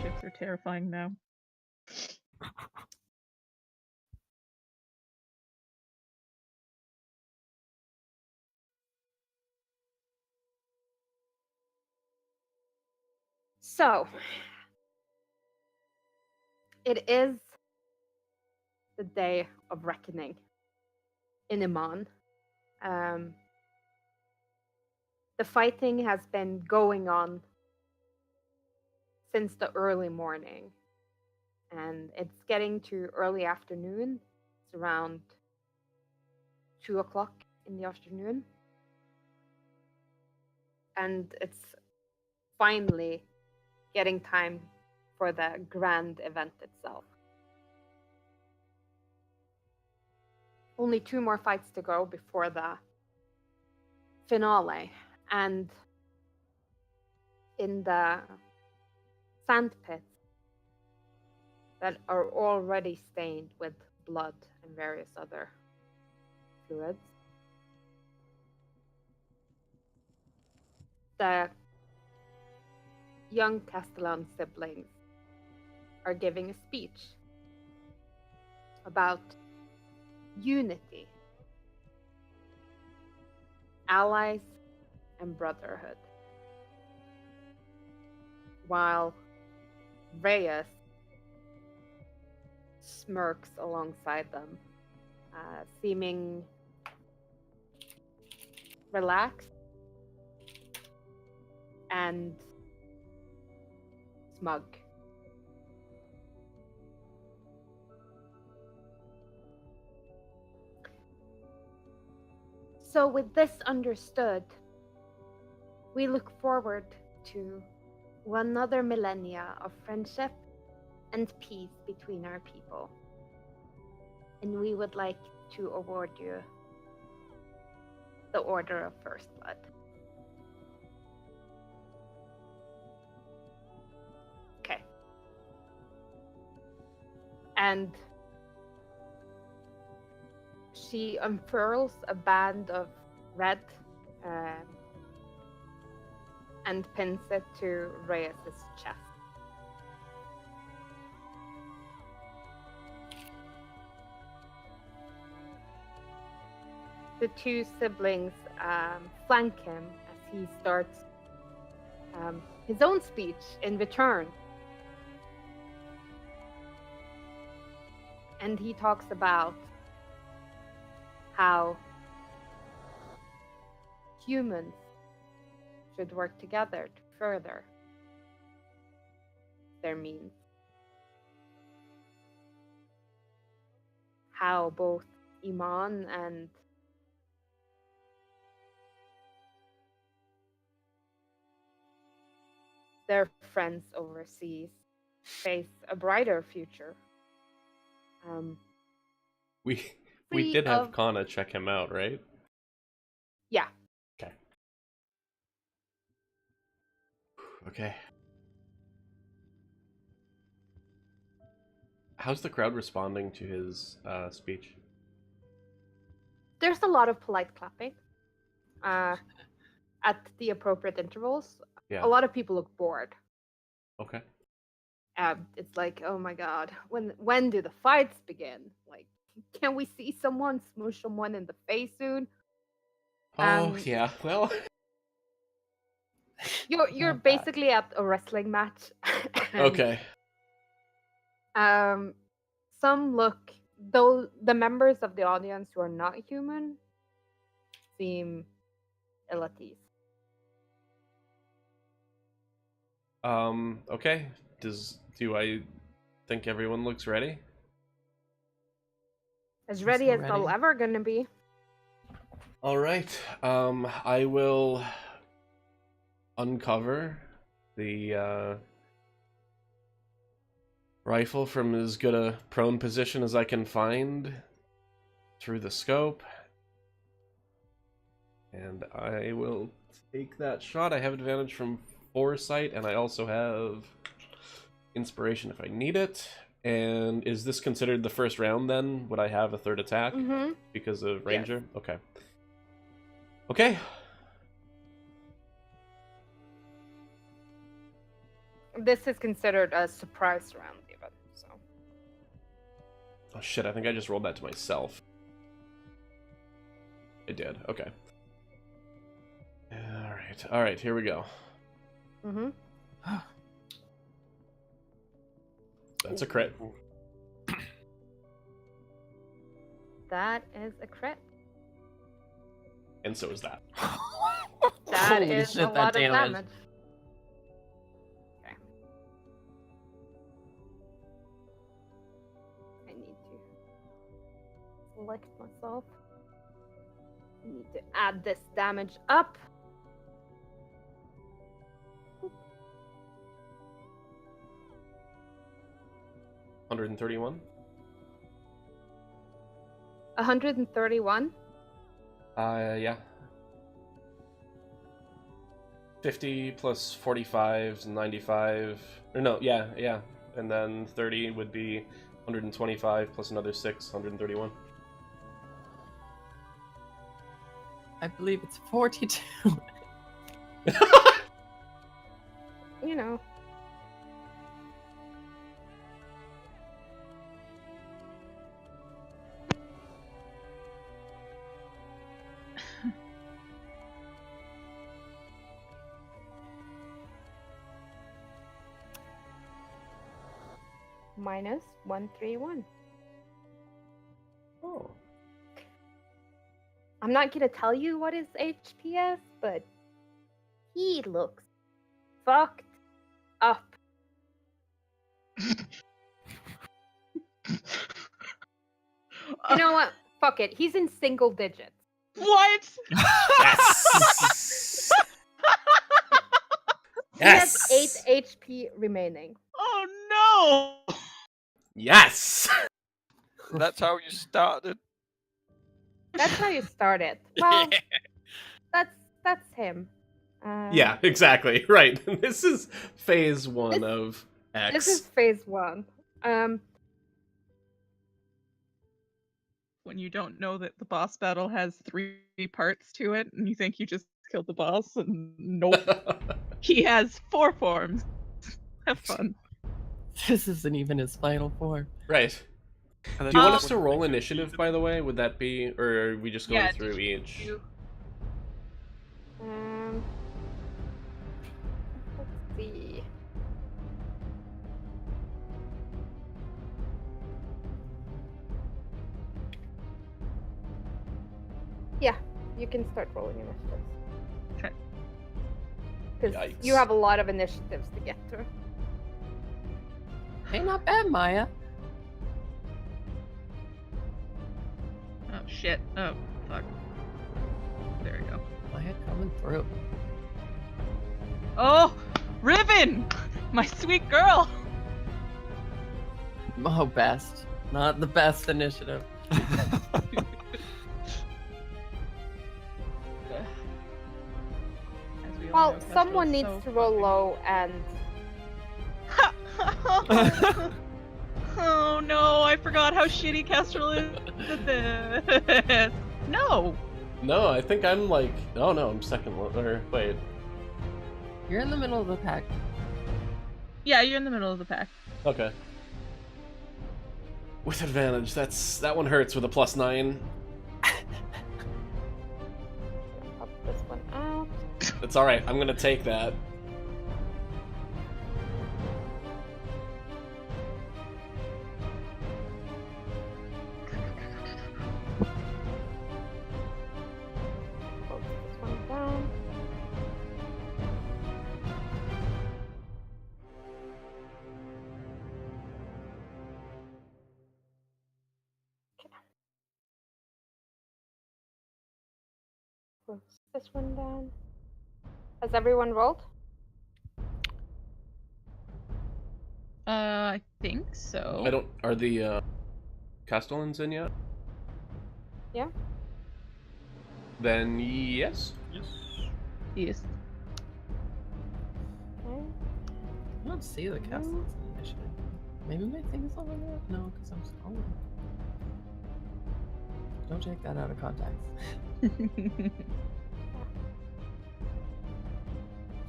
ships are terrifying now. So, it is the day of reckoning in Iman. The fighting has been going on since the early morning, and it's getting to early afternoon. It's around 2 o'clock in the afternoon, and it's finally getting time for the grand event itself. Only 2 more fights to go before the finale, and in the sand pits that are already stained with blood and various other fluids, the young Castellan siblings are giving a speech about unity, allies, and brotherhood, while Reyes smirks alongside them, seeming relaxed and smug. So, with this understood, we look forward to another millennia of friendship and peace between our people. And we would like to award you the Order of First Blood. Okay. And she unfurls a band of red and pins it to Reyes' chest. The two siblings flank him as he starts his own speech in return. And he talks about how humans should work together to further their means. How both Iman and their friends overseas face a brighter future. We did have Kana check him out, right? Yeah. Okay. Okay. How's the crowd responding to his speech? There's a lot of polite clapping at the appropriate intervals. Yeah. A lot of people look bored. Okay. It's like, oh my god, when do the fights begin? Like, can we see someone smoosh someone in the face soon? Oh yeah, well. You're basically at a wrestling match. Okay. Some look, though the members of the audience who are not human seem ill at ease. Okay. Do I think everyone looks ready? As ready as they'll ever gonna be. All right. I will uncover the rifle from as good a prone position as I can find through the scope. And I will take that shot. I have advantage from foresight, and I also have inspiration if I need it. And is this considered the first round then? Would I have a third attack because of Ranger? Yes. Okay. Okay. This is considered a surprise round, even. So. Oh shit! I think I just rolled that to myself. I did. Okay. All right. Here we go. Mm-hmm. That's a crit. That is a crit. And so is that. That Holy is shit, a that lot of damage. damage. Okay. I need to select myself. I need to add this damage up. 131. 131. Yeah. 50 plus 45 is 95. Or no, yeah. And then 30 would be 125 plus another 6, 131. I believe it's 42. You know. Minus 131. Oh. I'm not gonna tell you what his HP is, but he looks fucked up. You know what? Fuck it. He's in single digits. What? Yes! He has 8 HP remaining. Oh no! Yes! That's how you started. That's how you started. Well, that's him. Yeah, exactly. Right. This is phase 1 of X. This is phase 1. When you don't know that the boss battle has 3 parts to it, and you think you just killed the boss, and nope, he has 4 forms. Have fun. This isn't even his final form. Right. And then Do you want you us to roll initiative, by the way? Would that be, or are we just going Yeah, through each? Let's see. Yeah, you can start rolling initiatives. Okay. Because Yikes. you have a lot of initiatives to get through. Hey, not bad, Maya. Oh shit. Oh, fuck. There we go. Maya coming through. Oh! Riven! My sweet girl! Oh, best. Not the best initiative. As we all Well, know, Kestrel's someone needs so to roll fucking- low and... Oh no, I forgot how shitty Kestrel is at this. No! No, I think I'm like... Oh no, I'm second one. Or, wait. You're in the middle of the pack. Yeah, you're in the middle of the pack. Okay. With advantage. That one hurts with a +9. Pop this one out. It's alright, I'm gonna take that. Close this one down. Close this one down. Has everyone rolled? I think so. I don't... Are the, Castellans in yet? Yeah. Then yes. Yes. Okay. I don't see the castles initiative. Maybe my thing is over there? No, because I'm scrolling. Don't take that out of context.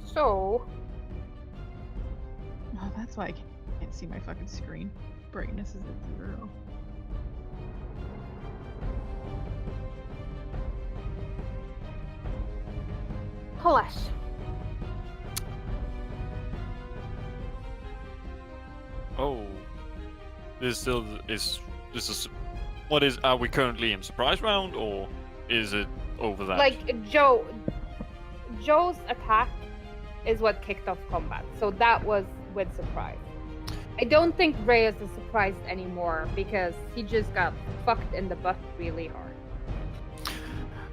So, That's why I can't see my fucking screen. Brightness is at 0. Polish. Oh, this is what is? Are we currently in surprise round, or is it over that? Like Joe's attack is what kicked off combat, so that was with surprise. I don't think Reyes is surprised anymore because he just got fucked in the butt really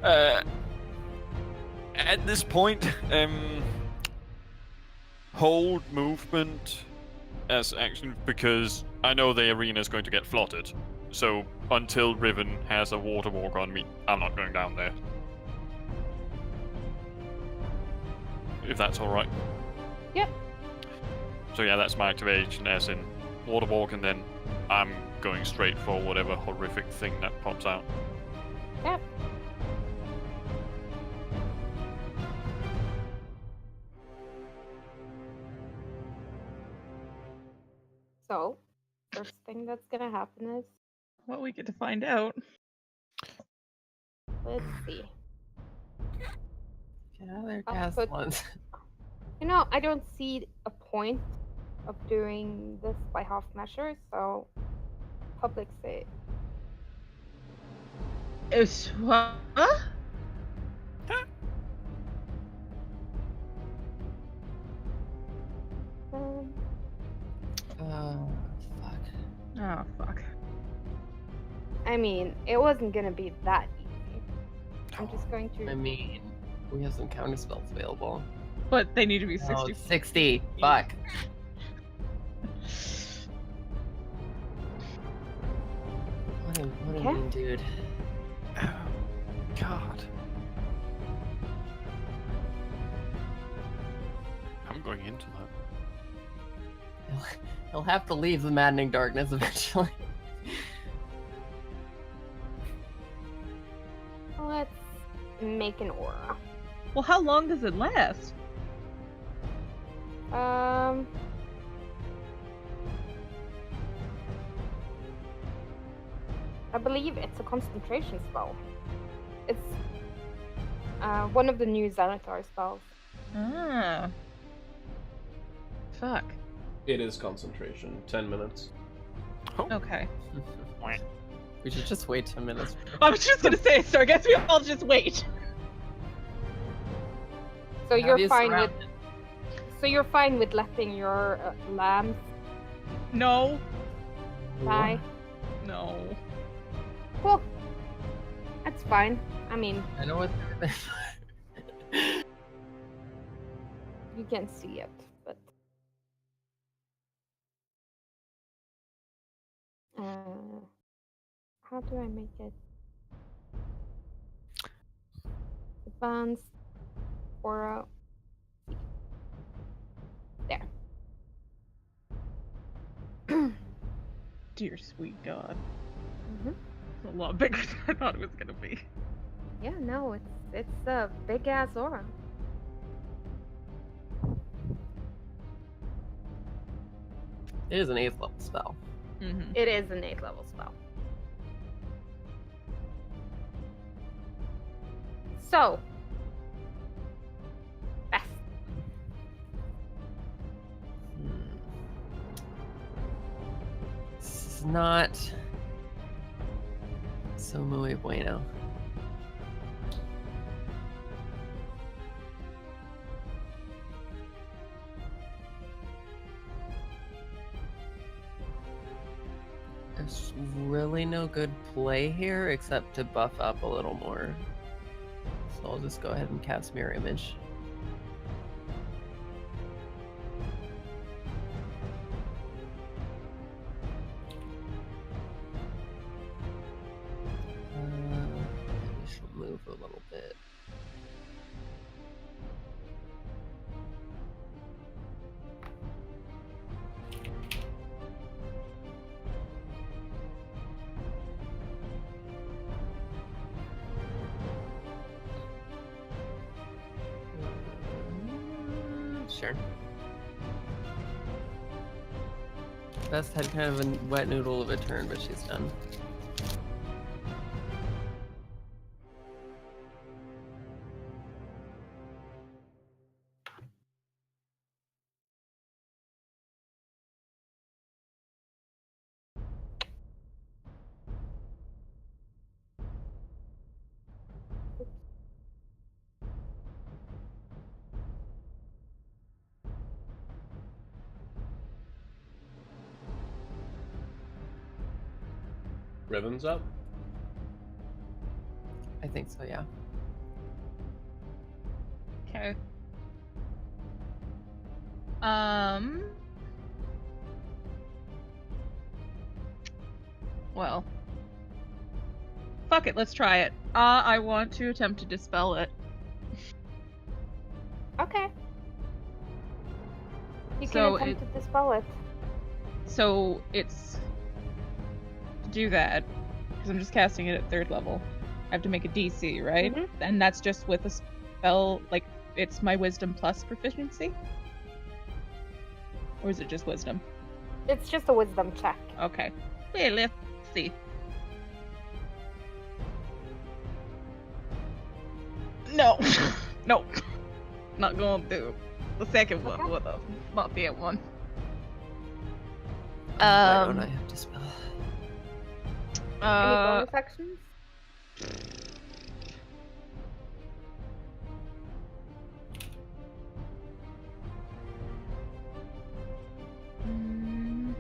hard. At this point, hold movement as action because I know the arena is going to get flooded. So until Riven has a water walk on me, I'm not going down there. If that's alright. Yep. So yeah, that's my activation as in water walk, and then I'm going straight for whatever horrific thing that pops out. Yep. So, first thing that's gonna happen is, Well, we get to find out. let's see. Get out of there, I'll cast put- ones. You know, I don't see a point of doing this by half measure, so public say. Is what? Um, Fuck. Oh fuck. I mean, it wasn't gonna be that easy. I'm just going to. I mean, we have some counter spells available. But they need to be Oh, 60. it's 60. Fuck. What a Okay. mean dude. Oh, God. I'm going into that. He'll have to leave the maddening darkness eventually. Let's make an aura. Well, how long does it last? I believe it's a concentration spell. It's one of the new Xanathar spells. Ah. Fuck. It is concentration. 10 minutes. Okay. We should just wait 10 minutes. I was just gonna say, so I guess we all just wait. So How do you you're fine with. surround it? So you're fine with letting your lambs No. die. No. Well, that's fine. I mean, I know what you can see it, but how do I make it advanced aura? There. Dear sweet God. Mhm. It's a lot bigger than I thought it was gonna be. Yeah, no, it's a big ass aura. it is an 8th level spell. Mm-hmm. It is an 8th level spell. So, best. This is not so muy bueno. There's really no good play here except to buff up a little more. So I'll just go ahead and cast Mirror Image. We shall move a little bit. Sure. Best had kind of a wet noodle of a turn, but she's done. Ribbon's up. I think so, yeah. Okay. Well. Fuck it, let's try it. I want to attempt to dispel it. Okay. You So can attempt to dispel it. So it's to do that, because I'm just casting it at 3rd level. I have to make a DC, right? Mhm. And that's just with a spell, like, it's my wisdom plus proficiency? Or is it just wisdom? It's just a wisdom check. Okay. Well, let's see. No. No. Not gonna do the second one Okay. with a not the one. Why don't I have to spell? Any bonus actions? mm,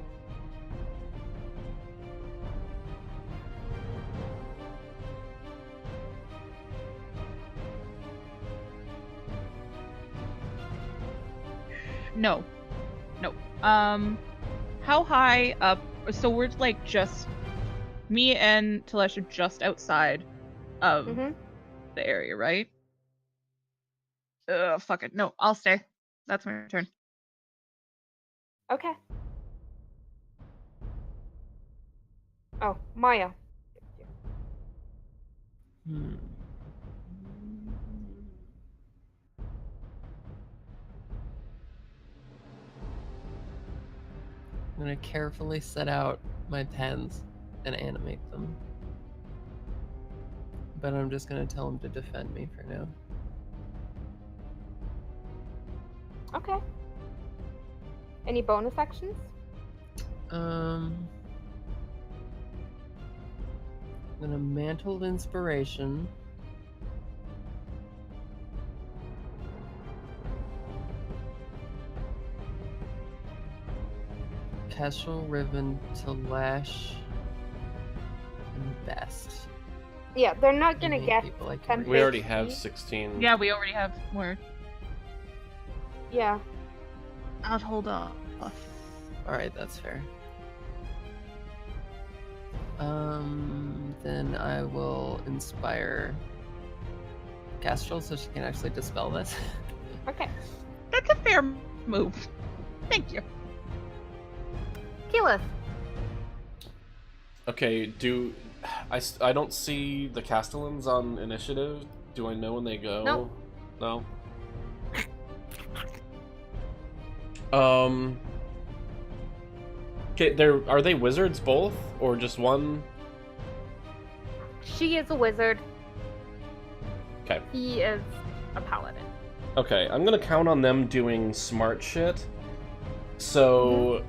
No. No. How high up? So we're like just me and Telesh are just outside of Mm-hmm. the area, right? Fuck it. No, I'll stay. That's my turn. Okay. Oh, Maya. Hmm. I'm gonna carefully set out my pens and animate them. But I'm just gonna tell him to defend me for now. Okay. Any bonus actions? I'm gonna Mantle of Inspiration. Kestrel Ribbon to Lash and Best. Yeah, they're not gonna Any get people I can tempted. We already Big have feet. 16. Yeah, we already have more. Yeah. I'll hold on. Alright, that's fair. Then I will inspire Kestrel so she can actually dispel this. Okay. That's a fair move. Thank you. Keyleth. Okay, I don't see the Castellans on initiative. Do I know when they go? No. No? Okay, are they wizards both? Or just one? She is a wizard. Okay. He is a paladin. Okay, I'm gonna count on them doing smart shit. So,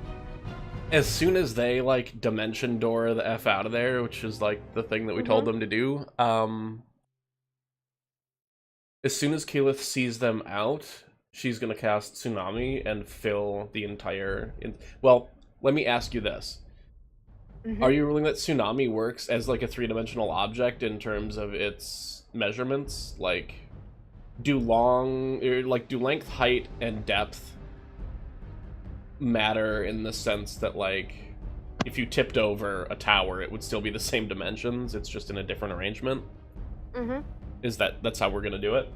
as soon as they, like, dimension door the F out of there, which is, like, the thing that we told them to do, as soon as Keyleth sees them out, she's gonna cast Tsunami and fill the entire... Well, let me ask you this. Are you ruling that Tsunami works as, like, a three-dimensional object in terms of its measurements? Like, do length, height, and depth matter in the sense that, like, if you tipped over a tower, it would still be the same dimensions, it's just in a different arrangement? That's how we're gonna do it?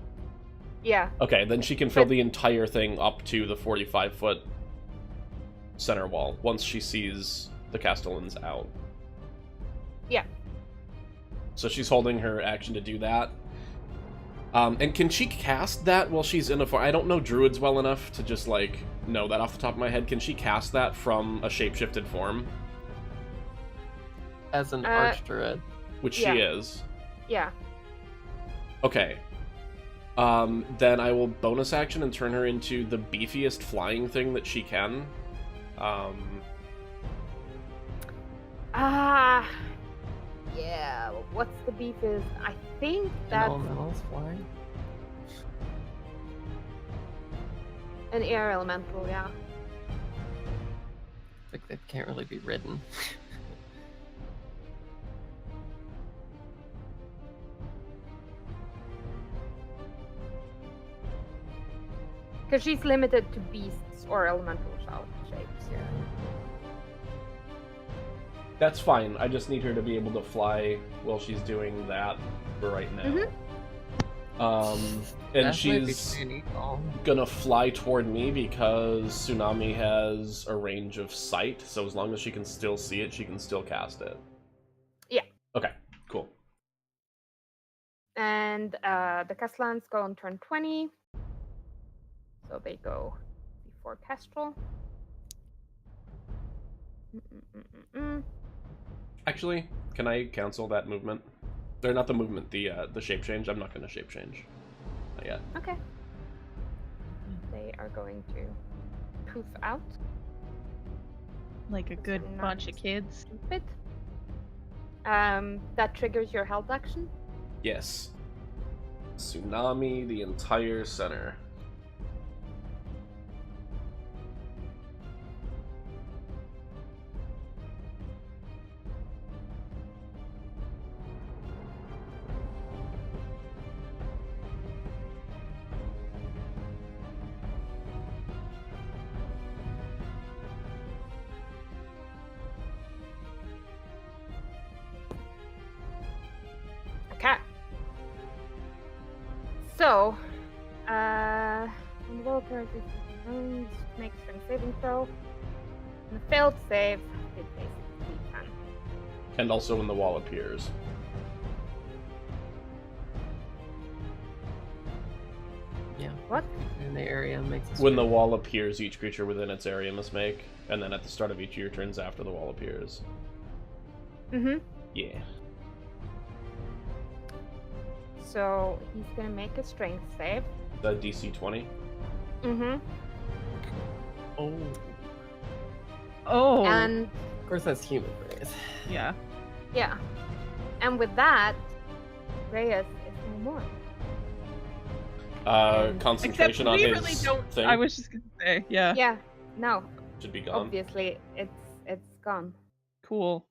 Yeah. Okay, then she can fill the entire thing up to the 45-foot center wall once she sees the Castellans out. Yeah. So she's holding her action to do that. And can she cast that while she's in a form? I don't know druids well enough to just, like, know that off the top of my head. Can she cast that from a shapeshifted form? As an archdruid. Which Yeah. she is. Yeah. Okay. Then I will bonus action and turn her into the beefiest flying thing that she can. Yeah. What's the beef is? I think that's Elementals flying. an air elemental. Yeah. Like they can't really be ridden. Because she's limited to beasts or elemental shapes. Yeah. That's fine. I just need her to be able to fly while she's doing that for right now. Mhm. And That might be she's pretty cool. gonna fly toward me because Tsunami has a range of sight, so as long as she can still see it, she can still cast it. Yeah. Okay, cool. And the Castellans go on turn 20. So they go before Kestrel. Actually, can I cancel that movement? Or not the movement, the shape change. I'm not gonna shape change. Not yet. Okay. They are going to poof out. Like a good Not bunch of kids. Stupid. That triggers your held action. Yes. Tsunami, the entire center. Okay. So, when the roll character makes a saving throw, and the failed save, it basically can. And also when the wall appears. Yeah. What? In the area makes it When the wall appears, each creature within its area must make, and then at the start of each of your turns after the wall appears. Mm-hmm. Yeah. So he's gonna make a strength save. The DC 20. Mm-hmm. Oh. Oh. And Of course, that's human race. yeah. yeah. And with that, Reyes is no more. Except Concentration on we his really don't. thing I was just gonna say, yeah. Yeah. No. should be gone. Obviously, it's gone. Cool.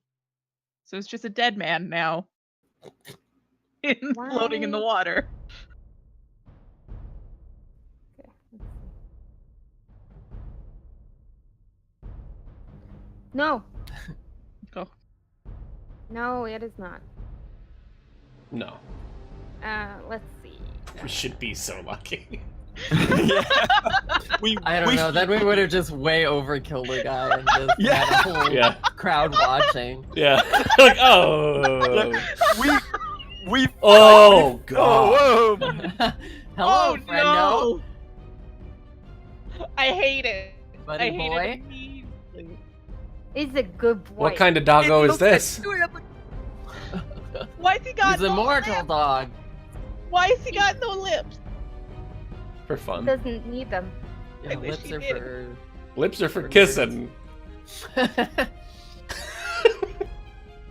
So it's just a dead man now. Floating in the Why? water. Okay. Let's see. No. Oh. No, it is not. No. Let's see. We should be so lucky. I don't know. Then we would have just way overkilled the guy and just Yeah. had a whole Yeah. crowd watching. Yeah. Like, oh. We. Oh, God. Oh, Hello, Oh, friendo. no! I hate it. Buddy I hate boy. it immediately. He's a good boy. What kind of doggo is this? Why has he got He's no immortal, lips? dog. Why has he got no lips? For fun. Doesn't need them. Yeah, I wish lips he are did. for. Lips are for For kissing.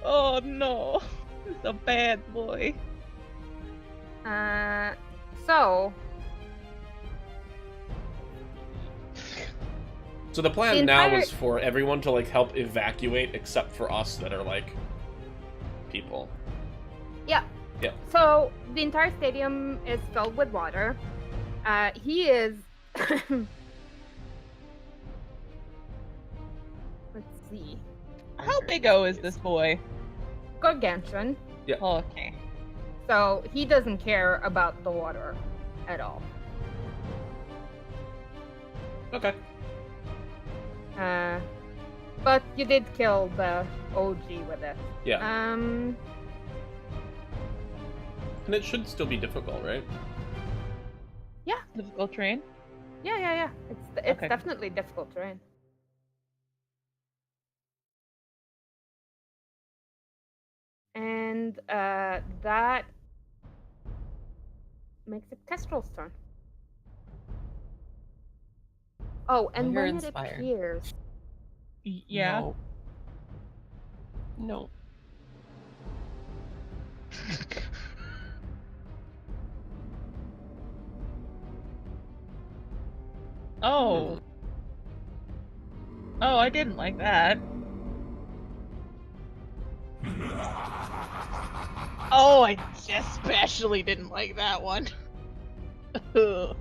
Oh no. He's a bad boy. So So the plan The now entire- is for everyone to like help evacuate, except for us that are like people. yeah. Yeah. So the entire stadium is filled with water. He is. Let's see. How big-o is this boy? Gargantuan. Oh, okay. So he doesn't care about the water at all. Okay. But you did kill the OG with it. Yeah. Um. And it should still be difficult, right? Difficult terrain? Yeah. It's Okay. definitely difficult terrain. And that makes it Kestrel's turn. Oh, and You're when inspired. it appears, Yeah. No. No. Oh. Oh, I didn't like that. Oh, I especially didn't like that one. Ugh.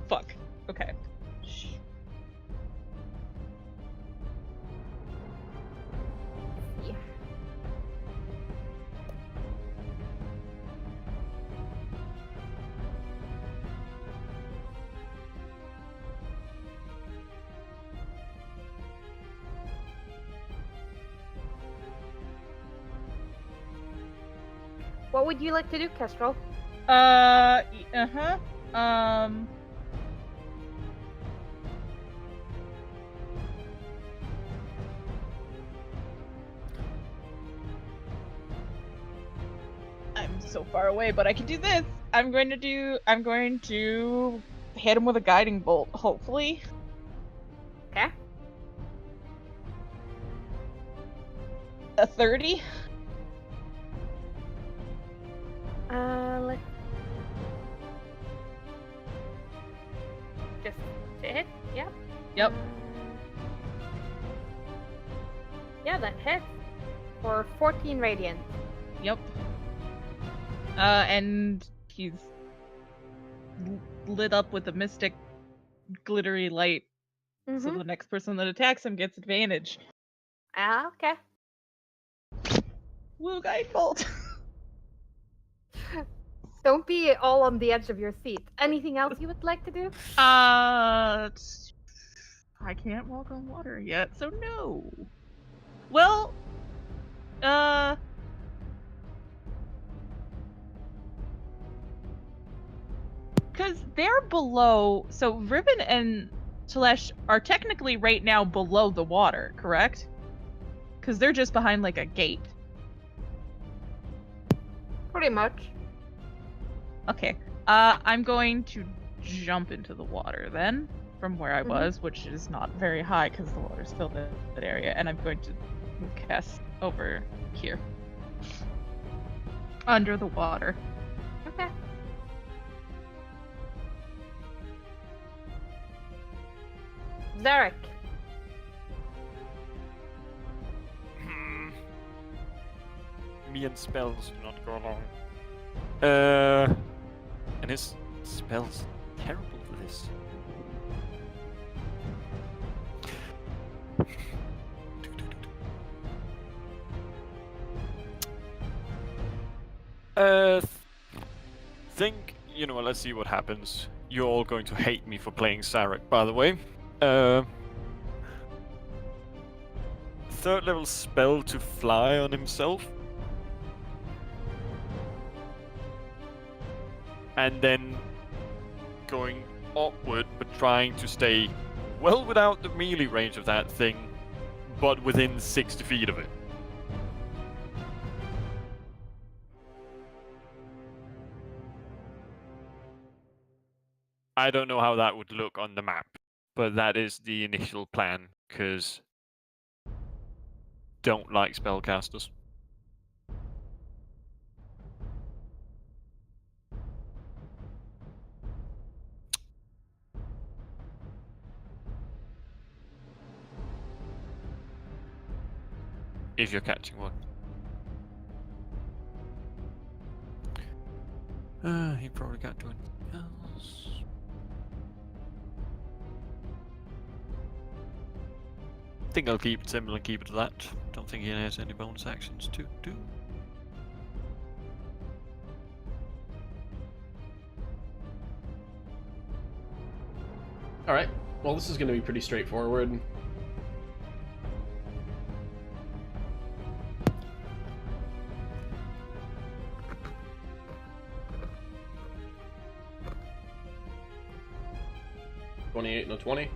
Fuck. Okay. yeah. What would you like to do, Kestrel? Uh-huh. I'm so far away, but I can do this. I'm going to hit him with a guiding bolt, hopefully. Okay. A 30? Let's just hit. Yep. Yep. Yeah, that hits for 14 radiant. Yep. And he's lit up with a mystic glittery light, so the next person that attacks him gets advantage. Okay. Woo, guiding bolt! Don't be all on the edge of your seat. Anything else you would like to do? I can't walk on water yet, so no. Well, because they're below, so Riven and Telesh are technically right now below the water, correct? Because they're just behind like a gate. Pretty much. Okay. I'm going to jump into the water then, from where I was, which is not very high because the water's filled in that area, and I'm going to cast over here. Under the water. Okay. Zarek. Me and spells do not go along. And his spells terrible for this. Think, you know, let's see what happens. You're all going to hate me for playing Sarek, by the way. Third level spell to fly on himself. And then going upward, but trying to stay well without the melee range of that thing, but within 60 feet of it. I don't know how that would look on the map, but that is the initial plan, because don't like spellcasters. If you're catching one. He probably can't do anything else. I think I'll keep it simple and keep it to that. Don't think he has any bonus actions to do. Alright, well this is going to be pretty straightforward. 28 and a 20.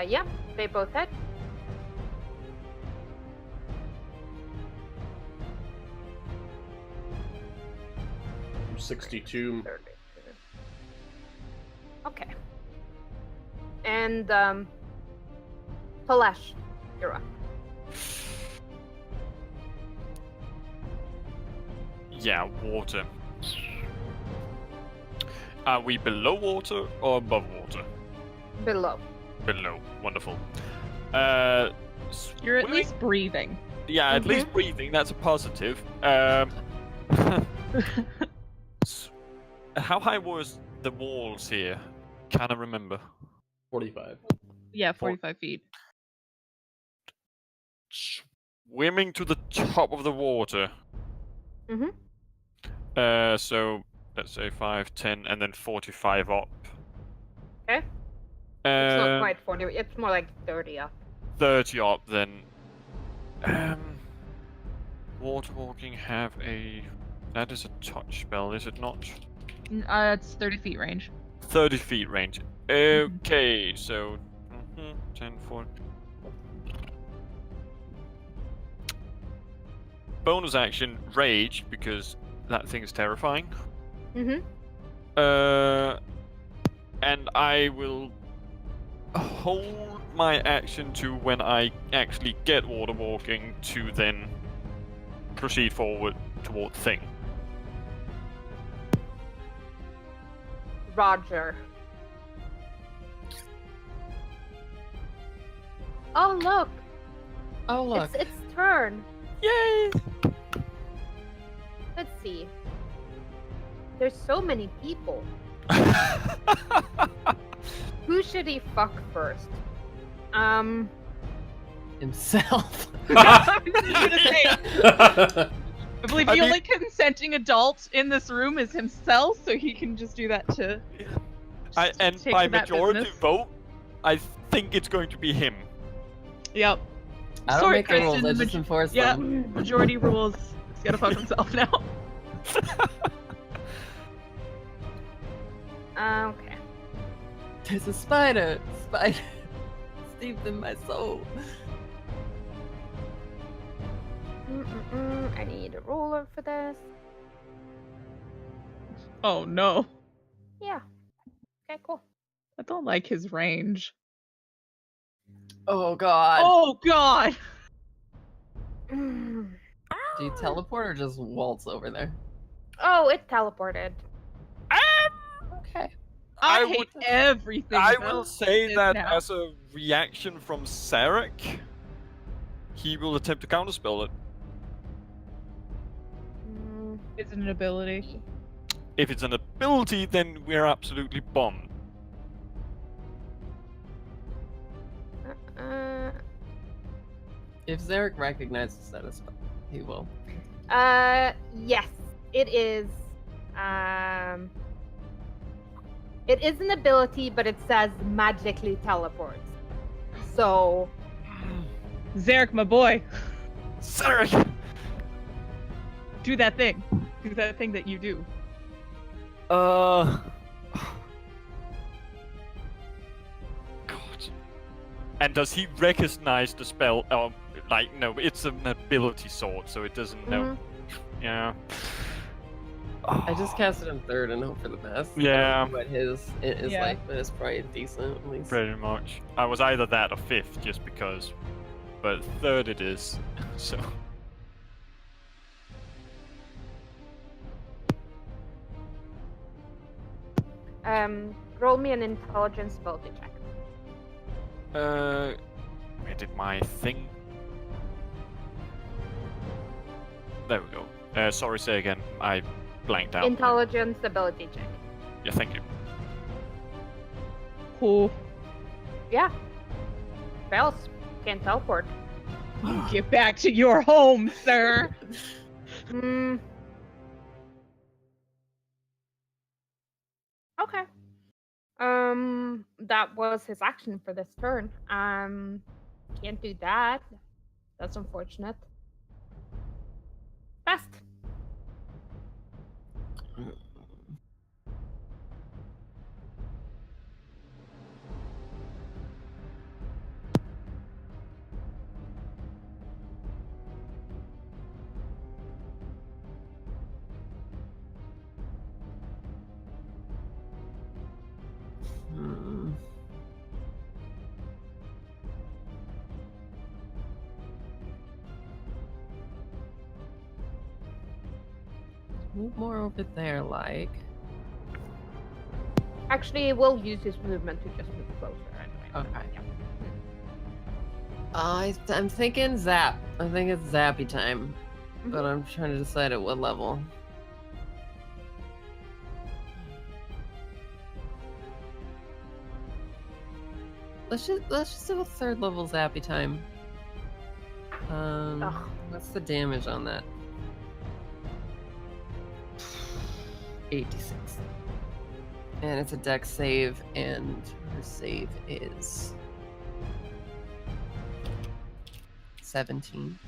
Yeah, they both hit. I'm 62. Okay. And Palash, you're up. Yeah, water. Are we below water or above water? Below. Below. Wonderful. You're at Swimming? least breathing. Yeah, at least breathing. That's a positive. How high was the walls here? Can I remember? 45. Yeah, 45 feet. Swimming to the top of the water. So let's say 5, 10, and then 45 up. Okay. It's not quite 40. It's more like 30 up. 30 up then. Water walking have a... That is a touch spell, is it not? It's 30 feet range. 30 feet range. Okay, so 10, 4. Bonus action, rage, because that thing is terrifying. And I will hold my action to when I actually get water walking to then proceed forward toward the thing. Roger. Oh look! Oh, look. It's its turn. Yay! Let's see. There's so many people. Who should he fuck first? Himself. I was just gonna say, I believe I the mean- only consenting adult in this room is himself, so he can just do that to. And take by to that majority business. vote, I think it's going to be him. Yep. I don't Sorry, make the rules, Kristen, I the just enforce Yeah, them. majority rules. He's gotta fuck himself now. Okay. There's a spider. Spider. Steeped in my soul. I need a ruler for this. Oh no. Yeah. Okay, cool. I don't like his range. Oh, God. Oh god! Mm. Do you teleport or just waltz over there? Oh, it teleported. Okay. I I hate would- everything. I about will say this that now. as a reaction from Sarek, he will attempt to counterspell it. Mm, It's an ability. If it's an ability, then we're absolutely bombed. If Zarek recognizes that as spell, he will. yes, it is. It is an ability, but it says magically teleports. So, Zarek, my boy, Sarek! do that thing. Do that thing that you do. God. And does he recognize the spell? Like, no, it's an ability sword, so it doesn't know. Yeah. I just cast it in third and hope for the best. Yeah. But his is Yeah. like, but it's probably decent at least. Pretty much. I was either that or fifth, just because. But third it is. So. roll me an intelligence ability check. Where did my thing? There we go. Sorry, say again. I blanked out. Intelligence ability check. Yeah, thank you. Cool. Yeah. Fails. Can't teleport. Get back to your home, sir. Hmm. Okay. That was his action for this turn. Can't do that. That's unfortunate. Best. Hmm. Move more over there, like. Actually, we'll use his movement to just move closer anyway. Okay. Yeah. I'm thinking zap. I think it's zappy time, but Mhm. I'm trying to decide at what level. Let's just do a third level zappy time. Ugh. What's the damage on that? 86. And it's a dex save, and her save is 17.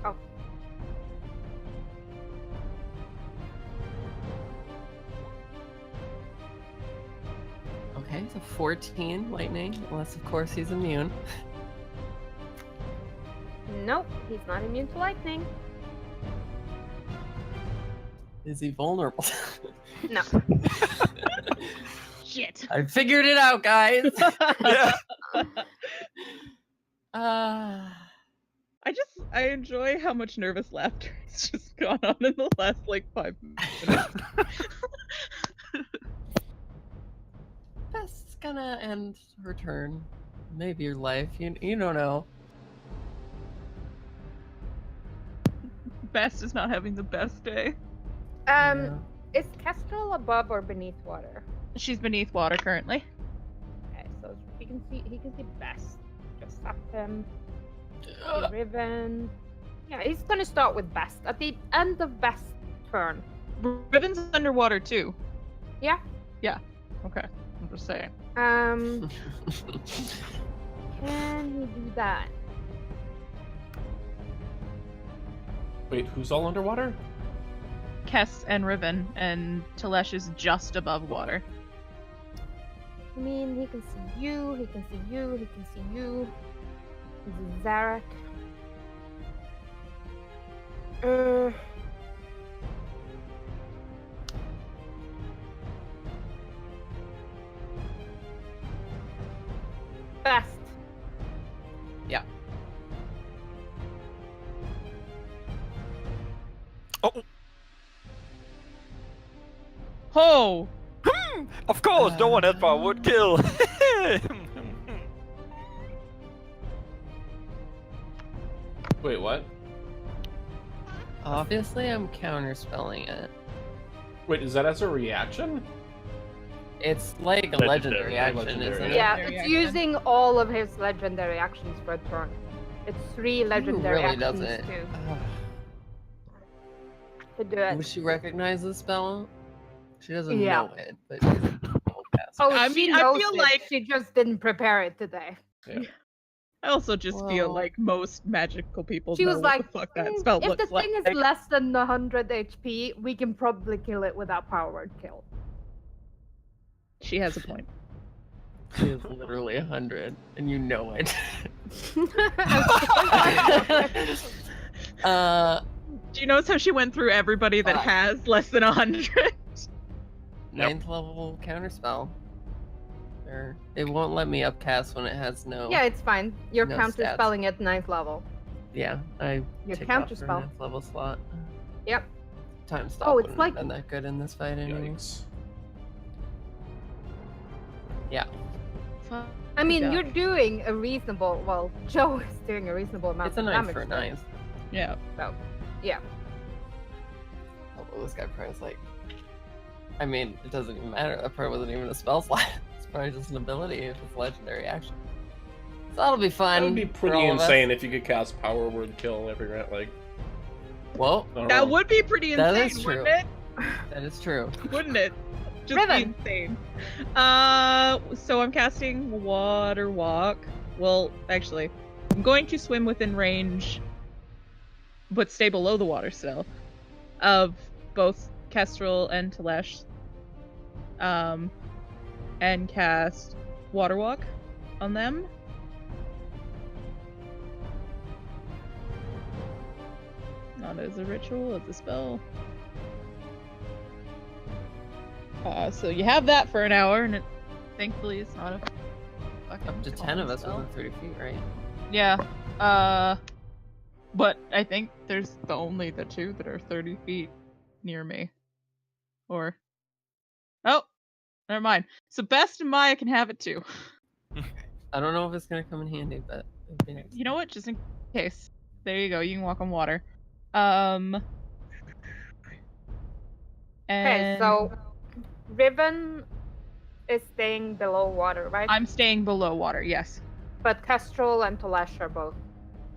Oh. Okay, so 14 lightning, unless of course he's immune. Nope, he's not immune to lightning. Is he vulnerable? No. Shit. I figured it out, guys. Yeah. I enjoy how much nervous laughter has just gone on in the last like 5 minutes. Best's gonna end her turn. Maybe your life. You don't know. Best is not having the best day. Yeah. Is Kestrel above or beneath water? She's beneath water currently. Okay, so he can see Best. Just up him. See Riven. Yeah, he's gonna start with Best. At the end of Best's turn. Riven's underwater too. Yeah. Okay. I'm just saying. Can he do that? Wait, who's all underwater? Kess and Riven, and Telesh is just above water. I mean, he can see you, he can see you, he can see you. He can see Zarek. Best. Yeah. Oh, Oh! of course, no one ever would kill. Wait, what? Obviously, I'm counterspelling it. Wait, is that as a reaction? It's like a legendary action, Legendary. isn't it? Yeah, Legendary it's action. using all of his legendary actions for a turn. It's 3 legendary really actions doesn't. to do it. Would she recognize the spell? She doesn't Yeah. know it, but she's will cast it. Oh, I she mean, I knows feel it, like- she just didn't prepare it today. I also just feel Well- like most magical people She know was what like, the fuck that "Mm, spell if the looks like. thing is less than 100 HP, we can probably kill it without power word kill." She has a point. She is literally 100, and you know it. Do you notice how she went through everybody that Fuck. has less than 100? 9th level counterspell. Or it won't let me upcast when it has no. Yeah, it's fine. You're No counter stats. spelling at 9th level. Yeah, I Your ticked off her counterspell. 9th level slot. Yep. Time stop. Oh, it's wouldn't like- have been that good in this fight anyway. Yikes. I mean, Yeah. you're doing a reasonable. Well, Joe is doing a reasonable amount It's a of 9th damage. for a there. 9th. Yeah. So, yeah. Although this guy probably is like. I mean, it doesn't even matter. That probably wasn't even a spell slot. It's probably just an ability if it's legendary action. So that'll be fun. That would be for pretty all of us. insane if you could cast Power Word Kill every round. Like, Well, I don't That know. would be pretty That insane, is wouldn't true. it? That is true. Wouldn't it? Just be Riven. insane. So I'm casting Water Walk. Well, actually, I'm going to swim within range, but stay below the water still, of both Kestrel and Telesh. And cast Water Walk on them. Not as a ritual, as a spell. So you have that for an hour, and thankfully it's not a fucking Up to 10 common of us spell. within 30 feet, right? Yeah. But I think there's only the 2 that are 30 feet near me. Or... Oh! Never mind. So Best and Maya can have it too. I don't know if it's gonna come in handy, but it'd be nice. You know what? Just in case. There you go. You can walk on water. Okay, And so Riven is staying below water, right? I'm staying below water. Yes. But Kestrel and Talash are both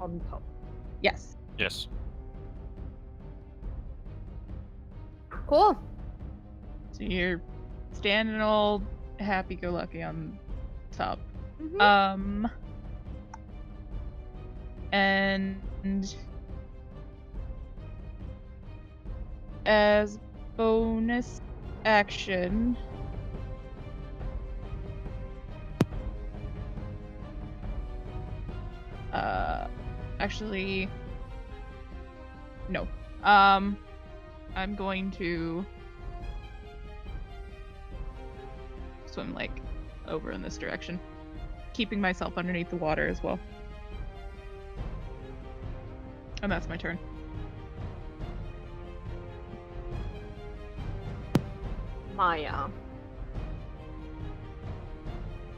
on top. Yes. Yes. Cool. So you're standing all happy-go-lucky on top. Mhm. And as bonus action, actually, no. I'm going to swim like over in this direction, keeping myself underneath the water as well. And that's my turn. Maya.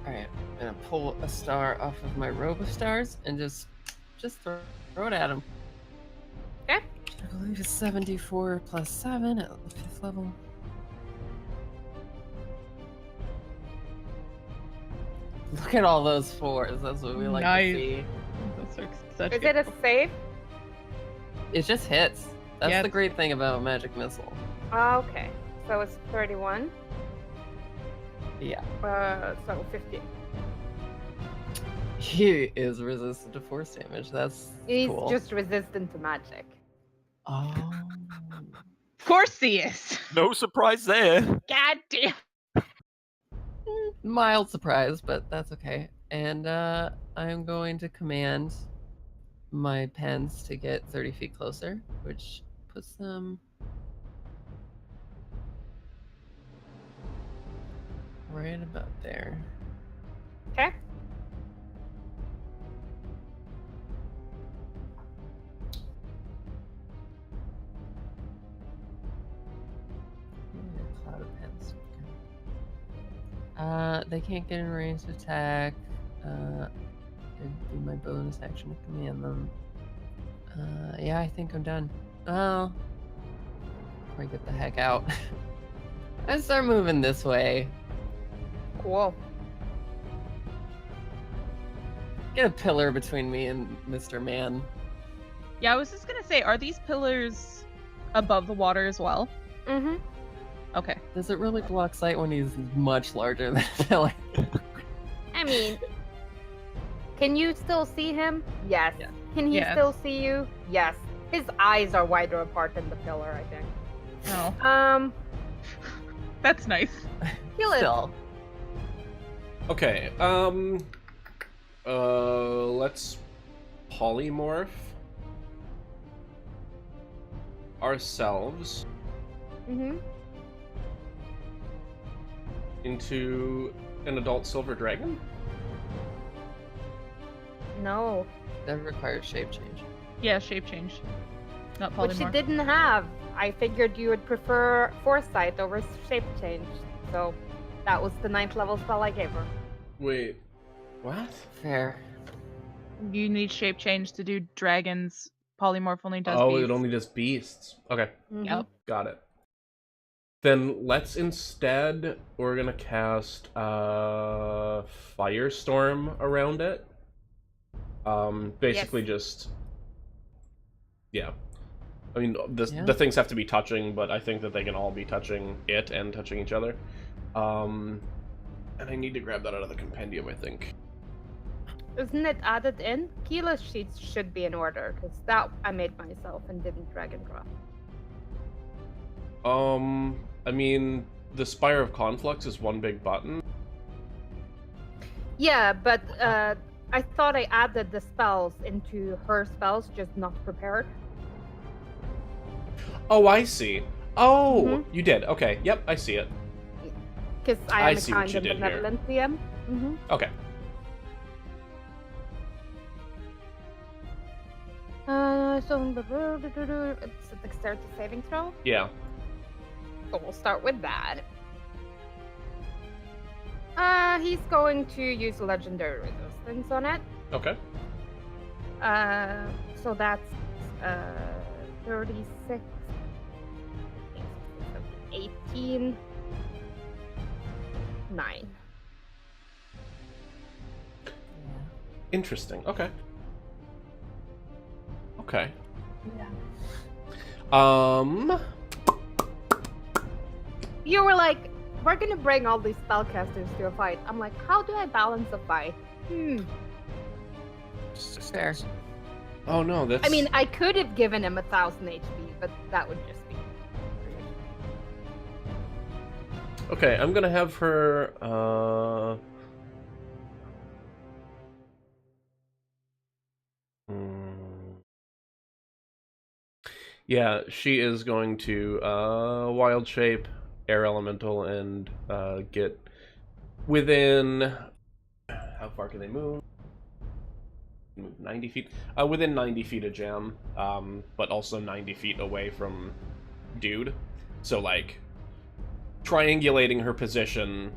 Alright, I'm gonna pull a star off of my robe of stars and just throw it at him. Okay. I believe it's 74 plus 7 at the 5th level. Look at all those 4s. That's what we like Nice. to see. Those are such Is good it a save? It just hits. That's Yeah, the it's- great thing about Magic Missile. Okay. So it's 31. Yeah. So 15. He is resistant to force damage. That's He's cool. just resistant to magic. Oh. Of course he is. No surprise there. God damn. Mild surprise, but that's okay. And I'm going to command my pens to get 30 feet closer, which puts them right about there. Okay. Cloud of pens. They can't get in range to attack. It'd be my bonus action to command them. Yeah, I think I'm done. Oh, before I get the heck out. I start moving this way. Cool. Get a pillar between me and Mr. Man. Yeah, I was just gonna say, are these pillars above the water as well? Mm-hmm. Okay. Does it really block sight when he's much larger than a pillar? I mean, can you still see him? Yes. Yeah. Can he Yes. still see you? Yes. His eyes are wider apart than the pillar, I think. Oh, that's nice. Kill it. Still. Okay, let's polymorph ourselves Mm-hmm. into an adult silver dragon. No. That requires shape change. Yeah, shape change. Not Which you polymorph. didn't have. I figured you would prefer foresight over shape change. So that was the 9th level spell I gave her. Wait, what? Fair. You need shape change to do dragons. Polymorph only does Oh, beasts. it only does beasts. Okay, Mhm. Yep. got it. Then let's instead, we're gonna cast Firestorm around it. Basically just, yeah. I mean, the things have to be touching, but I think that they can all be touching it and touching each other. And I need to grab that out of the compendium, I think. Isn't it added in? Keyless sheets should be in order, because that I made myself and didn't drag and drop. I mean, the Spire of Conflux is one big button. Yeah, but I thought I added the spells into her spells, just not prepared. Oh, I see. Oh, you did. Okay, yep, I see it. Because I I am a see what kind you of did here. benevolent DM. Okay. So it's a dexterity saving throw. Yeah. So we'll start with that. He's going to use legendary resistance on it. Okay. So that's 36, 18, 9. Interesting. Okay. Okay. Yeah. You were like, we're gonna bring all these spellcasters to a fight. I'm like, how do I balance a fight? Fair. Oh no, that's. I mean, I could have given him 1,000 HP, but that would just be weird. Okay, I'm gonna have her. Yeah, she is going to wild shape, air elemental, and get within. How far can they move? Move 90 feet. Within 90 feet of Jam, but also 90 feet away from Dude. So like triangulating her position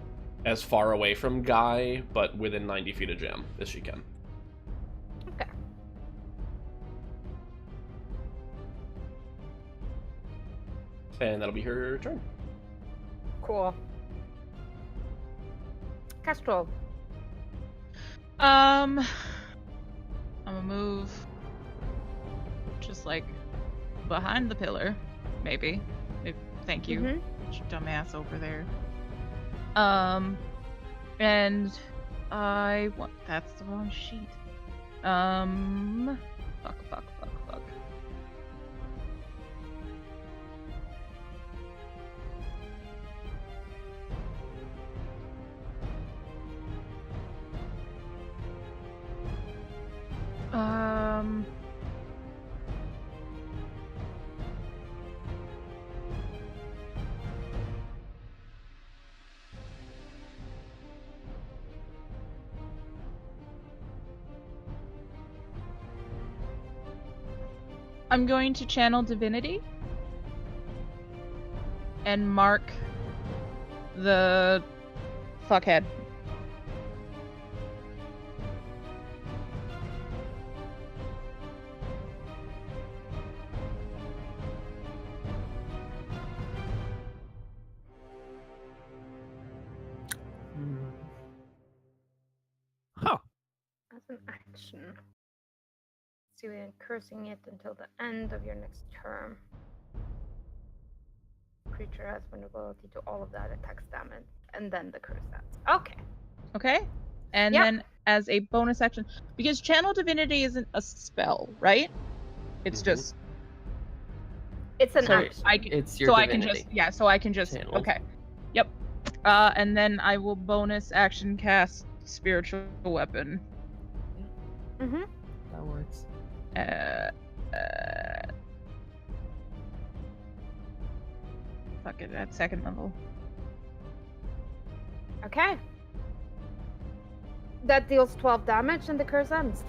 as far away from Guy, but within 90 feet of Jam as she can. Okay. And that'll be her turn. Cool. Castrol. I'm gonna move just like behind the pillar, maybe. Thank you, dumbass over there. And I want. That's the wrong sheet. Fuck. I'm going to channel divinity and mark the fuckhead. Huh. As an action. So you're cursing it until the end of your next term. Creature has vulnerability to all of that attacks damage, and then the curse ends. Okay. Okay? And Yep. then as a bonus action, because channel divinity isn't a spell, right? It's just It's an so action. It's your so divinity. I can just Channeled. okay. Yep. And then I will bonus action cast spiritual weapon. Mm-hmm. That works. Fuck it, at second level. Okay. That deals 12 damage and the curse ends.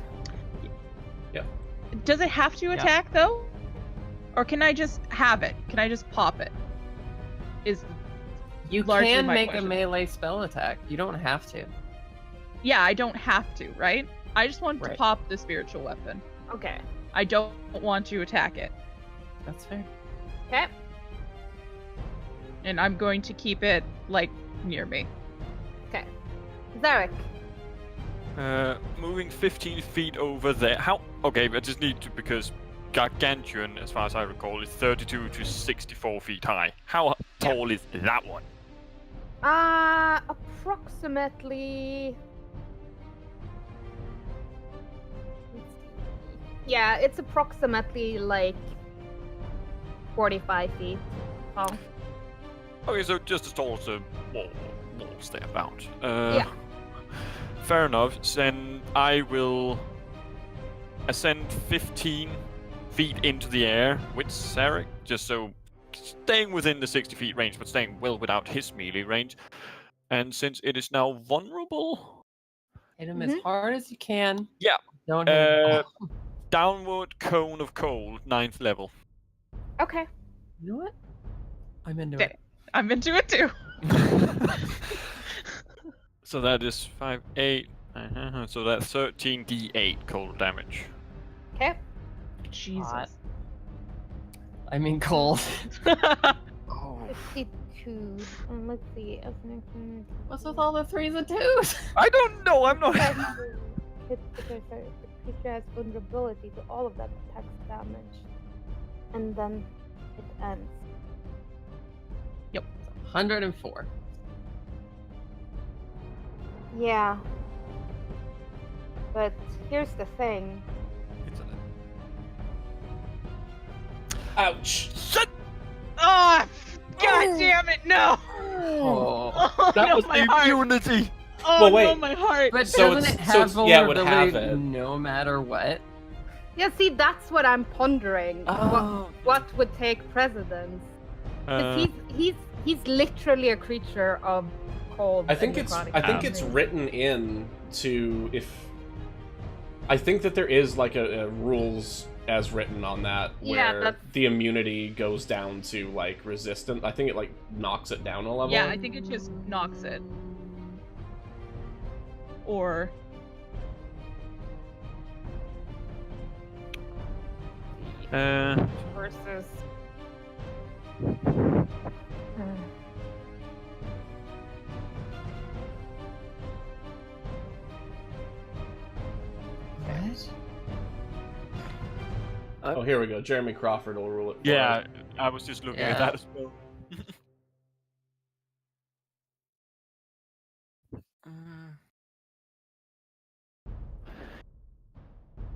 Does it have to attack though? Or can I just have it? Can I just pop it? Is You largely can my make question. a melee spell attack. You don't have to. Yeah, I don't have to, right? I just want to Right. pop the spiritual weapon. Okay. I don't want to attack it. That's fair. Okay. And I'm going to keep it, like, near me. Okay. Zarek. Moving 15 feet over there. How? Okay, I just need to, because gargantuan, as far as I recall, is 32 to 64 feet high. How tall is that one? Approximately. Yeah, it's approximately like 45 feet tall. Okay, so just as tall as the walls there about. Yeah. Fair enough. Then I will ascend 15 feet into the air with Sarek, just so staying within the 60 feet range, but staying well without his melee range. And since it is now vulnerable, Hit him as hard as you can. Yeah. Don't hit him. downward cone of cold, 9th level. Okay. You know what? I'm into Okay. it. I'm into it too. So that is 5, 8. So that's 13d8 cold damage. Okay. Jesus. Hot. I mean cold. Oh. 52. Let's see. What's with all the 3s and 2s? I don't know. I'm not. The creature has vulnerability to all of that attack damage. And then it ends. 104. Yeah. But here's the thing. Ouch! Shut! Oh, God damn it, no! Oh. Oh, That no, was my the heart. immunity. Oh, Well, no, wait. my heart. But So doesn't it's- it so have it's- yeah, it would vulnerability have it. no matter what? Yeah, see, that's what I'm pondering. Oh. What would take precedence? Uh, Because he's literally a creature of cold. I think and it's necrotic written in to if. I think that there is like a rules as written on that Yeah, where that's- the immunity goes down to like resistant. I think it like knocks it down a level. Yeah, I think it just knocks it. Or versus. What? Oh, here we go. Jeremy Crawford will rule it. For yeah, us. I was just looking at Yeah. that as well.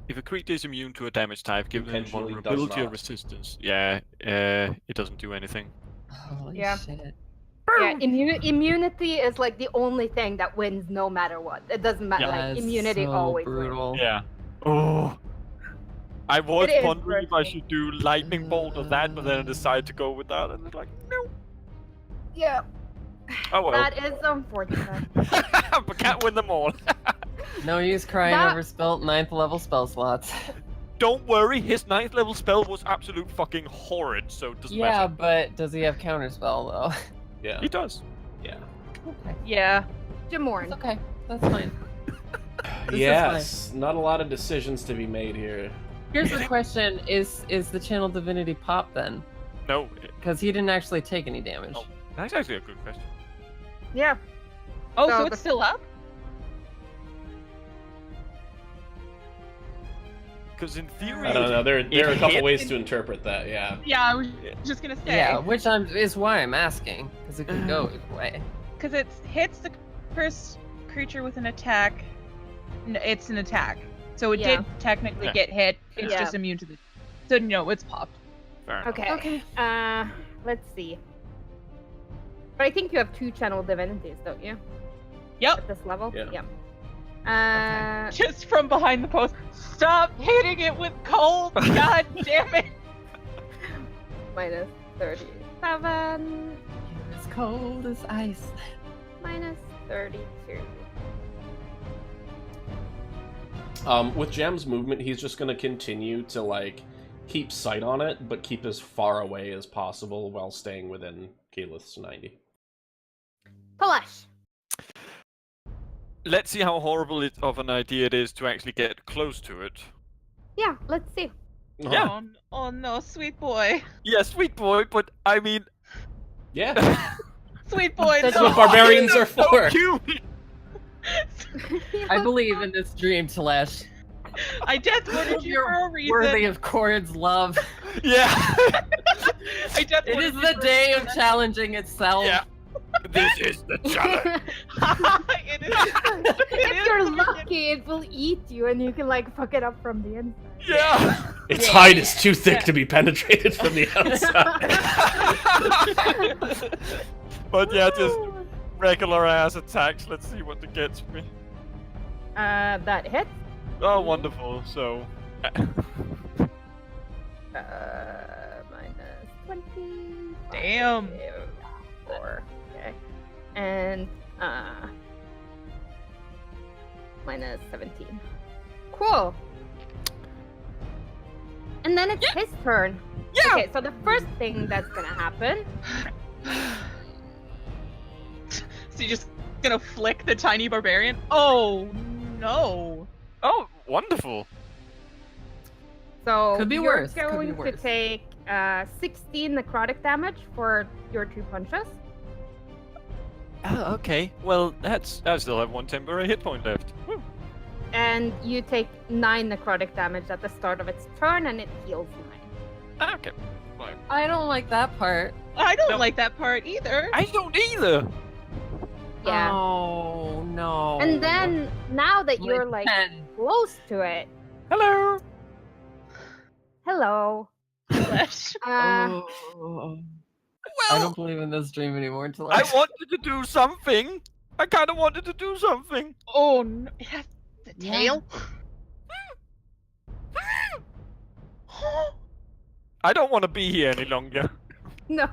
If a creature is immune to a damage type, given Intentionally does vulnerability or not. resistance, it doesn't do anything. Holy Yeah. shit. Yeah, immunity is like the only thing that wins no matter what. It doesn't matter. Yeah. Like That's immunity so always brutal. Yeah. Oh. I was It is pondering if I brutal. should do lightning bolt or that, but then I decided to go with that, and it's like, no. wins. Yeah, Oh well. that is unfortunate. But can't win them all. No use crying That- over spelt 9th level spell slots. Don't worry, his 9th level spell was absolute fucking horrid, so it doesn't Yeah, matter. but does he have counterspell though? Yeah. He does. Yeah. Okay. yeah. Jamorn. It's okay. That's fine. This is Yes. Not a lot of decisions to be made here. Here's the question: Is the channel divinity pop then? No, Because he didn't actually take any damage. Oh. that's actually a good question. Yeah. Oh, So so the- it's still up? Because in theory, I don't know. There are a couple hit ways in- to interpret that. Yeah. Yeah, I was just gonna say. Yeah, which is why I'm asking, because it could go either way. Because it hits the cursed creature with an attack. It's an attack. So it Yeah. did technically Yeah. get hit. It's Yeah. just immune to the. So no, it's popped. Fair enough. Okay. Let's see. But I think you have 2 channel divinities, don't you? Yep. At this level. Yeah. Just from behind the post. Stop hitting it with cold. God damn it. Minus 37. You're as cold as ice. Minus 32. With Jam's movement, he's just gonna continue to like keep sight on it, but keep as far away as possible while staying within Keyleth's 90. Kalash. Let's see how horrible of an idea it is to actually get close to it. Yeah, let's see. Yeah. Oh no, sweet boy. Yeah, sweet boy, but I mean, Yeah. Sweet boy. That's no. what barbarians are so for. cute. I believe in this dream, Talash. I death worded you for a reason. Worthy of Cord's love. Yeah. I death It worded is you the for a day of reason. challenging itself. Yeah. This is the challenge. It is. If you're lucky, it will eat you, and you can like fuck it up from the inside. Yeah. Its Yeah. hide is too thick to be penetrated from the outside. But yeah, just regular ass attacks. Let's see what it gets me. That hits. Oh, wonderful. So. Minus 20. Damn. 4. Okay. And minus 17. Cool. And then it's his turn. Yeah. Okay, so the first thing that's gonna happen. So you're just gonna flick the tiny barbarian? Oh no! Oh, wonderful. So Could be you're worse, could be going to worse. take 16 necrotic damage for your 2 punches. Oh, okay. Well, I still have 1 temporary hit point left. Woo. And you take 9 necrotic damage at the start of its turn, and it heals 9. Okay. Fine. I don't like that part. I don't No. like that part either. I don't either. Yeah. Oh no. And then, now that My you're like pen. close to it, Hello. hello. Flesh. Oh. I don't believe in this dream anymore until I wanted to do something. I kind of wanted to do something. Oh no! It has the Yeah. tail. I don't want to be here any longer. No.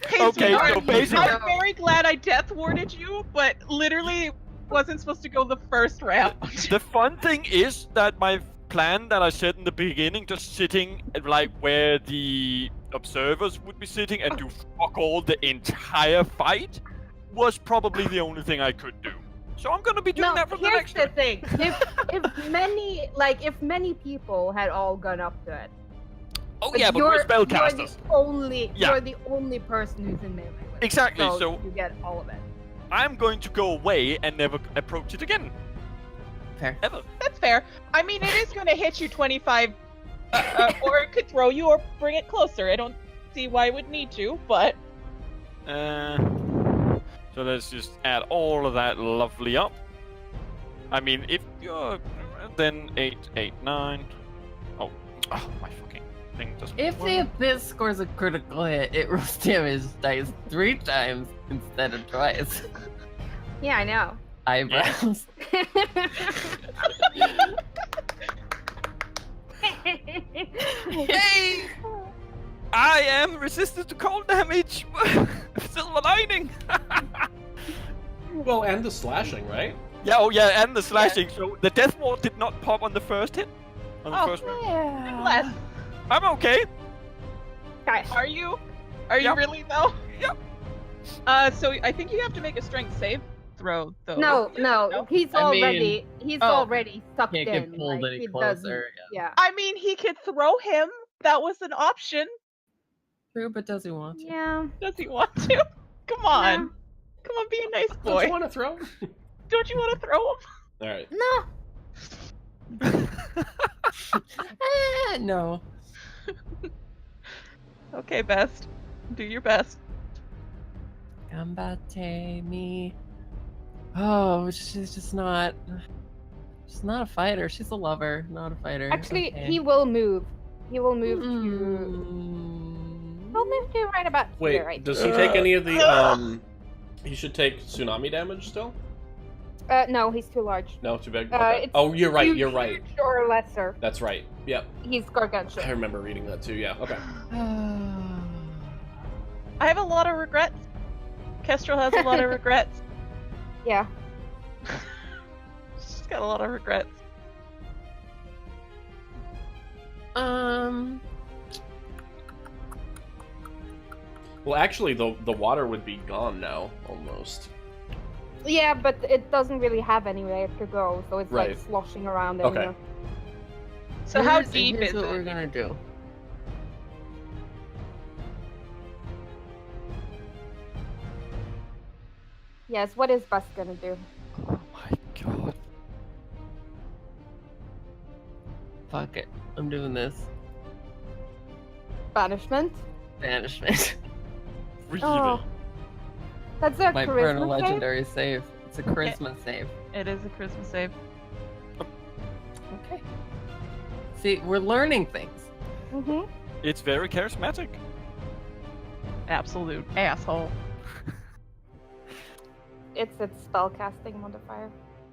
Hey, Okay, sweetheart, so basically- I'm very glad I death warded you, but literally it wasn't supposed to go the first round. The fun thing is that my plan that I said in the beginning, just sitting like where the observers would be sitting and do fuck all the entire fight, was probably the only thing I could do. So I'm gonna be doing No, that from the here's next the time. thing. If many people had all gone up to it, Oh yeah, but we're spellcasters. You're the only person who's in melee with it. Exactly, so you get all of it. I'm going to go away and never approach it again. Fair. Ever. That's fair. I mean, it is going to hit you 25, or it could throw you or bring it closer. I don't see why it would need to, but So let's just add all of that lovely up. I mean, if you're then 8, 8, 9. Oh, my fucking thing doesn't. If work. the abyss scores a critical hit, it rolls damage dice 3 times instead of twice. Yeah, I know. Eyebrows. Yay! I am resistant to cold damage. Silver lining. Well, and the slashing, right? Yeah, oh yeah, and the slashing. So the death ward did not pop on the first hit. On the first round. yeah. less. I'm okay. Gosh. Are you? Are you Yep. really though? Yep. So I think you have to make a strength save throw though. No, he's I mean- already sucked Can't in. get pulled like, any he closer. doesn't- Yeah. I mean, he could throw him. That was an option. True, but does he want to? Yeah. Does he want to? Come on. Yeah. Come on, be a nice Don't boy. you want to throw? Don't you want to throw him? All right. No. No. Okay, best. Do your best. Gambate me. Oh, she's just not. She's not a fighter. She's a lover, not a fighter. Actually, Okay. he will move. He will move to. Mm. He'll move to right about Wait, here. Right. does he take any of the He should take tsunami damage still? No, he's too large. No, too big. It's Oh, you're right. huge, You're right. huge or lesser. That's right. Yep. He's gargantuan. I remember reading that too. Yeah. Okay. I have a lot of regrets. Kestrel has a lot of regrets. Yeah. She's got a lot of regrets. Well, actually, the water would be gone now, almost. Yeah, but it doesn't really have anywhere to go, so it's Right. like sloshing around. Okay. In So how Here's deep is what it? we're gonna do. Yes, what is Bus gonna do? Oh my god. Fuck it. I'm doing this. Banishment. Banishment. Really? Oh, that's a My Parental charisma save. Legendary save. It's a charisma save. It is a Christmas save. Okay. See, we're learning things. Mm-hmm. It's very charismatic. Absolute asshole. It's its spellcasting modifier.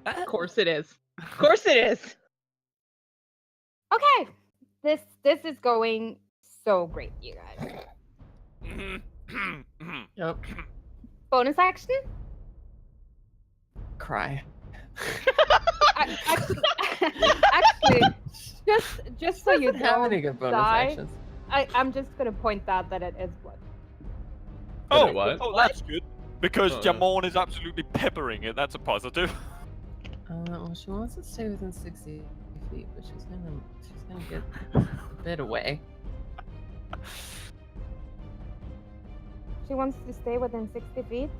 Of course it is. Of course it is. Okay, this is going so great, you guys. Yep. Bonus action? Cry. Actually, just so you Doesn't have any don't good bonus die, actions. I'm just gonna point out that it is blood. Wait, what? Oh, that's good. Because Oh, Jamon is absolutely peppering it. That's a positive. Well, she wants to stay within 60 feet, but she's gonna get a bit away. She wants to stay within 60 feet.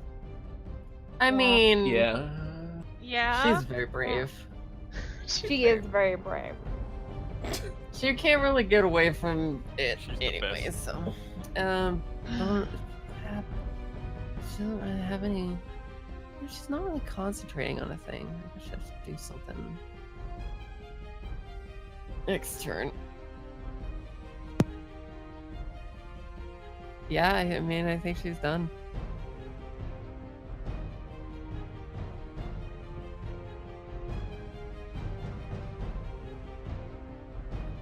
I mean, Yeah. Yeah. she's very brave. She is very brave. She can't really get away from it She's the anyway, best. so she doesn't have any. She's not really concentrating on a thing. I guess she has to do something. Next turn. Yeah, I mean, I think she's done.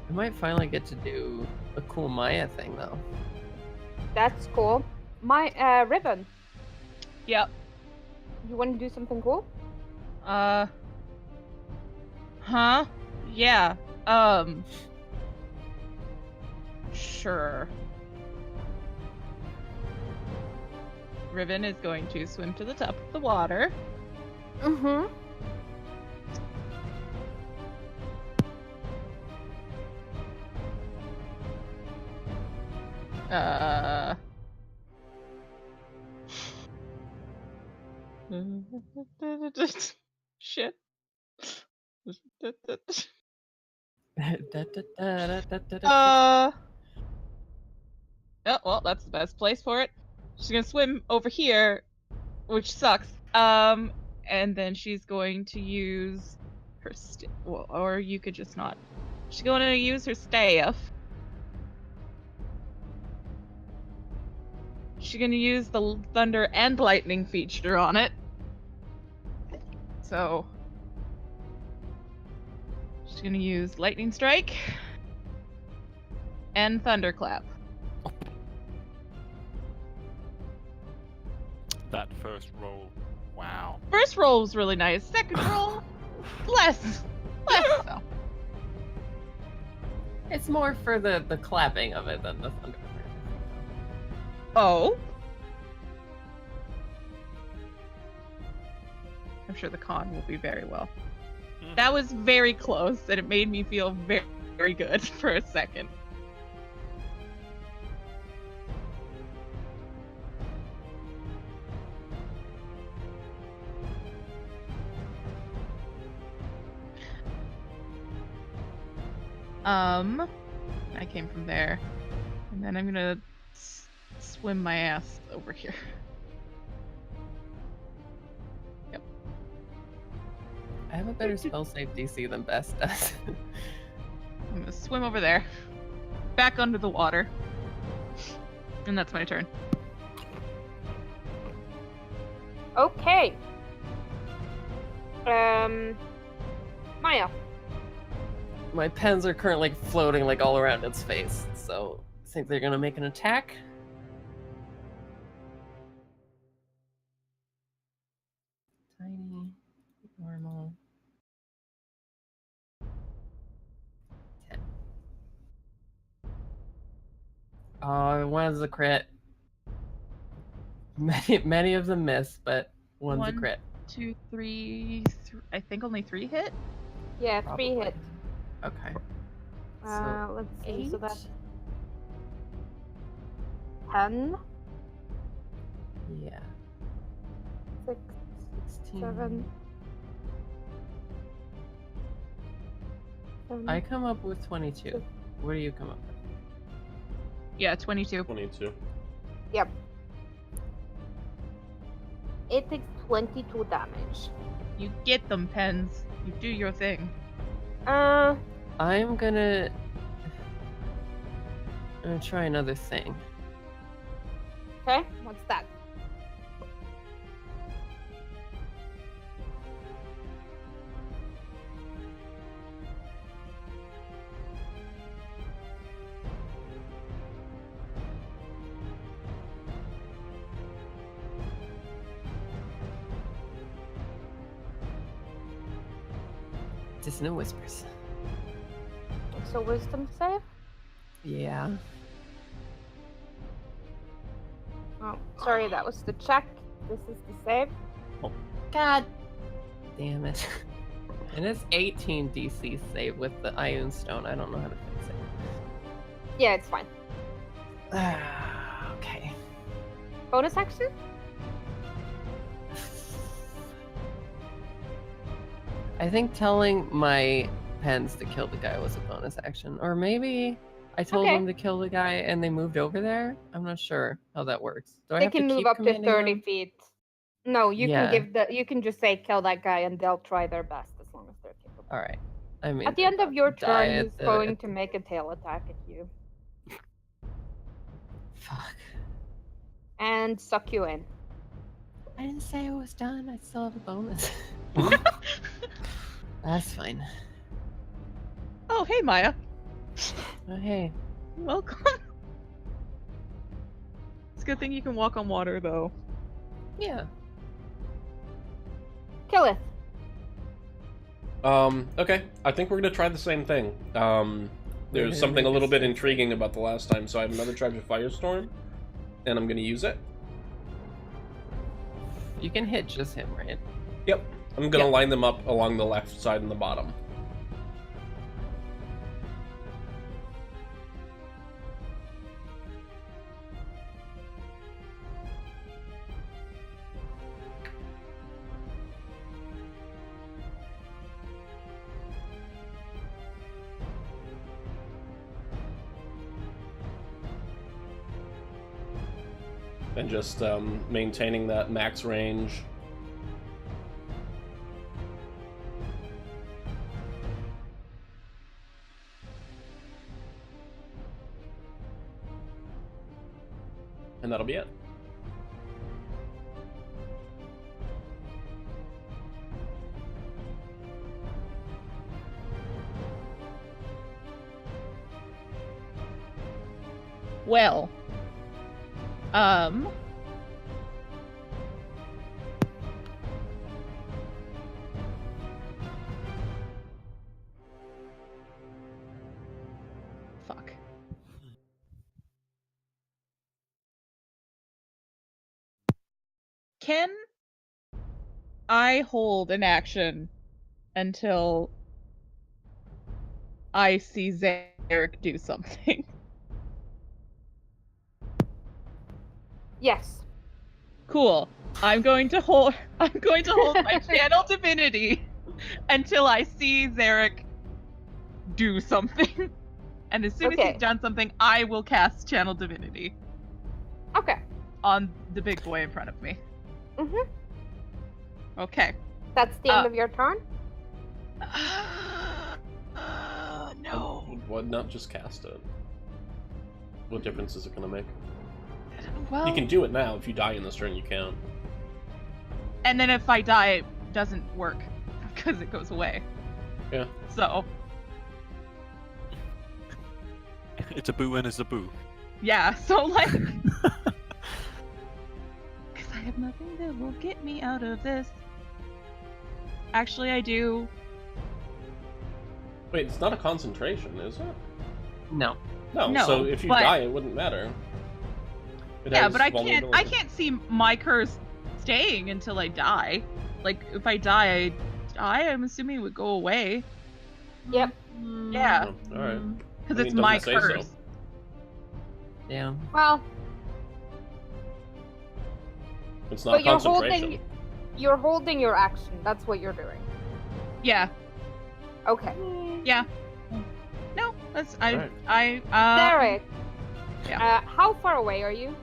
I might finally get to do a cool Maya thing, though. That's cool. My Ribbon, Yep. you want to do something cool? Huh? Yeah. Sure. Riven is going to swim to the top of the water. Mm-hmm. Shit. Oh, well, that's the best place for it. She's gonna swim over here, which sucks. And then she's going to use her well, or you could just not. She's going to use her staff. She's gonna use the thunder and lightning feature on it. So she's gonna use lightning strike and thunderclap. That first roll. Wow. First roll was really nice. Second roll, less so. It's more for the clapping of it than the thunder. Oh. I'm sure the con will be very well. That was very close, and it made me feel very, very good for a second. I came from there, and then I'm gonna swim my ass over here. Yep. I have a better spell save DC than Best does. I'm gonna swim over there, back under the water, and that's my turn. Okay. Maya. My pens are currently floating like all around its face, so I think they're gonna make an attack. Tiny, normal. 10. Oh, one is a crit. Many of them miss, but one's a crit. 2, 3, I think only 3 hit. Yeah, Probably. 3 hit. Okay. Let's see. So 8? that's 10, Yeah. 6, 16. 7, I come up with 22. What do you come up with? Yeah, 22. 22. Yep. It takes 22 damage. You get them, Pens. You do your thing. I'm gonna try another thing. Okay, what's that? Dissonant whispers. It's a wisdom save? Yeah. Oh, sorry, that was the check. This is the save. God damn it. And it's 18 DC save with the Ion Stone. I don't know how to fix it. Yeah, it's fine. Okay. Bonus action? I think telling my Pens to kill the guy was a bonus action. Or maybe I told them to kill the guy and they moved over there? I'm not sure how that works. Do I They have can to move keep up to commanding 30 them? feet. No, you Yeah. you can just say kill that guy and they'll try their best as long as they're capable. Alright. I mean, At the they're end of about your to die turn, at he's the- going at to the- make a tail attack at you Fuck. and suck you in. I didn't say I was done. I still have a bonus. That's fine. Oh, hey, Maya. Oh, hey. Welcome. It's a good thing you can walk on water, though. Yeah. Kill it. Okay. I think we're gonna try the same thing. There's something a little bit intriguing about the last time, so I have another charge of Firestorm, and I'm gonna use it. You can hit just him, right? Yep. I'm gonna Yep. line them up along the left side and the bottom. And just maintaining that max range. And that'll be it. Well. Fuck. Can I hold an action until I see Zarek do something? Yes. Cool. I'm going to hold my channel divinity until I see Zarek do something. And as soon as Okay. he's done something, I will cast channel divinity Okay. on the big boy in front of me. Mhm. Okay. That's the end of your turn. No. Why not just cast it? What difference is it gonna make? Well, You can do it now. If you die in this turn, you can. and then if I die, it doesn't work because it goes away. Yeah. So, It's a boo and it's a boo. yeah. So like, because I have nothing that will get me out of this. Actually, I do. Wait, it's not a concentration, is it? No. No. No, So if you but- die, it wouldn't matter. It Yeah, has but I can't vulnerability. see my curse staying until I die. Like, if I die, I'm assuming it would go away. Yep. Yeah. Oh, all right. Because I mean, it's it my doesn't say so. curse. Yeah. Well, It's not but you're concentration. holding your action. That's what you're doing. Yeah. Okay. Yeah. Alright. Derek, yeah. how far away are you?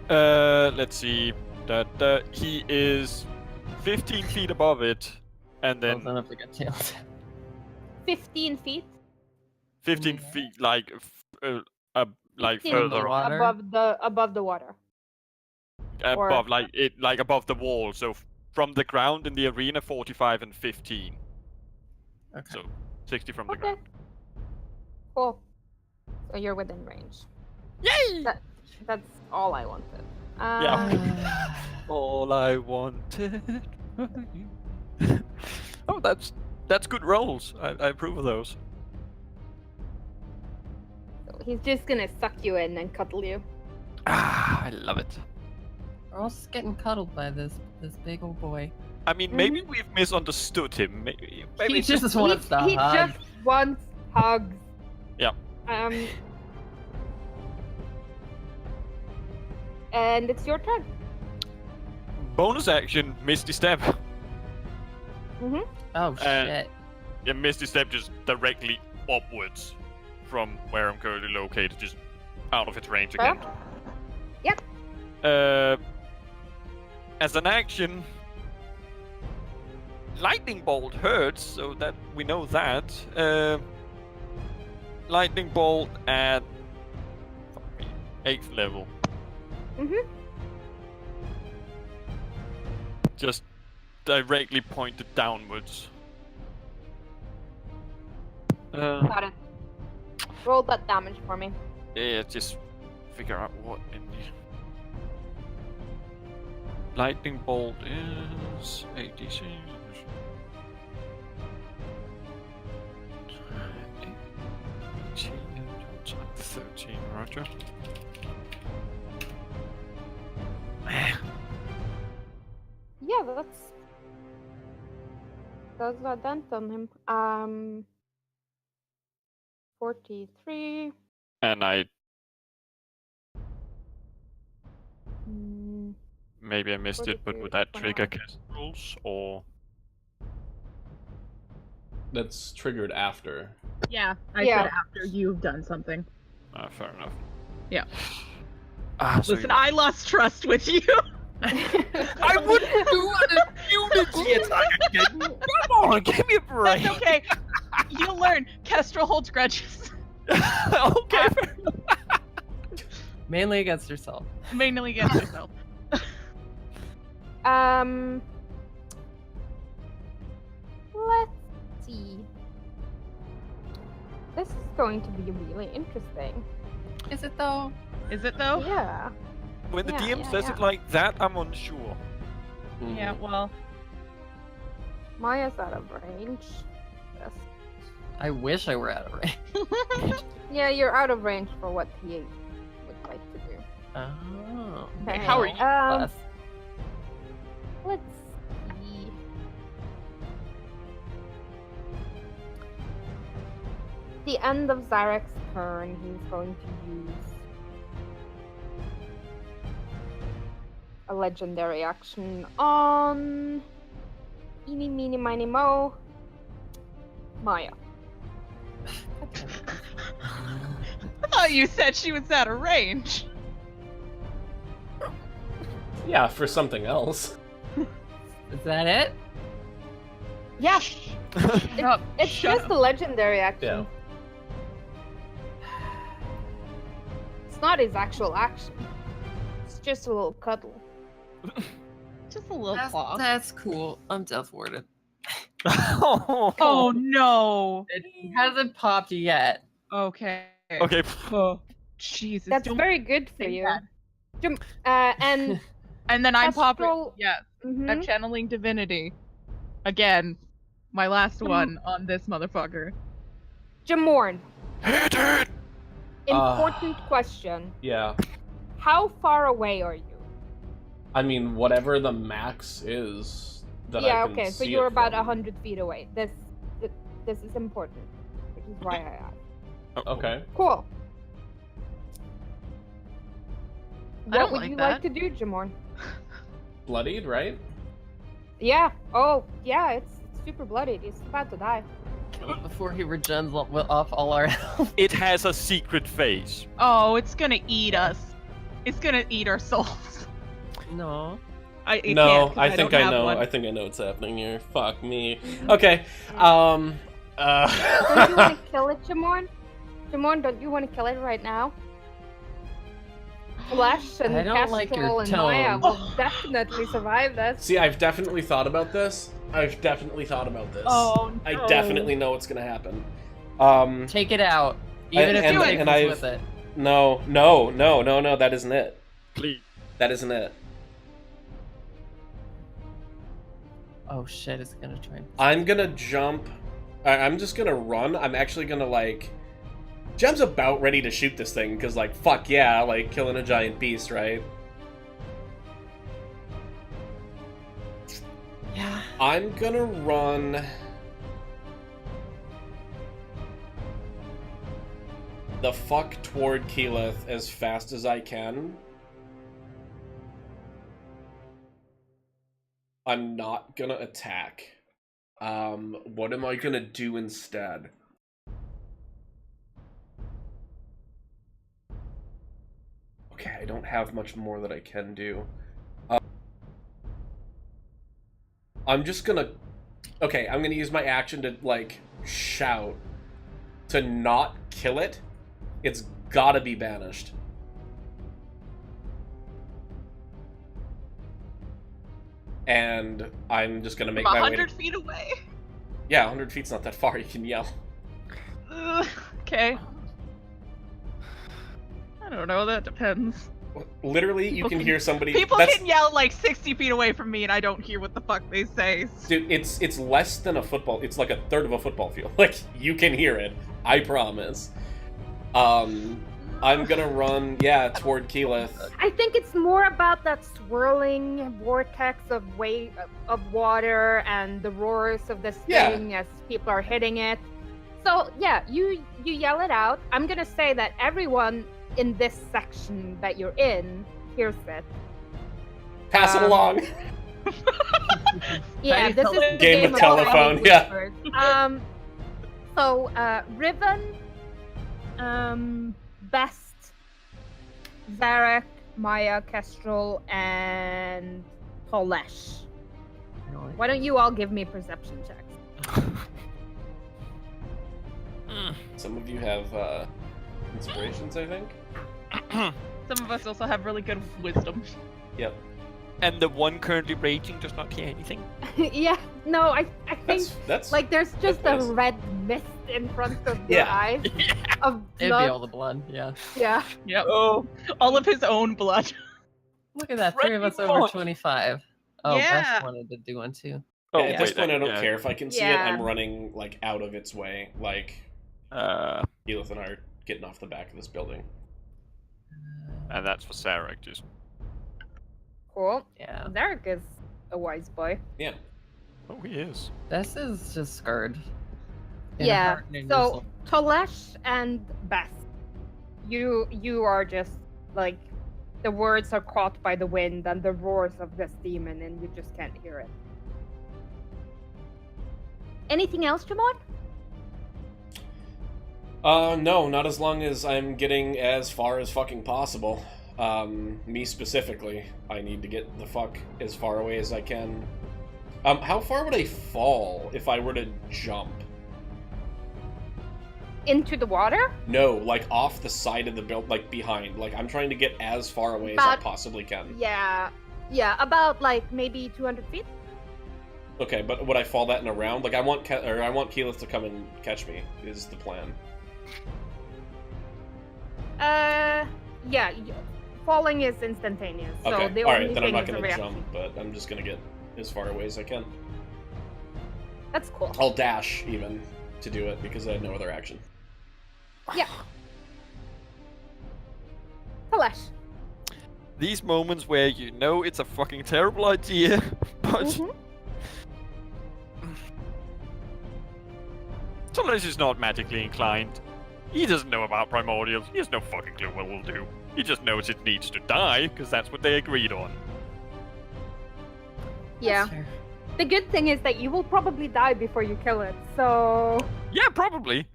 Let's see. That he is 15 feet above it, and Close then enough to get tailed. 15 feet. 15 feet, like, like 15 further feet water? above the water. or- above, like above the wall. So from the ground in the arena, 45 and 15. Okay. So 60 from the Okay. ground. Cool. So you're within range. Yay! That's all I wanted. Yeah. All I wanted. Oh, that's good rolls. I approve of those. So he's just gonna suck you in and cuddle you. Ah, I love it. We're all getting cuddled by this big old boy. I mean, maybe we've misunderstood him. Maybe He it's just wants to he hug. just wants hugs. Yeah. And it's your turn. bonus action, Misty Step. Oh shit. Yeah, Misty Step just directly upwards from where I'm currently located, just out of its range again. Yep. As an action, Lightning Bolt hurts, so that we know that. Lightning Bolt at 8th level. Just directly pointed downwards. Got it. Roll that damage for me. Yeah, just figure out what in the... Lightning Bolt is 86. 13, roger. Yeah, that's a dent on him. 43. And I... Mm, Maybe I missed it, but 43, would that trigger 29. cast rules, or... That's triggered after. Yeah, I Yeah. said after you've done something. Fair enough. Yeah. So Listen, I lost trust with you. I wouldn't do an immunity attack again! Come on, give me a break! That's okay. You'll learn. Kestrel holds grudges. Okay, fair enough. Mainly against herself. Mainly against yourself. Let's see. This is going to be really interesting. Is it though? Is it though? Yeah. When the Yeah, DM yeah, says yeah. it like that, I'm unsure. Yeah, well, Maya's out of range. Yes. I wish I were out of range. Yeah, you're out of range for what he would like to do. Oh. Okay, how are you? Plus. Let's see. The end of Zarek's turn, he's going to use a legendary action on Eeny, Meeny, Miny, Mo, Maya. I thought you said she was out of range. Yeah, for something else. Is that it? Yeah, Shut up. it's Shut just a legendary action. Yeah. It's not his actual action. It's just a little cuddle. Just a little claw. That's cool. I'm death warded. Oh no. It hasn't popped yet. Okay. Okay. Oh, Jesus. That's don't very good for say you. that. And And then I'm popping. Kestrel- Yeah, mhm. I'm channeling divinity. Again, my last one on this motherfucker. Jamorn, Hit it! important question. Yeah. How far away are you? I mean, whatever the max is that I Yeah, can okay, so see you're it about from. 100 feet away. This is important, which is why I asked. Okay. Cool. I What don't would like you that. like to do, Jamorn? Bloodied, right? Yeah. Oh, yeah, it's super bloodied. He's about to die. Kill it before he regens off all our health. It has a secret phase. Oh, it's gonna eat us. It's gonna eat our souls. No. It No, can't, 'cause I think don't I have know. one. I think I know what's happening here. Fuck me. Okay. Don't you want to kill it, Jamorn? Jamorn, don't you want to kill it right now? Flesh and I don't like your Kestrel and Maya tone. will definitely survive this. See, I've definitely thought about this. I Oh, no. I definitely know what's gonna happen. Take it out. Even if and- it takes and us I've- with it. No, that isn't it. Please. That isn't it. Oh shit, it's gonna try. I'm gonna jump. I'm just gonna run. I'm actually gonna, like... Jem's about ready to shoot this thing, because, like, fuck yeah, like, killing a giant beast, right? Yeah. I'm gonna run... the fuck toward Keyleth as fast as I can. I'm not gonna attack. What am I gonna do instead? Okay, I don't have much more that I can do. I'm just gonna... Okay, I'm gonna use my action to, like, shout. To not kill it, it's gotta be banished. And I'm just gonna make From my way 100 to... feet away. Yeah, 100 feet's not that far, you can yell. Okay. I don't know, that depends. Literally, you can hear somebody... People that's... can yell like 60 feet away from me and I don't hear what the fuck they say. Dude, it's less than a football... It's like a third of a football field. Like, you can hear it. I promise. I'm gonna run, yeah, toward Keyleth. I think it's more about that swirling vortex of water and the roars of this Yeah. thing as people are hitting it. So yeah, you yell it out. I'm gonna say that everyone in this section that you're in hears it. Pass it along. Yeah, Tiny this is the Game of tiny telephone, yeah. whispers. So Riven, Best, Zarek, Maya, Kestrel, and Tolesh. Why don't you all give me perception checks? Some of you have, inspirations, I think? Some of us also have really good wisdom. Yep. And the one currently raging does not hear anything. Yeah, no, I think That's like there's just a nice. red mist in front of your Yeah. eyes of It'd blood. be all the blood, yeah. Yeah. Yep. Oh, All of his own blood. Look at that, 3 of us Pretty over much. 25. Oh, Yeah. Best wanted to do one too. oh At this wait, point, I don't yeah. care if I can see it. Yeah. I'm running, like, out of its way. Like, Keyleth and I are getting off the back of this building. And that's for Sarek, just. Cool. Yeah. Zarek is a wise boy. Yeah. Oh, he is. This is just scared. In Yeah, heart and in so soul. Tolesh and Best, you are just like the words are caught by the wind and the roars of this demon, and you just can't hear it. Anything else, Jamon? No, not as long as I'm getting as far as fucking possible. Me specifically, I need to get the fuck as far away as I can. How far would I fall if I were to jump? Into the water? No, like off the side of the build, like behind. Like I'm trying to get as far away as I About- possibly can. Yeah, about like maybe 200 feet. Okay, but would I fall that in a round? Like I want Keyleth to come and catch me. Is the plan? Yeah, falling is instantaneous. So Okay, the all only right, then thing I'm not is a gonna reaction. jump, but I'm just gonna get as far away as I can. That's cool. I'll dash even to do it because I have no other action. Yeah. Tolesh. These moments where you know it's a fucking terrible idea, but Mhm. Tolesh is not magically inclined. He doesn't know about primordials. He has no fucking clue what we'll do. He just knows it needs to die because that's what they agreed on. Yeah. That's fair. The good thing is that you will probably die before you kill it. So Yeah, probably.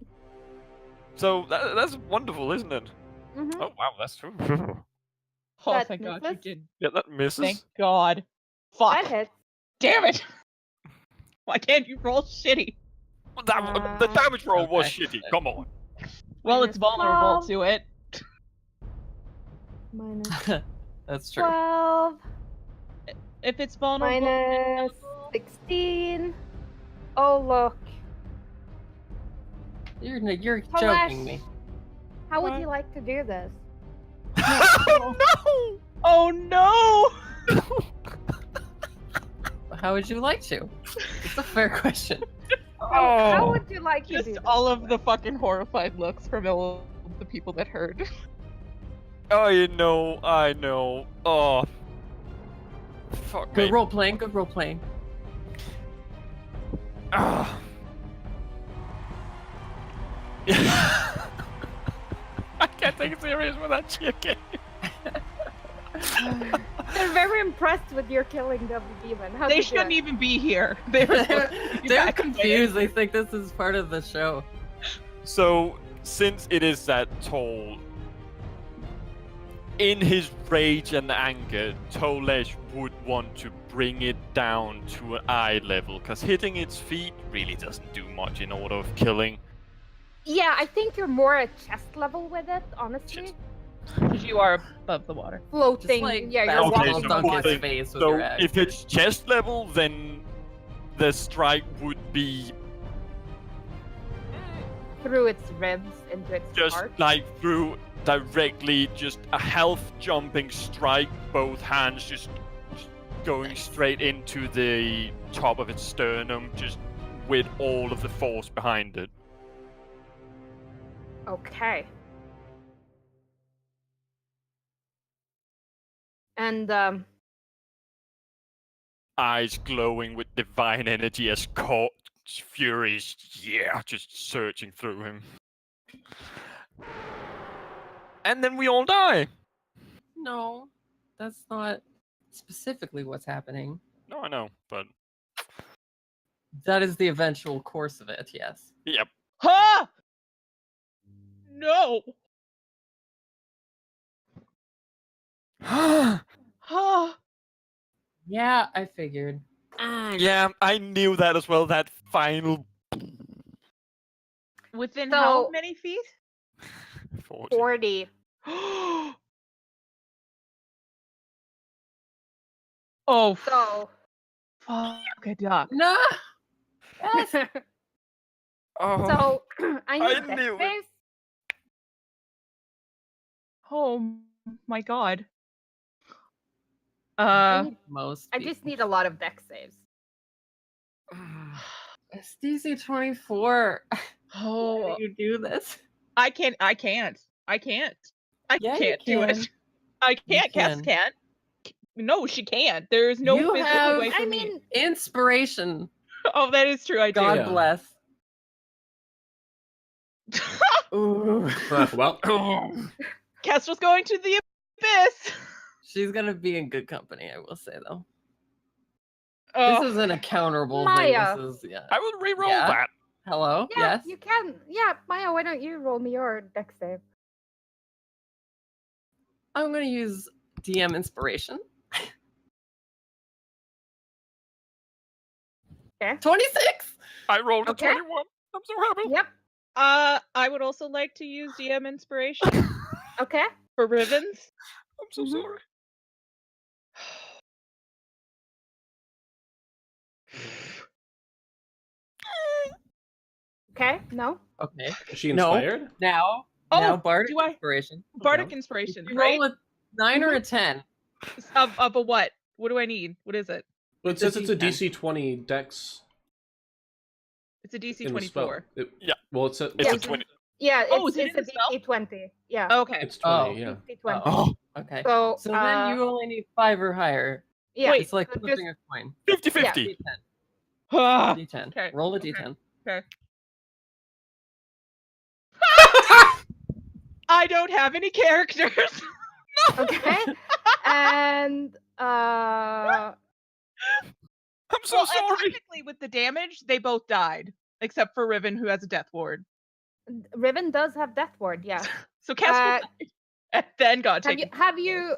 So that's wonderful, isn't it? Mhm. Oh wow, that's true. Oh, That thank God you misses? did. Yeah, that misses. Thank God. Fuck. That hits. Damn it. Why can't you roll shitty? The damage roll was Okay. shitty. Come on. Well, it's Minus vulnerable 12. to it. Minus That's true. 12. If it's vulnerable. Minus 16. Oh, look. You're joking Halash. me. How would What? you like to do this? Oh no! Oh no! How would you like to? It's a fair question. How would you like to do Just this? all of the fucking horrified looks from all of the people that heard. I know. Oh. Fuck Good me. role playing. Good role playing. Ah. I can't take it serious with that chicken. They're very impressed with your killing of the demon. How They did you do shouldn't it? even be here. They were supposed to be They're back there. confused. They think this is part of the show. So, since it is that tall, in his rage and anger, Tolesh would want to bring it down to an eye level, because hitting its feet really doesn't do much in order of killing. Yeah, I think you're more at chest level with it, honestly. Because you are above the water. Floating. Like Yeah, you're Okay, walking so on dunk water. his face with So, your axe. if it's chest level, then the strike would be Through its ribs into its just heart. like through directly, just a health jumping strike, both hands just going straight into the top of its sternum, just with all of the force behind it. Okay. And Eyes glowing with divine energy as Fury's, just searching through him. And then we all die. No, that's not specifically what's happening. No, I know, but That is the eventual course of it, yes. yep. Ha! No! Ha! Yeah, I figured. Yeah, I knew that as well. That final Within So- how many feet? 40. 40. Oh, So. fuck a duck. No! Yes! Oh, So I I need dex knew it. saves. Oh my god. Most I just people. need a lot of dex saves. It's DC 24. Why Oh, do you do this? I can't. I can't Yeah, you do can. it. I can't. Cass can. can't. No, she can't. There's no You physical have- way for I me. mean, Inspiration. Oh, that is true. I do. God Yeah. bless. Ooh. Well, Kestrel's going to the abyss. She's gonna be in good company, I will say though. Oh, This isn't a counterable Maya. thing. This is I will re-roll Yeah. that. Hello? yeah, Yes. you can. Yeah, Maya, why don't you roll me your dex save? I'm gonna use DM inspiration. Okay. 26! I rolled a Okay. 21. I'm so happy. Yep. I would also like to use DM inspiration Okay. for Rivens. I'm so Mhm. sorry. Okay. No. Okay. is she No. inspired? Now Oh, Bardic do I- inspiration. Bardic Okay. inspiration, You right? roll a 9 or a 10. Of a what? What do I need? What is it? Well, it says it's a D10. DC 20 dex It's a DC in the spell. 24. Yeah. Well, it's a It's Yeah. a 20. Yeah, Oh, it's, is it it's in a the spell? DC 20. Yeah. Okay. it's 20, Oh. yeah. DC 20. Oh, okay. So, So then you only need 5 or higher. yeah. Wait, It's like so flipping a coin. 50-50. D10. Ah, D10. Okay, Roll a okay. D10. okay. I don't have any characters. Okay. And I'm so Well, and sorry. technically, with the damage, they both died. except for Riven, who has a death ward. Riven does have Death Ward, yeah. So Kestrel died, and then got Have you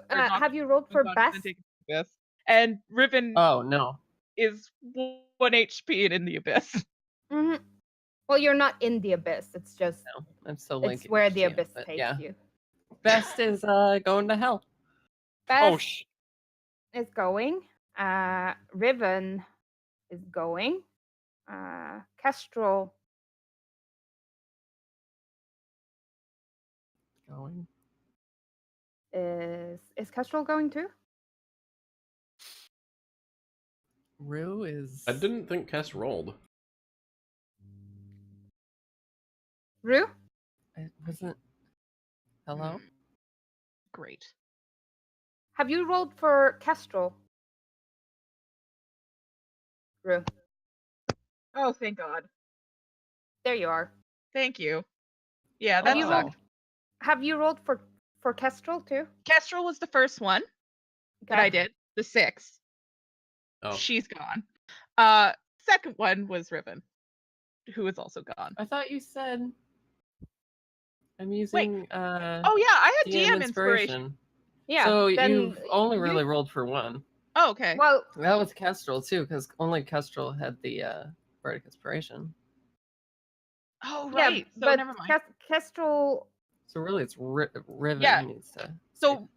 taken. have you rolled for best? And Riven Oh no. is 1 HP and in the abyss. Hmm. Well, you're not in the abyss. It's just No, I'm still it's linking. where the to abyss but takes yeah. you. Best is going to hell. Best is going. Riven is going. Kestrel Going. is Kestrel going too? Rue is. I didn't think Kess rolled. Rue? It wasn't. Hello. Great. Have you rolled for Kestrel? Rue. Oh, thank God. There you are. Thank you. Yeah, that Have you rolled? sucked. Have you rolled for Kestrel too? Kestrel was the first one that I did. The 6. Oh. She's gone. Second one was Riven, who is also gone. I thought you said. I'm using. Oh yeah, I had DM inspiration. Yeah. So then you've only really rolled for one. Oh, okay. Well, That was Kestrel too, because only Kestrel had the Bardic Inspiration. Oh yeah, right. So but never mind. Kestrel. So really, it's Riven Yeah. who needs to. So,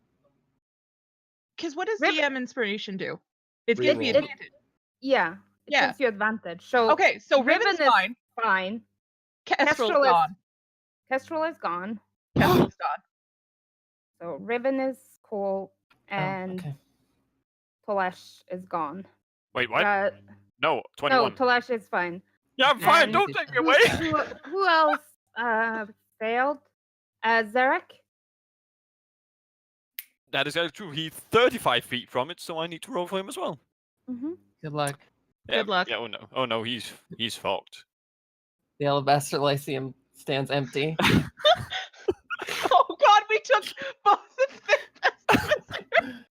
because what does Riven- DM inspiration do? It Reroll. gives me advantage. Yeah. It Yeah. gives you advantage. So Okay, so Riven's is fine. fine. Kestrel's Kestrel is- gone. Kestrel is gone. Kestrel's gone. So Riven is cool, and okay. Tolesh is gone. Wait, what? No, No, 21. Tolesh is fine. Yeah, I'm fine. And Don't take me Who, away. who else failed? Zarek? That is actually true. He's 35 feet from it, so I need to roll for him as well. Mm-hmm. Good luck. Yeah, Good luck. Yeah, oh no, he's fucked. The Alabaster Lyceum stands empty. Oh God, we took both of them.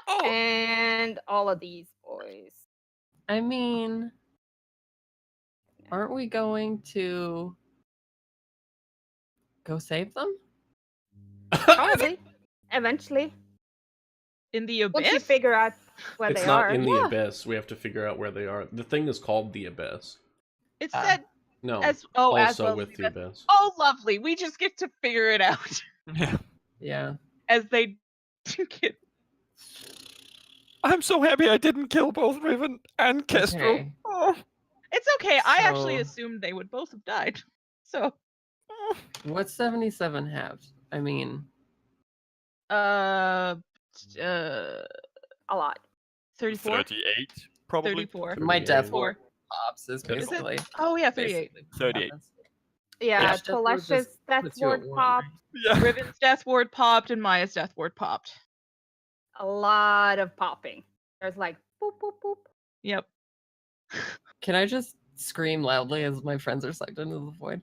Oh, And all of these boys. I mean, aren't we going to go save them? Probably. Eventually. In the Once you abyss. figure out where It's they not are. in the Yeah. abyss. We have to figure out where they are. The thing is called the abyss. It Ah. said No, as as also well with as the abyss. Oh, lovely. We just get to figure it out yeah. Yeah. as they get. I'm so happy I didn't kill both Riven and Kestrel. Okay. Oh. It's okay. I actually So- assumed they would both have died. So, What's 77 have? I mean, uh, A lot. 34, 38, probably. 34. my death 38. ward pops is Is it? basically. Oh yeah, 38. basically what 38. happens. Yeah, Yeah, Death Ward Tolesh's just Death puts you at Ward one, popped. Yeah. Riven's death ward popped and Maya's death ward popped. A lot of popping. There's like boop, boop, boop. Yep. Can I just scream loudly as my friends are sucked into the void?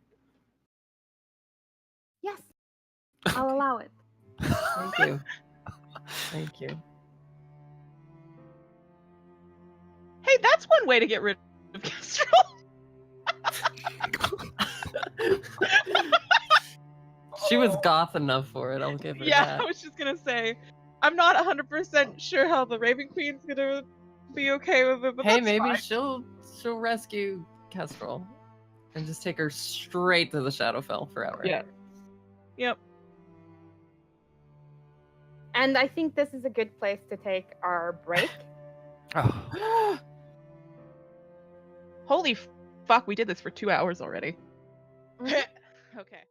Yes. I'll allow it. Thank you. Thank you. Hey, that's one way to get rid of Kestrel. She was goth enough for it, I'll give her Yeah, I that. was just gonna say, I'm not 100% sure how the Raven Queen's gonna be okay with it, but Hey, that's maybe fine. she'll rescue Kestrel and just take her straight to the Shadowfell forever. Yeah. Yep. And I think this is a good place to take our break. Oh. Holy fuck, we did this for 2 hours already. Mhm. Okay.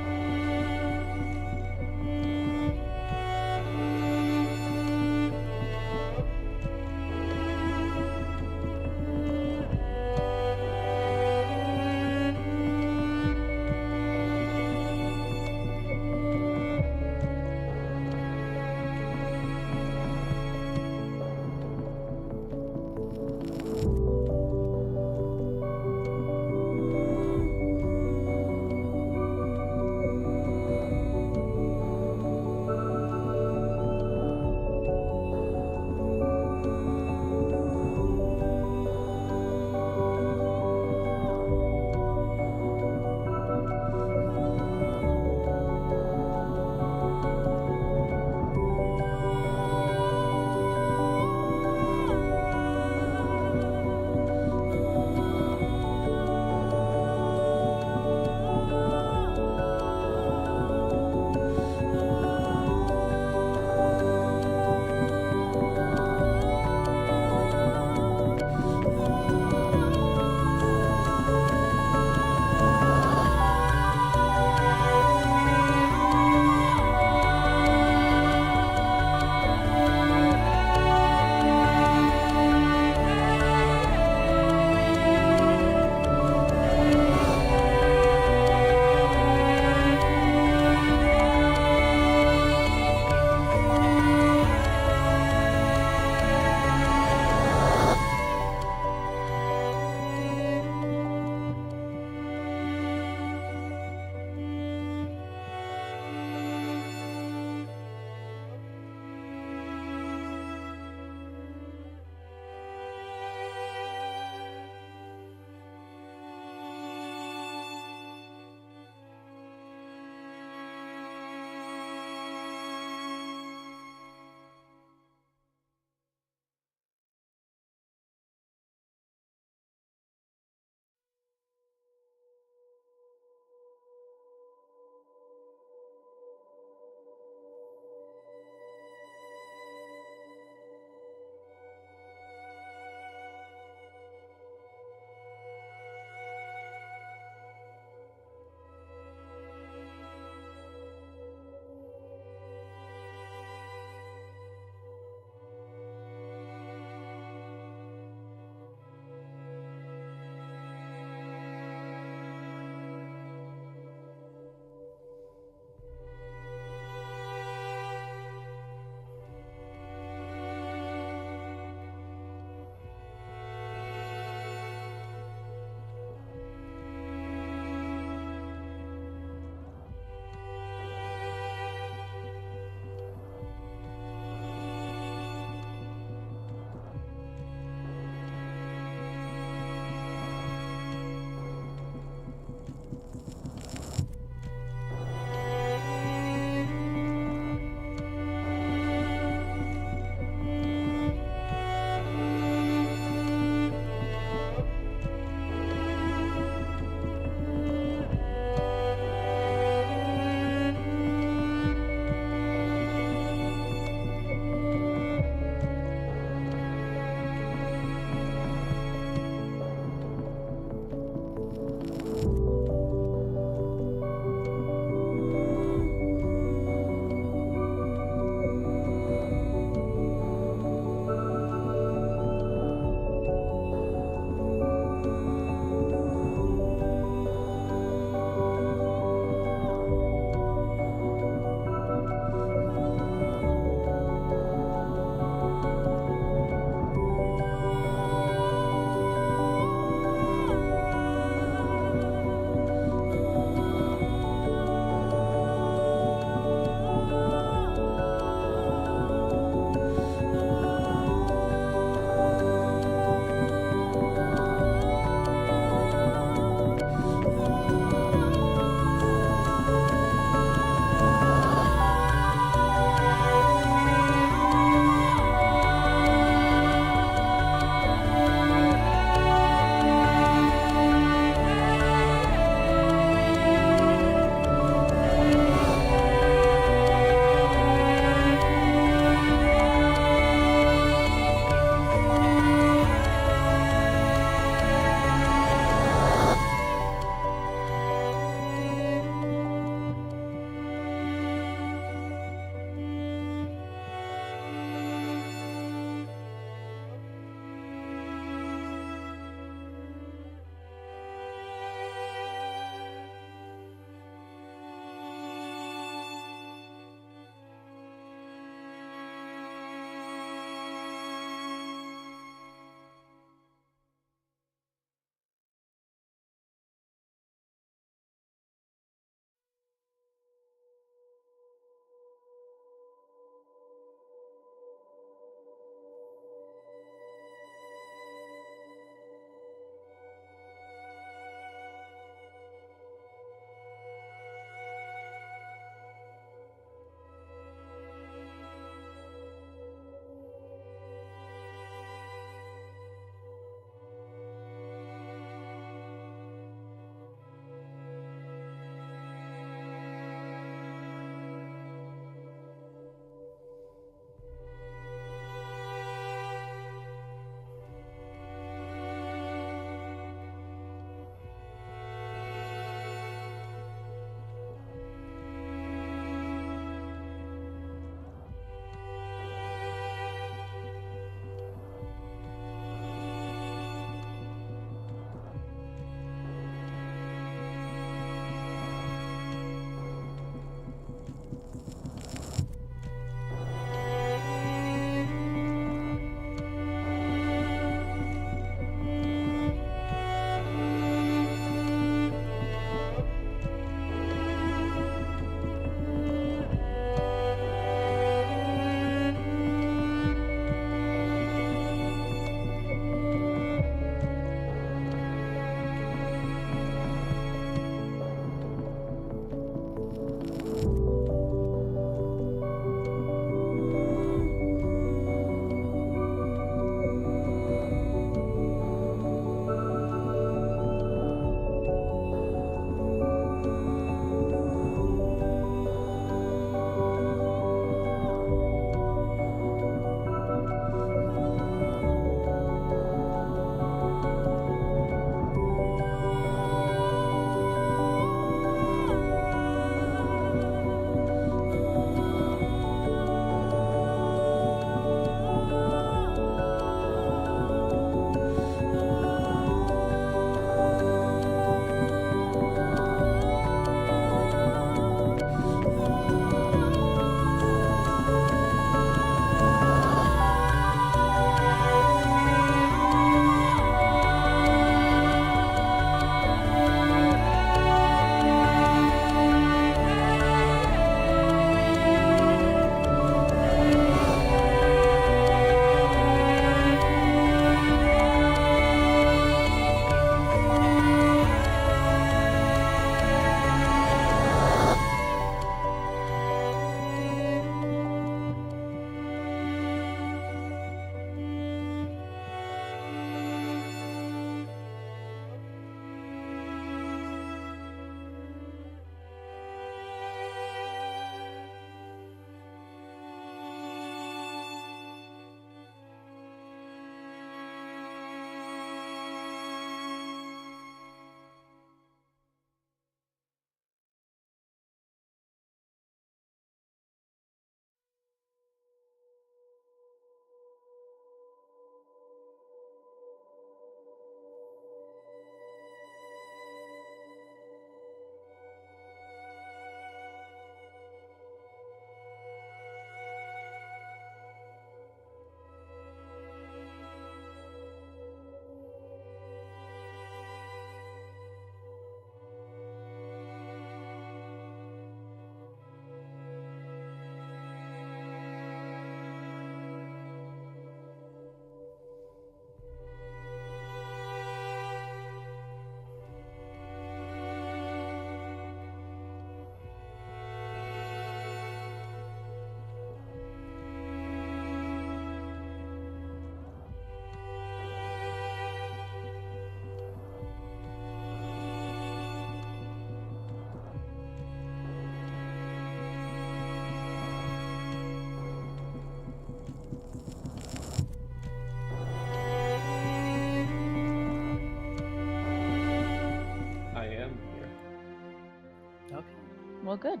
Well, good.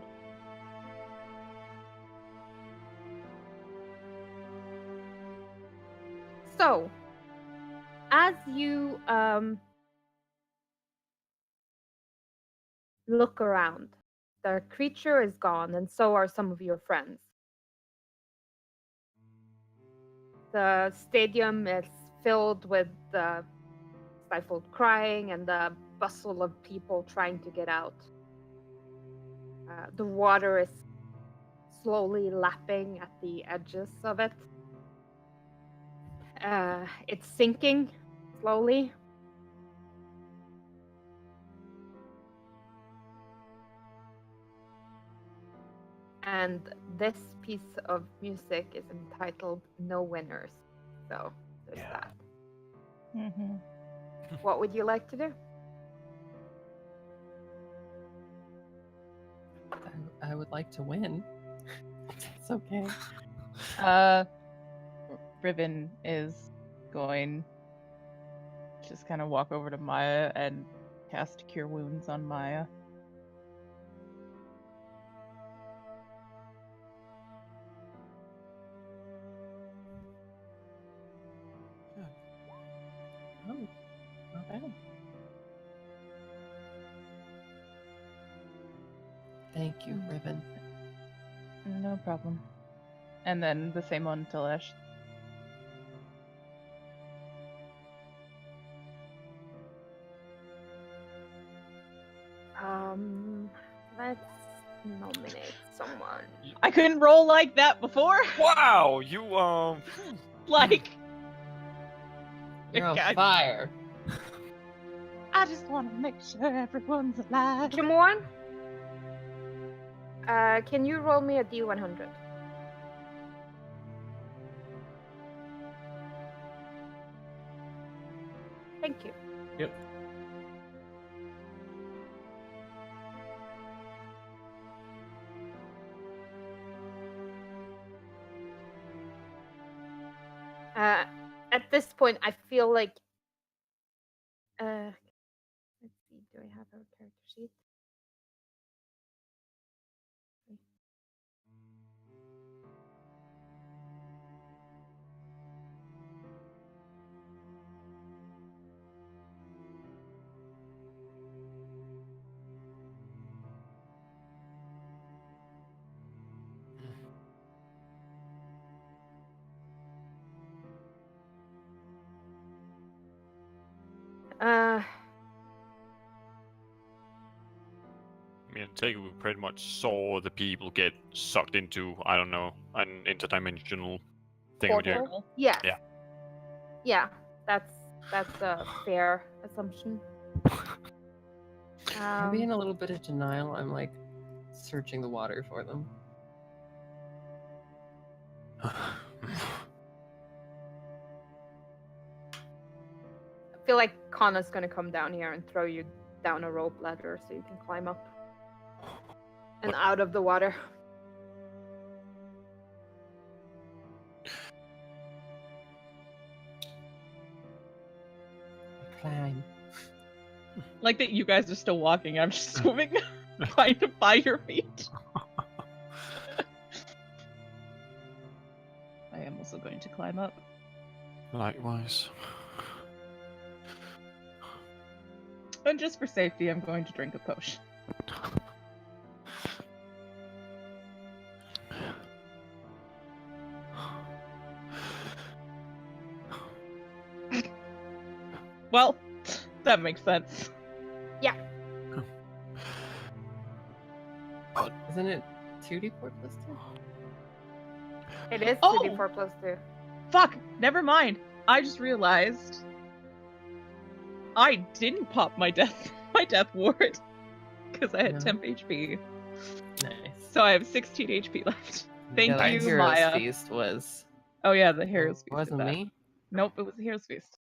So, as you look around, the creature is gone, and so are some of your friends. The stadium is filled with the stifled crying and the bustle of people trying to get out. The water is slowly lapping at the edges of it. It's sinking slowly. And this piece of music is entitled No Winners. So there's Yeah. that. Mm-hmm. What would you like to do? I would like to win. It's okay. Ribbon is going to just kind of walk over to Maya and cast Cure Wounds on Maya. Oh, not bad. Thank you, Ribbon. No problem. And then the same on Telesh. Let's nominate someone. I couldn't roll like that before. Wow, you Like, You're on God, fire. I just want to make sure everyone's alive. Kimorn, can you roll me a D100? Thank you. Yep. At this point, I feel like. Let's see. Do I have a character sheet? I mean, take it we pretty much saw the people get sucked into, I don't know, an interdimensional thing. Portal? Yes. Yeah. Yeah, that's a fair assumption. I'm being a little bit of denial. I'm like searching the water for them. I feel like Kana's gonna come down here and throw you down a rope ladder so you can climb up and out of the water. Climb. Like that you guys are still walking. I'm just swimming, trying to by your feet. I am also going to climb up. Likewise. And just for safety, I'm going to drink a potion. Well, that makes sense. Yeah. Isn't it 2d4 plus 2? It is Oh! 2d4 plus 2. Fuck, never mind. I just realized I didn't pop my death ward because I had No. temp HP. Nice. So I have 16 HP left. Thank that you, Hero's Maya. Feast was. Oh yeah, the Hero's Feast. It wasn't did that. me. Nope, it was the Hero's Feast.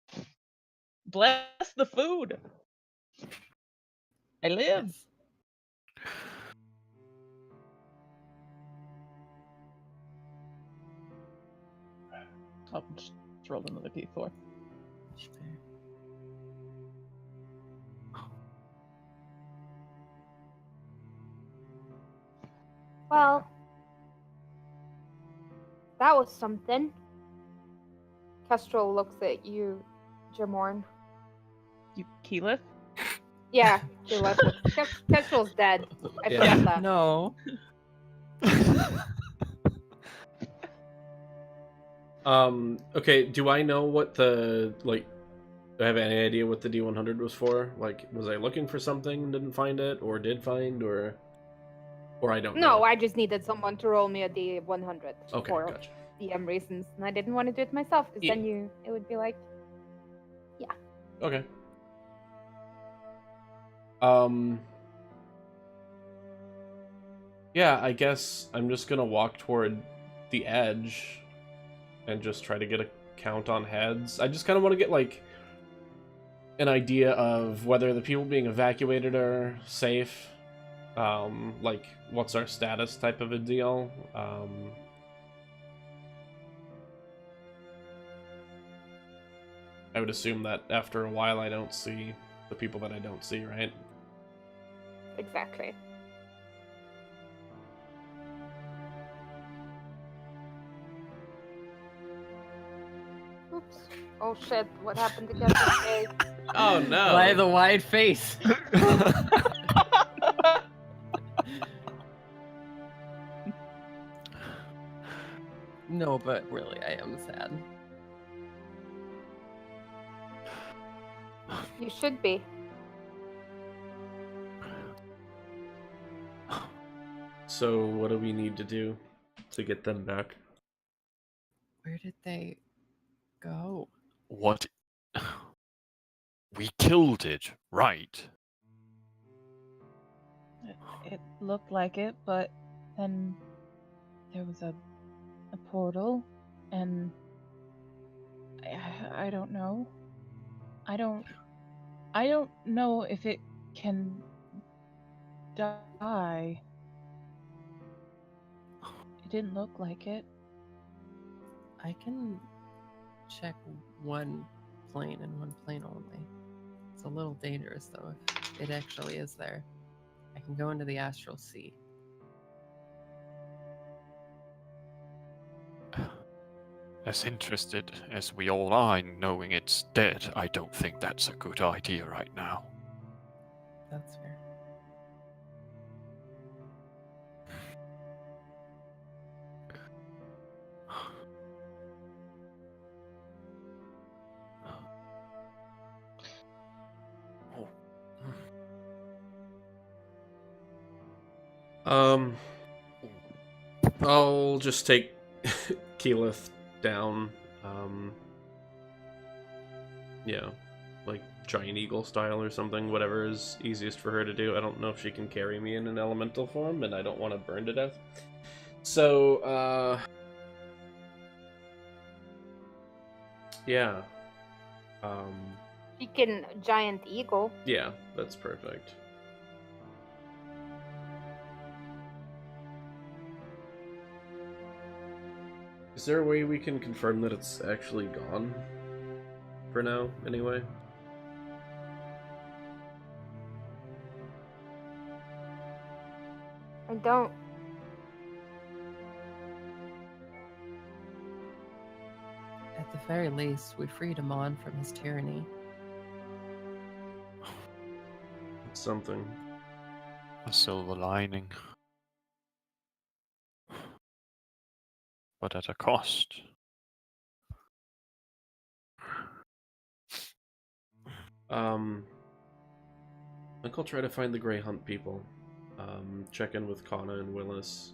Bless the food. I live. Yes. Oh, just roll another d4. Well, that was something. Kestrel looks at you, Jamorn. You Keyleth? Yeah, Kestrel's dead. I Yeah. forgot that. No. Okay, do I know what the, like, do I have any idea what the D100 was for? Like, was I looking for something and didn't find it, or did find, or I don't know? No, I just needed someone to roll me a D100 Okay, for gotcha. DM reasons, and I didn't want to do it myself because then Yeah. it would be like, Okay. Yeah, I guess I'm just gonna walk toward the edge and just try to get a count on heads. I just kind of want to get, like, an idea of whether the people being evacuated are safe. Like, what's our status type of a deal. I would assume that after a while I don't see the people that I don't see, right? exactly. Oops. Oh shit, what happened to Kestrel's face? Oh no! Why the wide face? No, but really, I am sad. You should be. So what do we need to do to get them back? Where did they go? What? We killed it, right? It looked like it, but then there was a portal, and I don't know. I don't know if it can die. It didn't look like it. I can check one plane and one plane only. It's a little dangerous though if it actually is there. I can go into the astral sea. As interested as we all are in knowing it's dead, I don't think that's a good idea right now. That's fair. I'll just take Keyleth down. Yeah, like giant eagle style or something, whatever is easiest for her to do. I don't know if she can carry me in an elemental form, and I don't want to burn to death. So, yeah. She can giant eagle. Yeah, that's perfect. Is there a way we can confirm that it's actually gone? For now, anyway? I don't. At the very least, we freed Amon from his tyranny. It's something. A silver lining. But at a cost. I think I'll try to find the Grey Hunt people. Check in with Kana and Willis.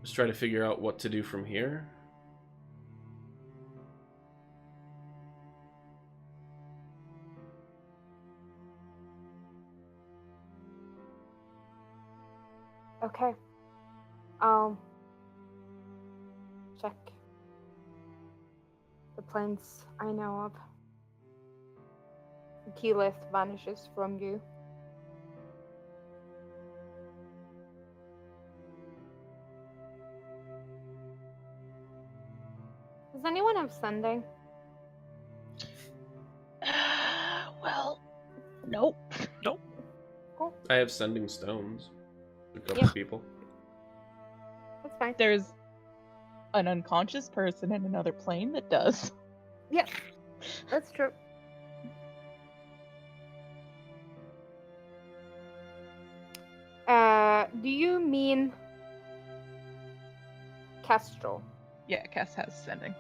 Just try to figure out what to do from here. Okay. I'll check the planes I know of. The Keyleth vanishes from you. Does anyone have sending? Well, nope. Nope. I have sending stones. A couple Yeah. people. That's fine. There's an unconscious person in another plane that does. Yeah, that's true. Do you mean Kestrel? Yeah, Cass has sending.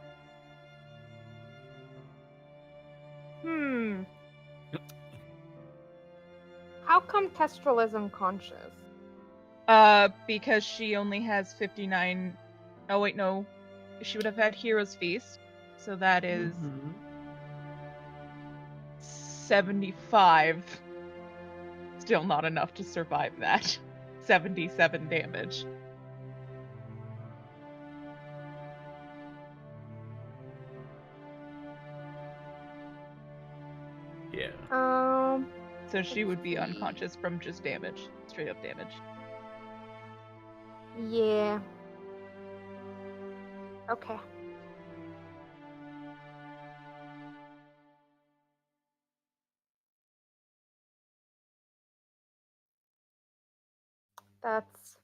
How come Kestrel is unconscious? Because she only has 59. Oh wait, no. She would have had Hero's Feast. So that is Mhm. 75. Still not enough to survive that. 77 damage. Yeah. So she would be let's see. unconscious from just damage. Straight up damage. Yeah. Okay. That's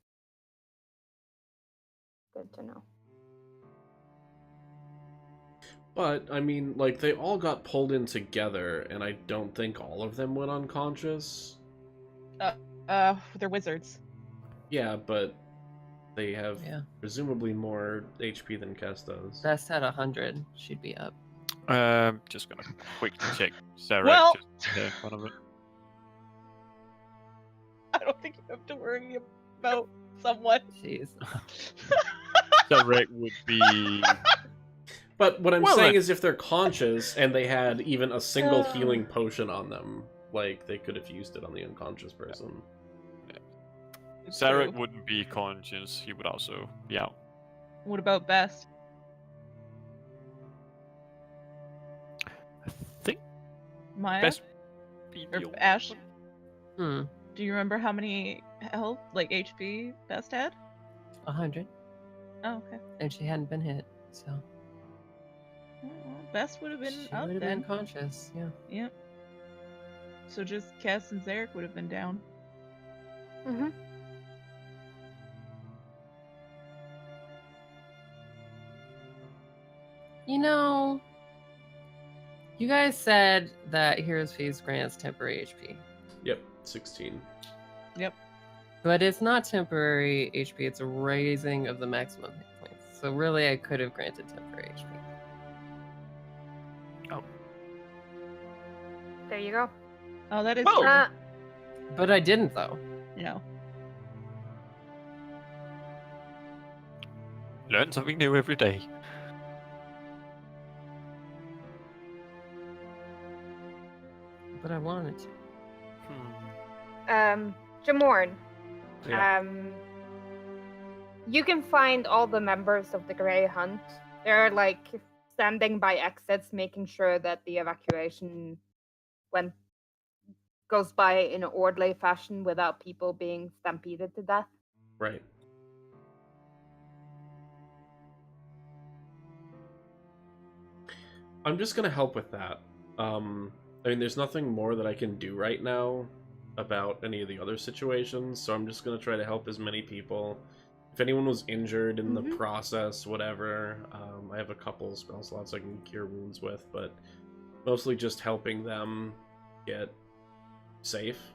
good to know. But, I mean, like, they all got pulled in together, and I don't think all of them went unconscious. They're wizards. Yeah, but they have Yeah. presumably more HP than Kess does. Best at 100. She'd be up. Just gonna quickly check Sarek Well- just in front of it. I don't think you have to worry about someone. Jeez. Sarek would be. But what I'm Well, saying then. is if they're conscious and they had even a single healing potion on them, like, they could have used it on the unconscious person. Sarek True. wouldn't be conscious. He would also be out. What about Best? I think Maya? best be Or the only Ash? one. Hmm. Do you remember how many health, like HP, Best had? 100. Oh, okay. And she hadn't been hit, so Well, Best would have been she up would have then. been conscious. Yeah. Yep. So just Cass and Zarek would have been down. Mm-hmm. You know, you guys said that Hero's Feast grants temporary HP, Yep, 16. Yep. but it's not temporary HP. It's a raising of the maximum hit points. So really, I could have granted temporary HP. There you go. Oh, that is Well- true. But I didn't, though. No. Learn something new every day. But I wanted to. Jamorn. Yeah. You can find all the members of the Grey Hunt. They're like standing by exits, making sure that the evacuation goes by in an orderly fashion without people being stampeded to death. Right. I'm just gonna help with that. I mean, there's nothing more that I can do right now about any of the other situations, so I'm just gonna try to help as many people. If anyone was injured in the Mhm. process, whatever, I have a couple spell slots I can cure wounds with, but mostly just helping them get safe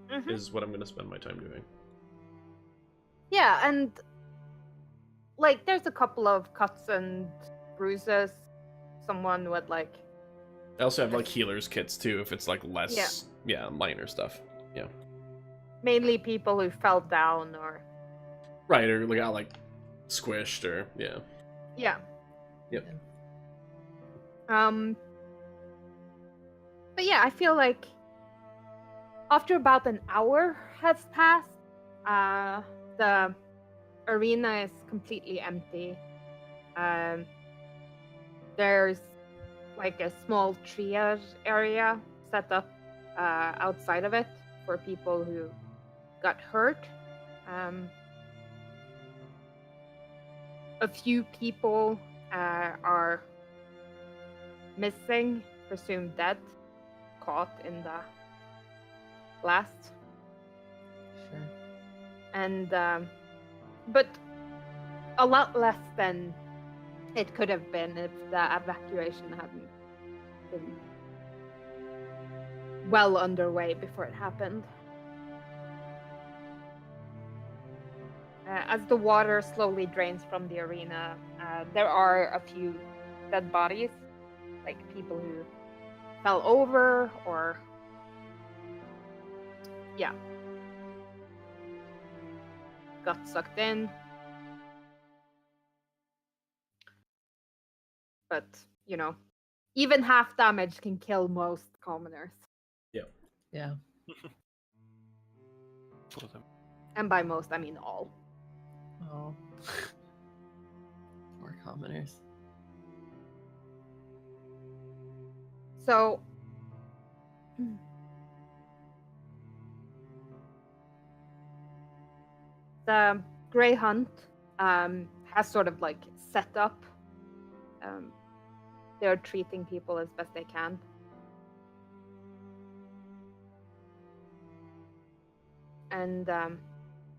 Mhm. is what I'm gonna spend my time doing. Yeah, and like there's a couple of cuts and bruises. Someone with like I also have like healers kits too, if it's like less, minor stuff. mainly people who fell down or Right, or got like squished, or yeah. yeah. Yep. But yeah, I feel like after about an hour has passed, the arena is completely empty. There's like a small triage area set up outside of it for people who got hurt. A few people are missing, presumed dead, caught in the blast. and but a lot less than it could have been if the evacuation hadn't been well underway before it happened. As the water slowly drains from the arena, there are a few dead bodies, like people who fell over or got sucked in. But, even half damage can kill most commoners. Yeah. And by most, I mean all. Oh. Poor commoners. So, the Grey Hunt has sort of like set up. They're treating people as best they can. And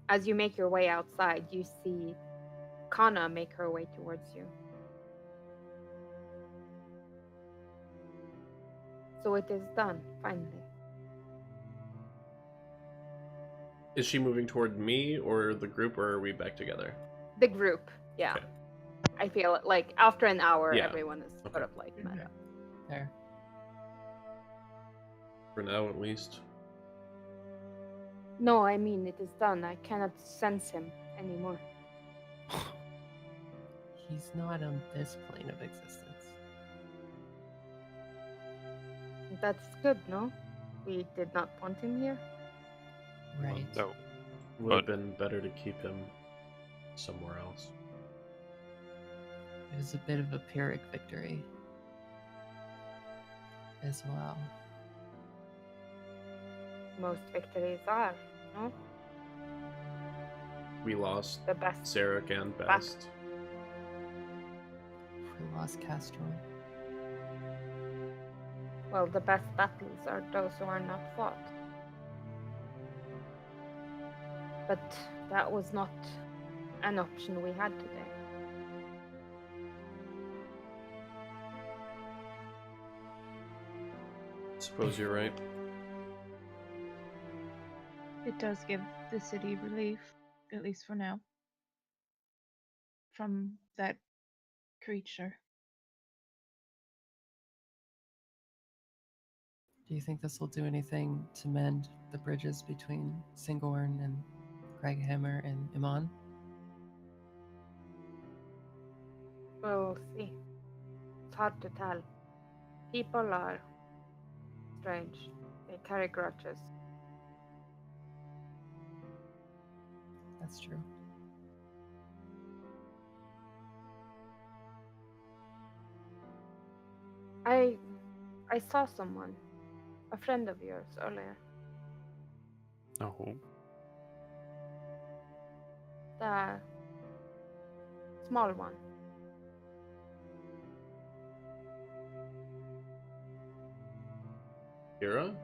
as you make your way outside, you see Kana make her way towards you. So it is done, finally. Is she moving toward me or the group, or are we back together? The group, yeah. Okay. I feel like after an hour, Yeah. everyone is sort of like met up. There. For now, at least. No, I mean, it is done. I cannot sense him anymore. He's not on this plane of existence. That's good, no? We did not want him here. Right. No. Would have been better to keep him somewhere else. It was a bit of a Pyrrhic victory as well. Most victories are, no? We lost The best. Sarek and Best. We lost Castro. Well, the best battles are those who are not fought. But that was not an option we had today. Suppose you're right. It does give the city relief, at least for now, from that creature. Do you think this will do anything to mend the bridges between Singorn and Craghammer and Iman? We'll see. It's hard to tell. People are strange. They carry grudges. That's true. I saw someone, a friend of yours, earlier. Oh. The small one. Kira?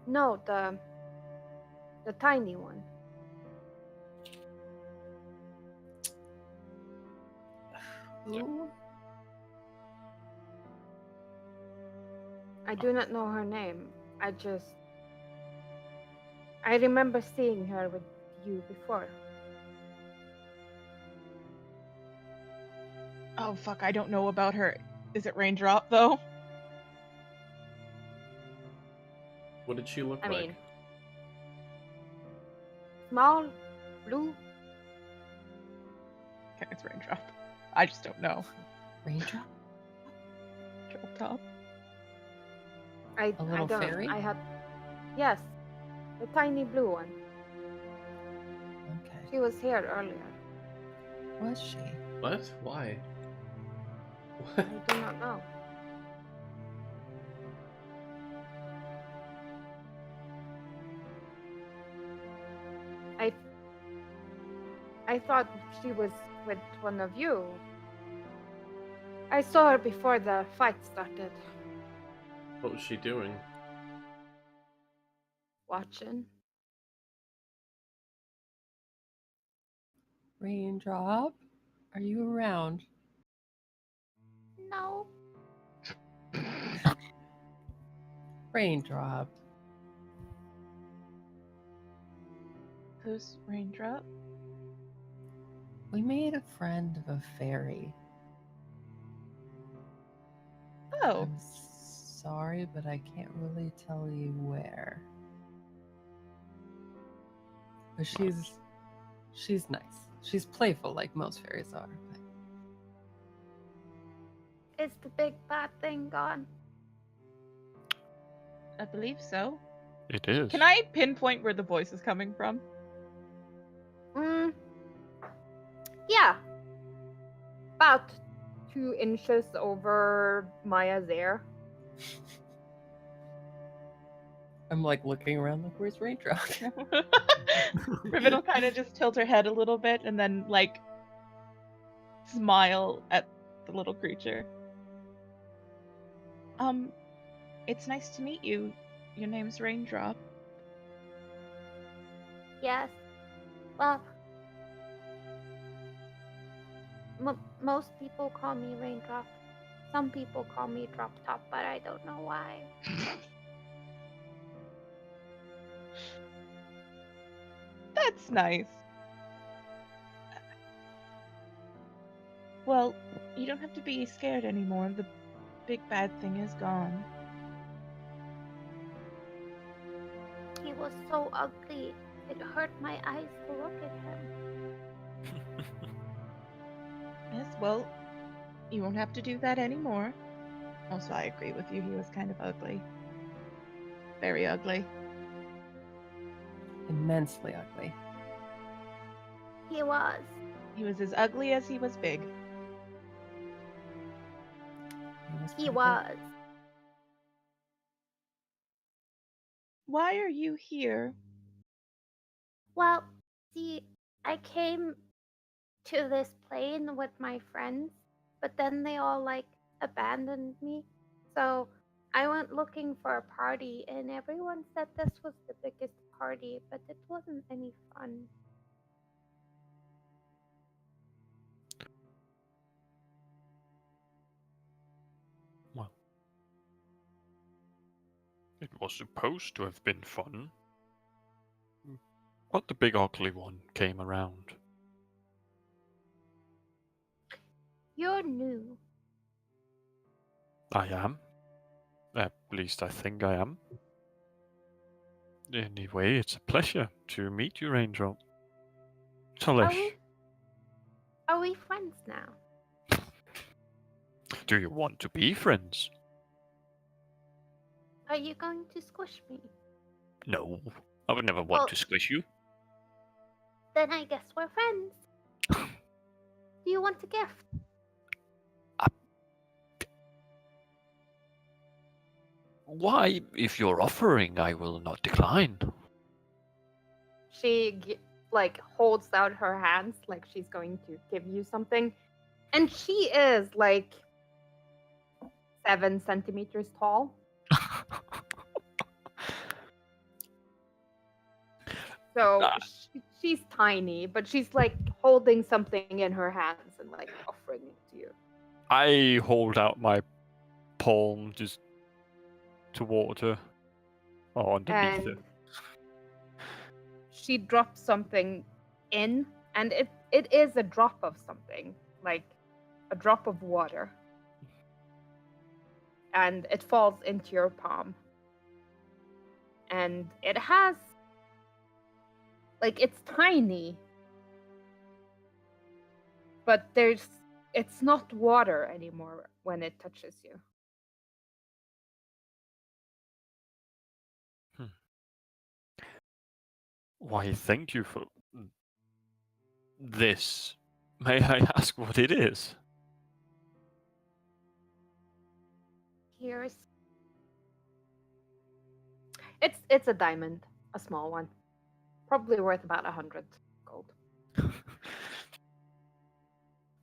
No, the tiny one. Who? I do not know her name. I remember seeing her with you before. Oh fuck, I don't know about her. Is it Raindrop though? What did she look I like? mean, small, blue. Okay, it's Raindrop. I just don't know. Raindrop? Drop top. I little don't. fairy? Yes, the tiny blue one. Okay. She was here earlier. Was she? What? Why? I What? do not know. I thought she was with one of you. I saw her before the fight started. What was she doing? Watching. Raindrop, are you around? No. Raindrop. Who's Raindrop? We made a friend of a fairy. Oh, I'm sorry, but I can't really tell you where. But she's nice. She's playful like most fairies are. But Is the big bad thing gone? I believe so. It is. Can I pinpoint where the voice is coming from? Yeah. About 2 inches over Maya's ear. I'm like looking around like, where's Raindrop? Riven will kind of just tilt her head a little bit and then like smile at the little creature. It's nice to meet you. Your name's Raindrop. Yes. Well, most people call me Raindrop. Some people call me Drop Top, but I don't know why. That's nice. Well, you don't have to be scared anymore. The big bad thing is gone. He was so ugly. It hurt my eyes to look at him. Yes, well, you won't have to do that anymore. Also, I agree with you. He was kind of ugly. Very ugly. Immensely ugly. He was. He was as ugly as he was big. He pretty was. Why are you here? Well, see, I came to this plane with my friends, but then they all abandoned me. So I went looking for a party, and everyone said this was the biggest party, but it wasn't any fun. Well, it was supposed to have been fun. But the big ugly one came around. You're new. I am. At least I think I am. Anyway, it's a pleasure to meet you, Raindrop. Talish, Are we friends now? do you want to be friends? Are you going to squish me? No, I would never want Well- to squish you. Then I guess we're friends. Do you want a gift? Why, if you're offering, I will not decline. She holds out her hands like she's going to give you something, and she is 7 centimeters tall. So she's tiny, but she's holding something in her hands and offering it to you. I hold out my palm just toward her. Or underneath her. And she drops something in, and it is a drop of something, like a drop of water. And it falls into your palm. And it has it's tiny, but it's not water anymore when it touches you. Why, thank you for this. May I ask what it is? Here's it's a diamond, a small one, probably worth about 100 gold.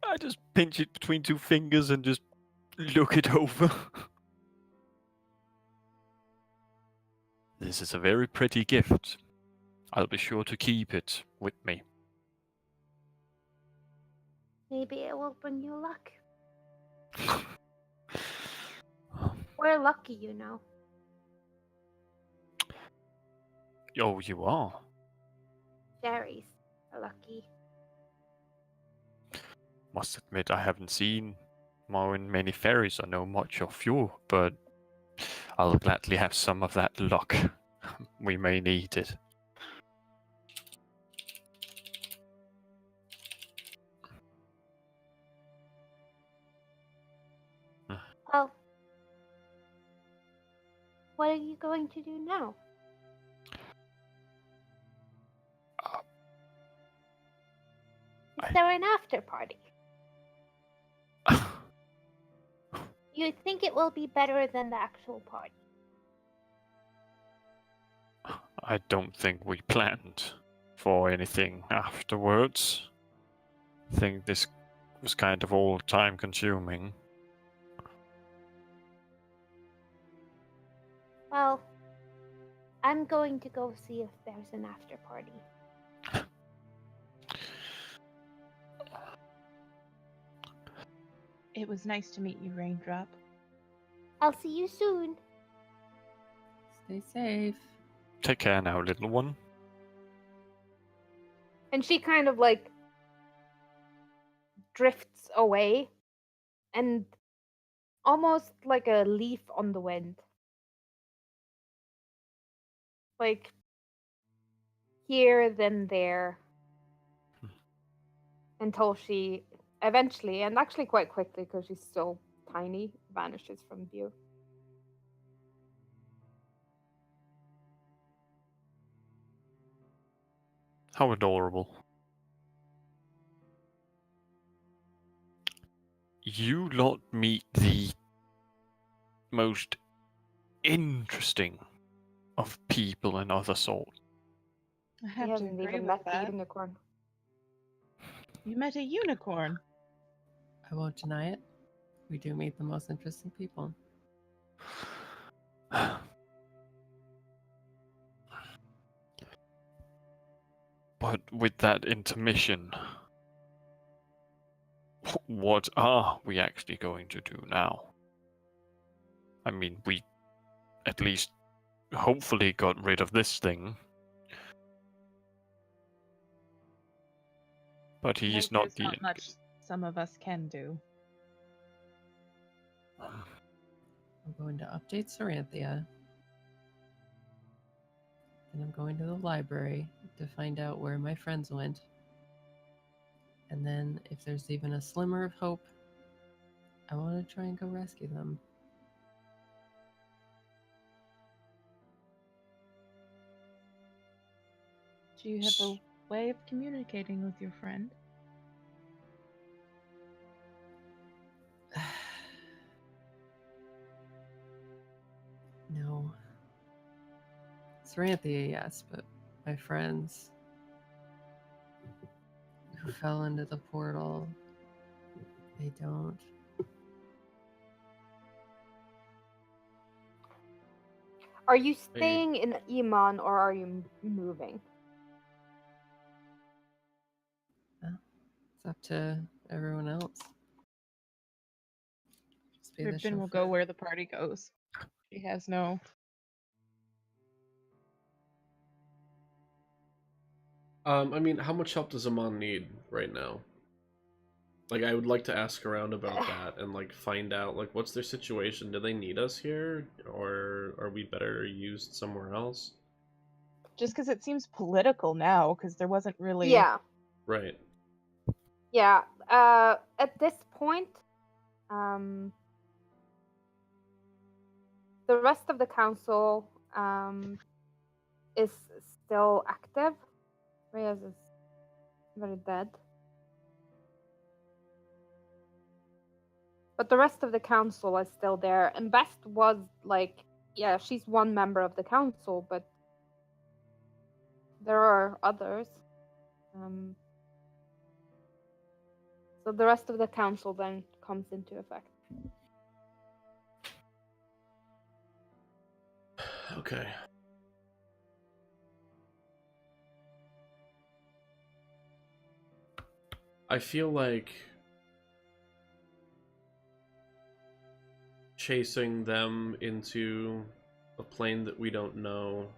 I just pinch it between 2 fingers and just look it over. This is a very pretty gift. I'll be sure to keep it with me. Maybe it will bring you luck. We're lucky, you know. Oh, you are? Fairies are lucky. Must admit, I haven't seen many fairies or know much of you, but I'll gladly have some of that luck. We may need it. Well, what are you going to do now? Is there an after party? You think it will be better than the actual party? I don't think we planned for anything afterwards. I think this was kind of all time consuming. Well, I'm going to go see if there's an after party. It was nice to meet you, Raindrop. I'll see you soon. Stay safe. Take care now, little one. And she kind of like drifts away and almost like a leaf on the wind. Like here, then there. Until she eventually, and actually quite quickly because she's so tiny, vanishes from view. How adorable. You lot meet the most interesting of people and other sort. I He have to hasn't agree even with met the that. unicorn. You met a unicorn. I won't deny it. We do meet the most interesting people. But with that intermission, what are we actually going to do now? I mean, we at least hopefully got rid of this thing. But he is not There's the... not much some of us can do. I'm going to update Saranthia. Then I'm going to the library to find out where my friends went. And then, if there's even a slimmer of hope, I want to try and go rescue them. Do you have a way of communicating with your friend? No. Saranthia, yes, but my friends who fell into the portal, they don't. Are you staying in Iman or are you moving? It's up to everyone else. Just be the Ripton will chauffeur. go where the party goes. She has no... I mean, how much help does Amon need right now? Like, I would like to ask around about that and, like, find out, like, what's their situation? Do they need us here? Or are we better used somewhere else? Just because it seems political now, because there wasn't really... Yeah. Right. Yeah. At this point, the rest of the council is still active. Reyes is very dead. But the rest of the council is still there. And Best was like, yeah, she's one member of the council, but there are others. So the rest of the council then comes into effect. Okay. I feel like chasing them into a plane that we don't know.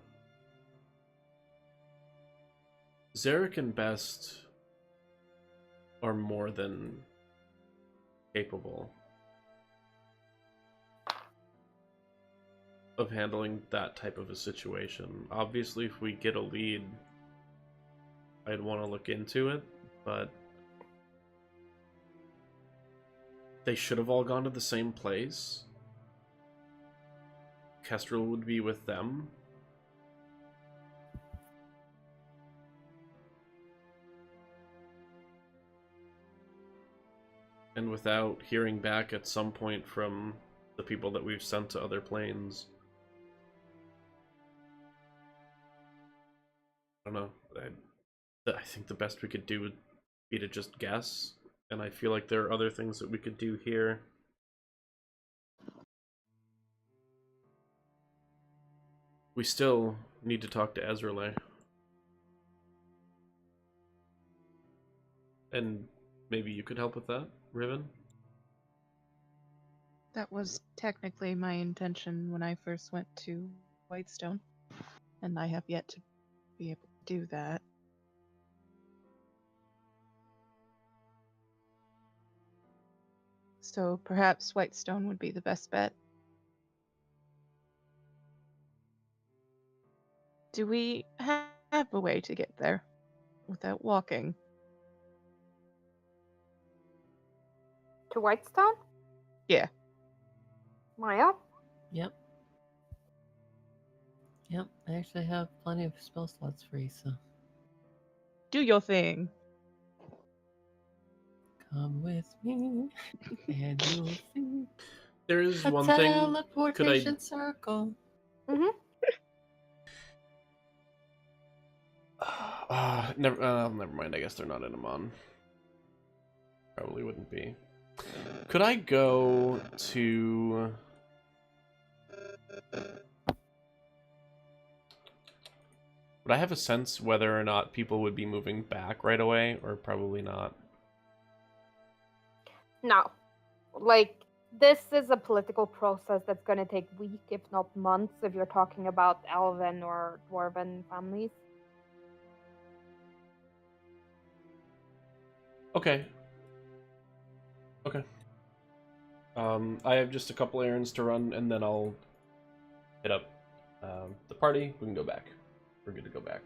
Zarek and Best are more than capable of handling that type of a situation. Obviously, if we get a lead, I'd want to look into it, but they should have all gone to the same place. Kestrel would be with them. And without hearing back at some point from the people that we've sent to other planes, I don't know. I think the best we could do would be to just guess, and I feel like there are other things that we could do here. We still need to talk to Ezralay. And maybe you could help with that, Riven? That was technically my intention when I first went to Whitestone, and I have yet to be able to do that. So perhaps Whitestone would be the best bet. Do we have a way to get there without walking? To Whitestone? Yeah. Maya? Yep. Yep, I actually have plenty of spell slots free, so Do your thing. come with me and you'll see There is a one thing. teleportation circle. Mm-hmm. Never mind. I guess they're not in Amon. Probably wouldn't be. Could I go to... Would I have a sense whether or not people would be moving back right away, or probably not? No. Like, this is a political process that's going to take weeks, if not months, if you're talking about elven or dwarven families. Okay. Okay. I have just a couple errands to run, and then I'll hit up the party. We can go back. We're good to go back.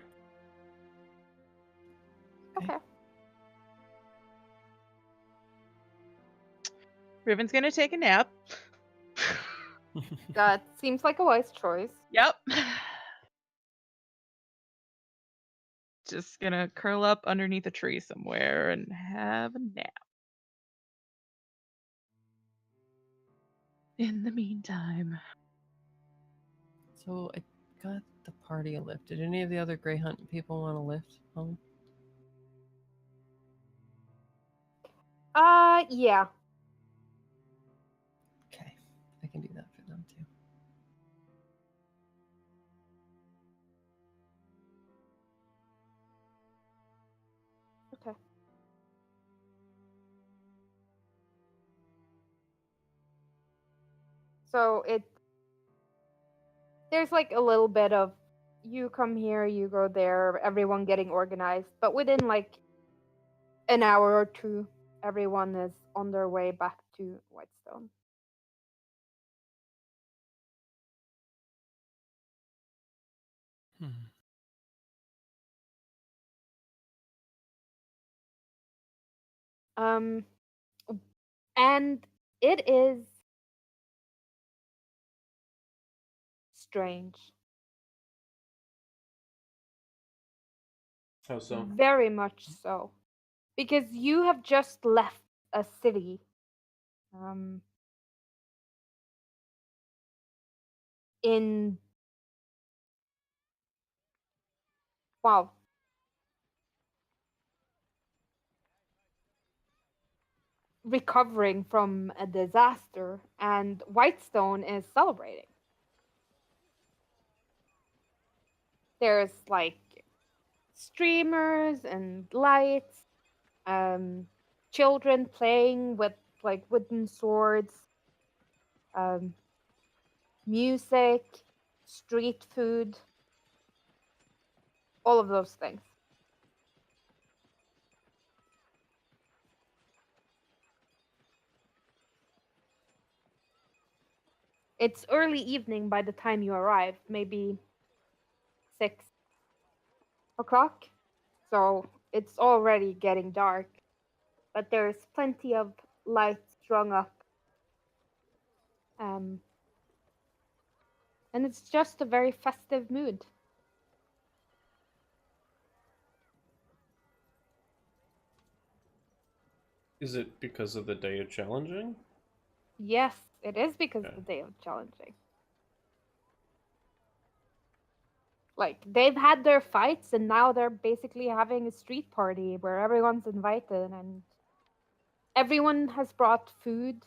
Okay. Riven's gonna take a nap. That seems like a wise choice. Yep. Just gonna curl up underneath a tree somewhere and have a nap. In the meantime. So I got the party a lift. Did any of the other Grey Hunt people want to lift home? Yeah. Okay, I can do that for them too. Okay. So there's like a little bit of you come here, you go there, everyone getting organized, but within like an hour or two, everyone is on their way back to Whitestone. And it is strange. How so? Very much so. Because you have just left a city. In wow. Recovering from a disaster, and Whitestone is celebrating. There's like streamers and lights, children playing with like wooden swords, music, street food, all of those things. It's early evening by the time you arrive, maybe 6 o'clock. So it's already getting dark, but there's plenty of light strung up. Um, and it's just a very festive mood. Is it because of the day of challenging? Yes, it is because Okay. of the day of challenging. Like, they've had their fights and now they're basically having a street party where everyone's invited and everyone has brought food.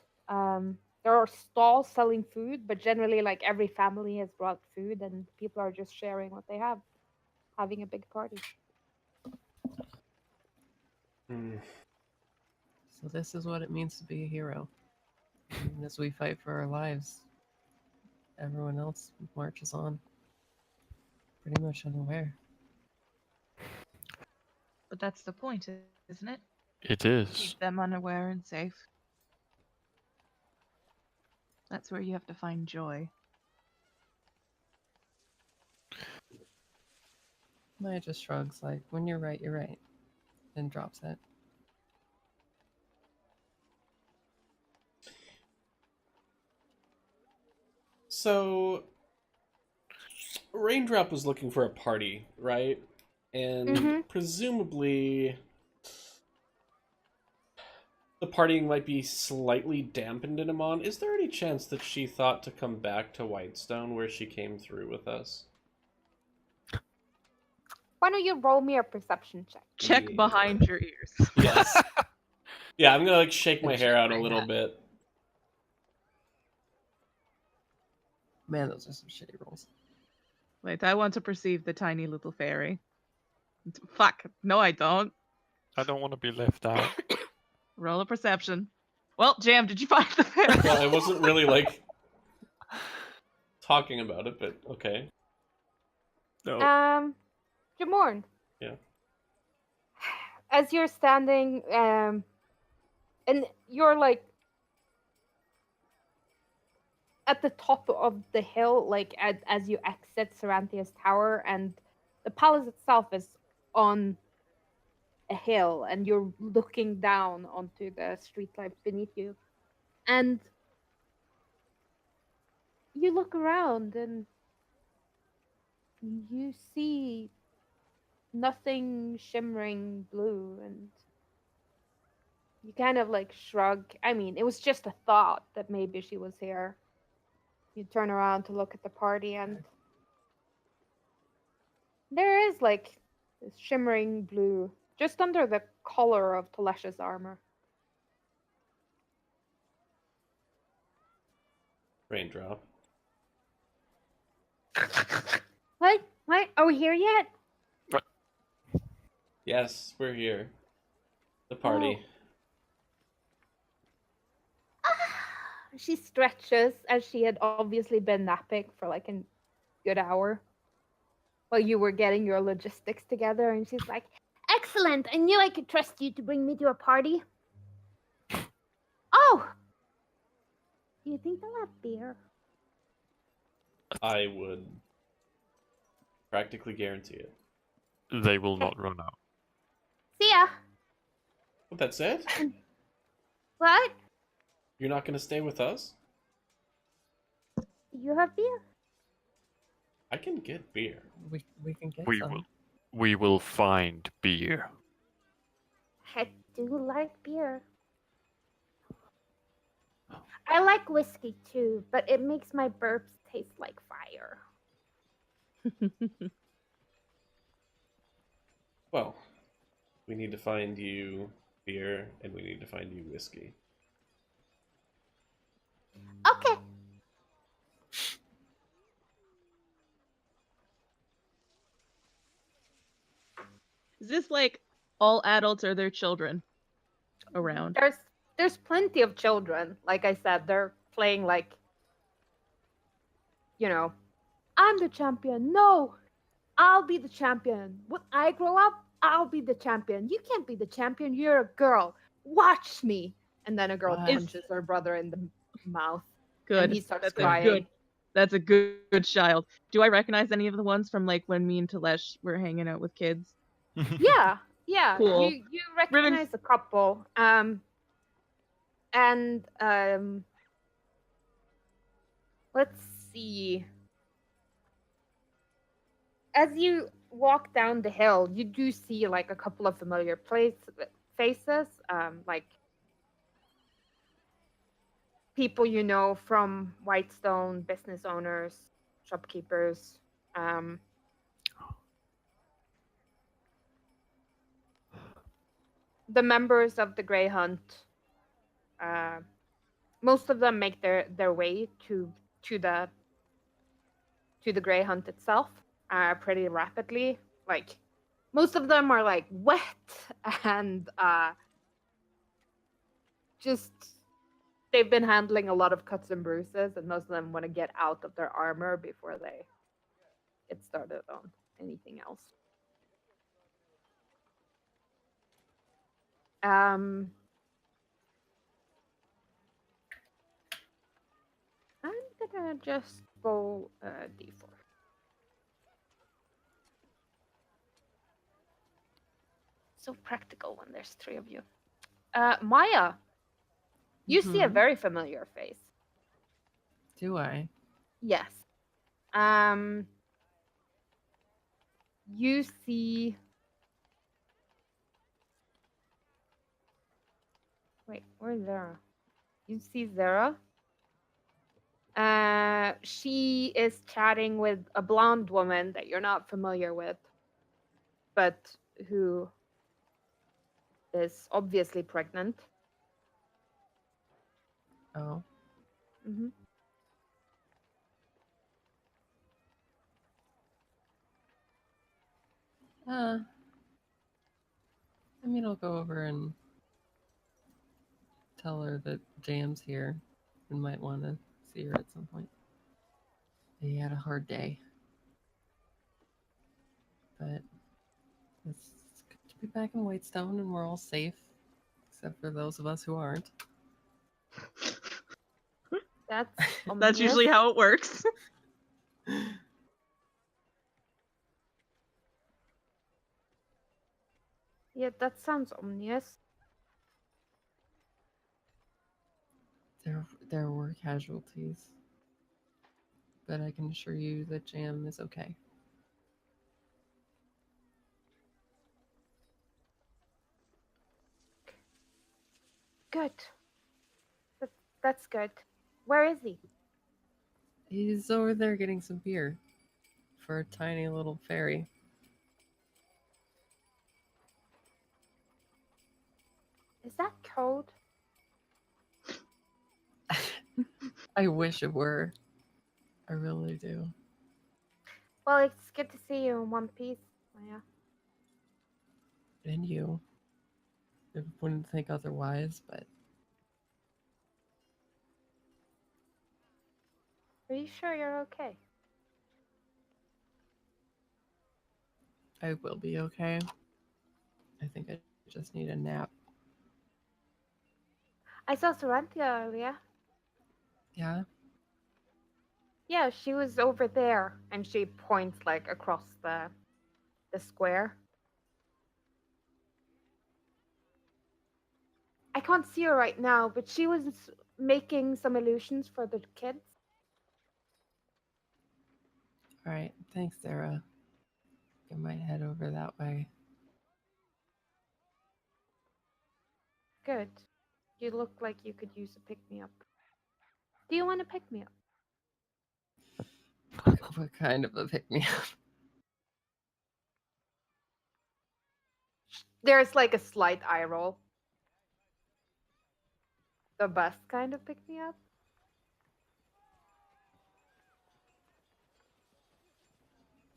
There are stalls selling food, but generally, like, every family has brought food and people are just sharing what they have, having a big party. Hmm. So this is what it means to be a hero. And as we fight for our lives, everyone else marches on, pretty much unaware. But that's the point, isn't it? It is. Keep them unaware and safe. That's where you have to find joy. Maya just shrugs, like, when you're right, and drops it. So, Raindrop was looking for a party, right? And Mhm. presumably, the partying might be slightly dampened in Amon. Is there any chance that she thought to come back to Whitestone where she came through with us? Why don't you roll me a perception check? Check Yeah. behind your ears. Yes. Yeah, I'm gonna like shake my And hair check out a my little hat. bit. Man, those are some shitty rolls. Wait, I want to perceive the tiny little fairy. Fuck. No, I don't. I don't want to be left out. Roll a perception. Well, Jam, did you find the fairy? Well, I wasn't really like talking about it, but okay. No. Jamorn. Yeah. As you're standing, and you're like at the top of the hill, like as you exit Saranthia's tower, and the palace itself is on a hill, and you're looking down onto the streetlight beneath you, and you look around and you see nothing shimmering blue, and you kind of like shrug. I mean, it was just a thought that maybe she was here. You turn around to look at the party, and there is like this shimmering blue just under the collar of Talesha's armor. Raindrop. What? What? Are we here yet? Yes, we're here. The party. She stretches as she had obviously been napping for like a good hour while you were getting your logistics together, and she's like, "Excellent! I knew I could trust you to bring me to a party." Oh! Do you think they'll have beer? I would practically guarantee it. They will not run out. See ya! But that's it? What? You're not gonna stay with us? You have beer? I can get beer. We can get We some. will. We will find beer. I do like beer. I like whiskey too, but it makes my burps taste like fire. Well, we need to find you beer, and we need to find you whiskey. Okay. Is this like all adults or their children around? There's plenty of children. Like I said, they're playing like you know, I'm the champion. No, I'll be the champion. When I grow up, I'll be the champion. You can't be the champion. You're a girl. Watch me. And then a girl What? punches her brother in the mouth. Good. And he starts That's crying. a good. That's a good child. Do I recognize any of the ones from like when me and Telesh were hanging out with kids? Yeah, yeah. Cool. You recognize a couple. Let's see. As you walk down the hill, you do see like a couple of familiar faces, like people you know from Whitestone, business owners, shopkeepers. The members of the Grey Hunt. Most of them make their way to the Grey Hunt itself pretty rapidly. Like most of them are like wet and just they've been handling a lot of cuts and bruises, and most of them want to get out of their armor before they get started on anything else. I'm gonna just roll a d4. So practical when there's 3 of you. Maya, you see a Mhm. very familiar face. Do I? Yes. You see. Wait, where's Zara? You see Zara. She is chatting with a blonde woman that you're not familiar with, but who is obviously pregnant. Oh. Mm-hmm. I mean, I'll go over and tell her that Jam's here and might want to see her at some point. He had a hard day. But it's good to be back in Whitestone and we're all safe, except for those of us who aren't. That's That's usually how it works. Yeah, that sounds ominous. There were casualties, but I can assure you that Jam is okay. Good. That's good. Where is he? He's over there getting some beer for a tiny little fairy. Is that code? I wish it were. I really do. Well, it's good to see you in one piece, Maya. And you. I wouldn't think otherwise, but Are you sure you're okay? I will be okay. I think I just need a nap. I saw Sarantia earlier. Yeah? Yeah, she was over there, and she points like across the square. I can't see her right now, but she was making some illusions for the kids. Alright, thanks, Sarah. I might head over that way. Good. You look like you could use a pick-me-up. Do you want to pick me up? What kind of a pick me up? There's like a slight eye roll. The best kind of pick-me-up?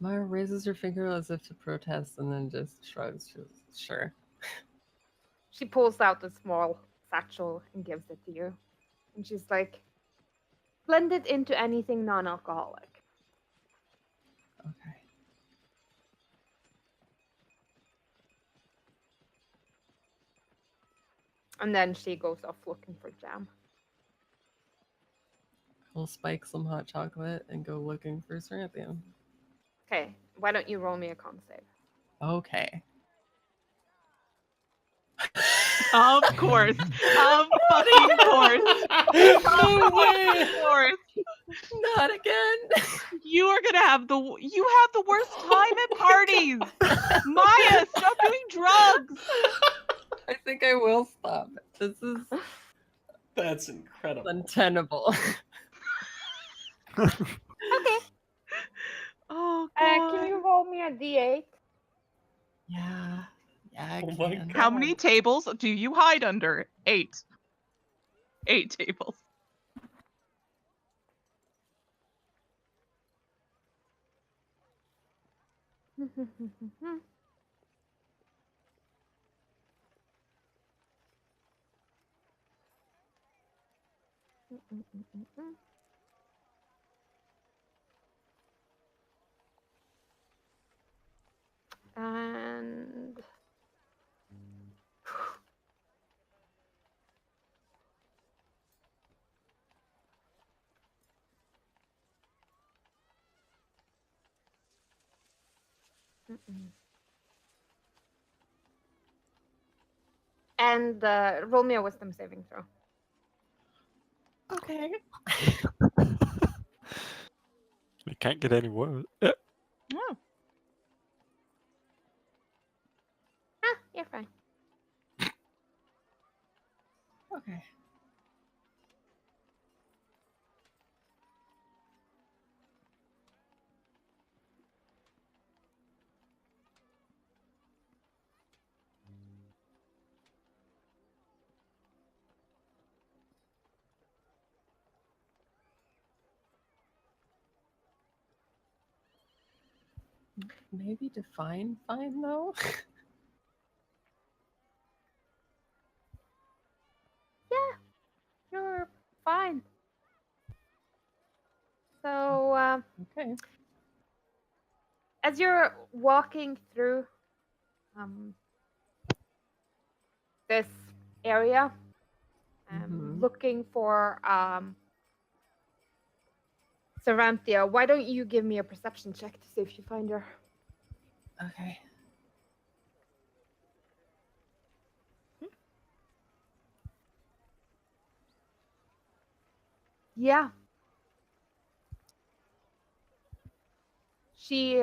Mara raises her finger as if to protest and then just shrugs. She's sure. She pulls out a small satchel and gives it to you. And she's like, blend it into anything non-alcoholic. Okay. And then she goes off looking for jam. I'll spike some hot chocolate and go looking for Ceranthian. Okay, why don't you roll me a con save? Okay. Of course. Of fucking course. No way! Of course. Not again. You are gonna have the worst time at parties. Maya, stop doing drugs. I think I will stop. This is That's incredible. untenable. Okay. Oh god. Can you roll me a d8? Yeah. Yeah, I Oh my can. God. How many tables do you hide under? 8. 8 tables. And roll me a wisdom saving throw. Okay. It can't get any worse. Oh. Ah, you're fine. Okay. Maybe define fine though. Yeah, you're fine. So, Okay. as you're walking through this area, Mhm. looking for Saranthia, why don't you give me a perception check to see if you find her? Okay. Yeah. She's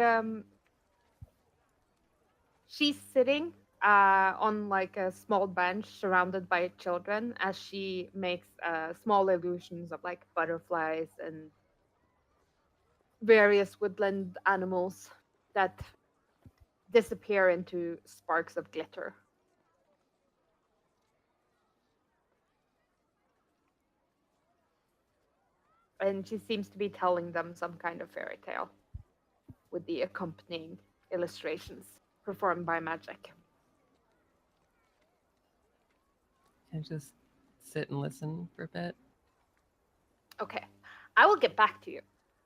sitting on like a small bench surrounded by children as she makes small illusions of like butterflies and various woodland animals that disappear into sparks of glitter. And she seems to be telling them some kind of fairy tale with the accompanying illustrations performed by magic. Can I just sit and listen for a bit? Okay, I will get back to you.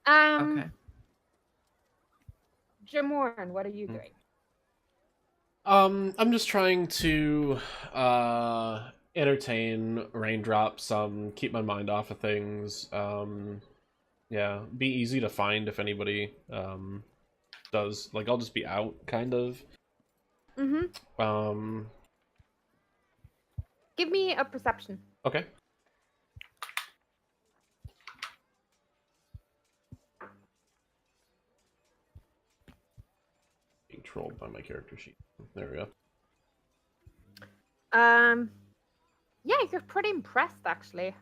Okay. Jamorn, what are you doing? I'm just trying to entertain raindrops, keep my mind off of things. Yeah, be easy to find if anybody does. Like, I'll just be out, kind of. Mm-hmm. Give me a perception. Okay. Being trolled by my character sheet. There we go. Yeah, you're pretty impressed actually.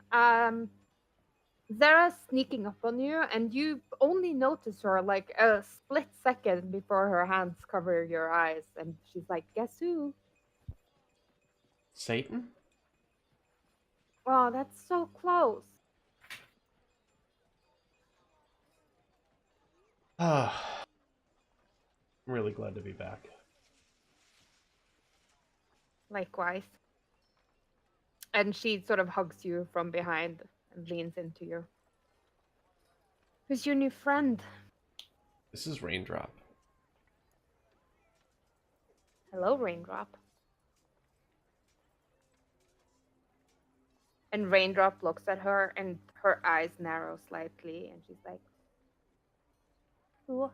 Zara's sneaking up on you, and you only notice her like a split second before her hands cover your eyes, and she's like, "Guess who?" Satan? Oh, that's so close. Ah, I'm really glad to be back. Likewise. And she sort of hugs you from behind and leans into you. Who's your new friend? This is Raindrop. Hello, Raindrop. And Raindrop looks at her, and her eyes narrow slightly, and she's like, "Who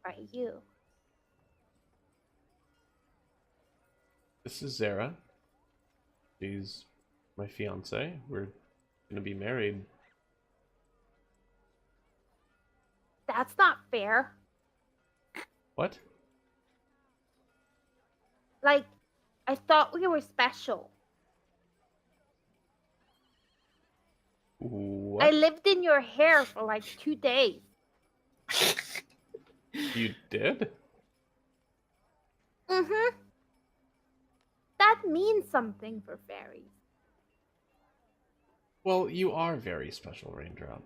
are you?" This is Zara. She's my fiance. We're gonna be married. That's not fair. What? Like, I thought we were special. I What? lived in your hair for like 2 days. You did? Mm-hmm. That means something for fairies. Well, you are very special, Raindrop.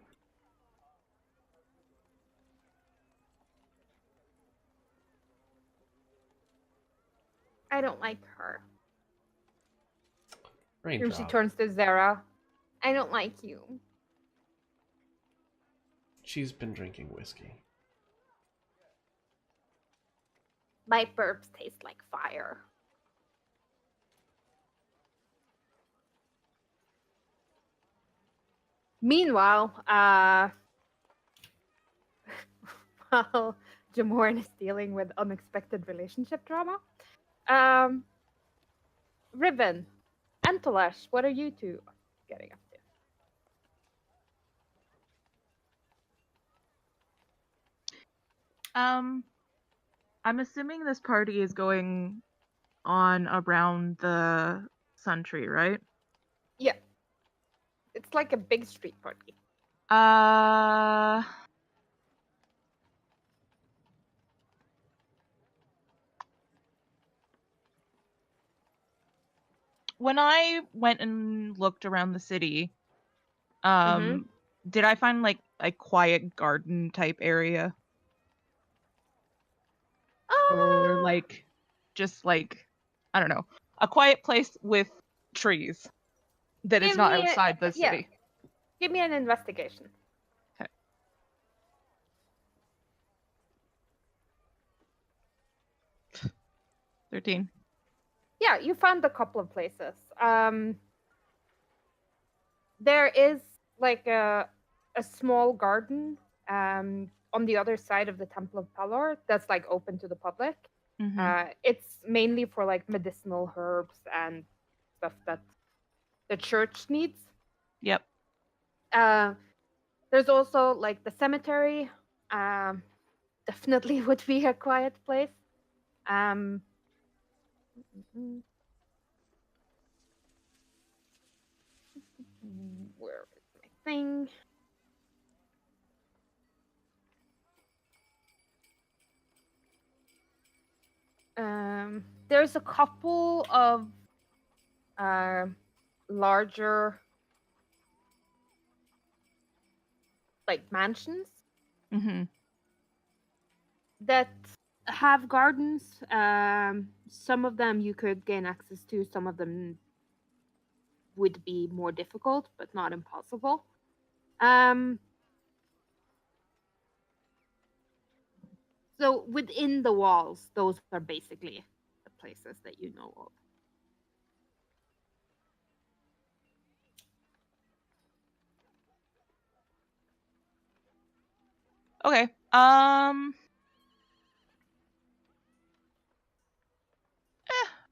I don't like her. And she Raindrop. turns to Zara. I don't like you. She's been drinking whiskey. My burps taste like fire. Meanwhile, while Jamoran is dealing with unexpected relationship drama, Ribbon and Talash, what are you two getting up to? I'm assuming this party is going on around the Sun Tree, right? Yeah. It's like a big street party. When I went and looked around the city, Mhm. did I find like a quiet garden type area? Or like just like I don't know, a quiet place with trees that is Give not me outside the yeah. city. Give me an investigation. 13. Yeah, you found a couple of places. There is like a small garden on the other side of the Temple of Pelor that's like open to the public. Mm-hmm. It's mainly for like medicinal herbs and stuff that the church needs. Yep. There's also like the cemetery. Definitely would be a quiet place. Um, where is my thing? There's a couple of larger like mansions Mm-hmm. that have gardens. Some of them you could gain access to, some of them would be more difficult, but not impossible. So within the walls, those are basically the places that you know of. Okay.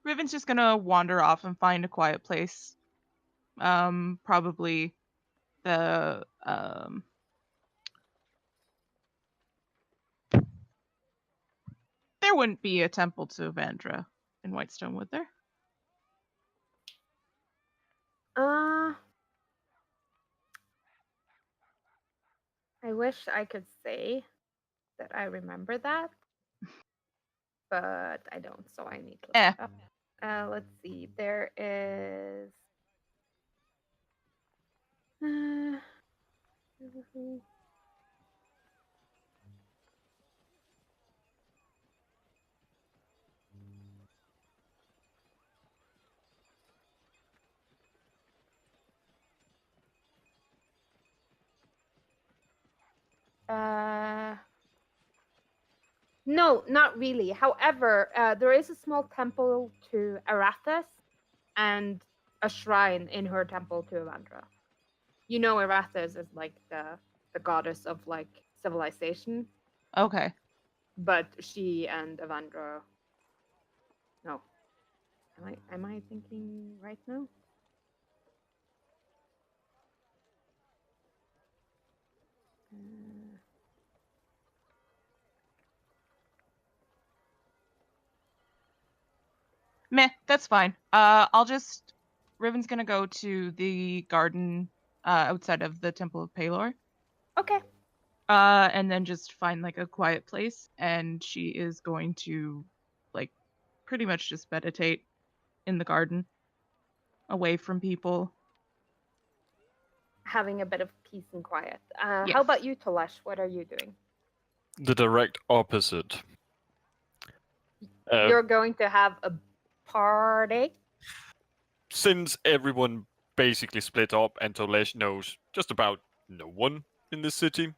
Riven's just gonna wander off and find a quiet place. Probably the there wouldn't be a temple to Vandra in Whitestone, would there? I wish I could say that I remember that, but I don't, so I need to look it up. Let's see. There is. No, not really. However, there is a small temple to Arathis and a shrine in her temple to Evandra. You know, Arathis is like the goddess of like civilization, Okay. but she and Evandra. No, am I thinking right now? Meh, that's fine. Riven's gonna go to the garden outside of the Temple of Palor. Okay. And then just find like a quiet place, and she is going to like pretty much just meditate in the garden, away from people. Having a bit of peace and quiet. Yes. How about you, Talash? What are you doing? The direct opposite. You're going to have a party. Since everyone basically split up and Tolesh knows just about no one in this city,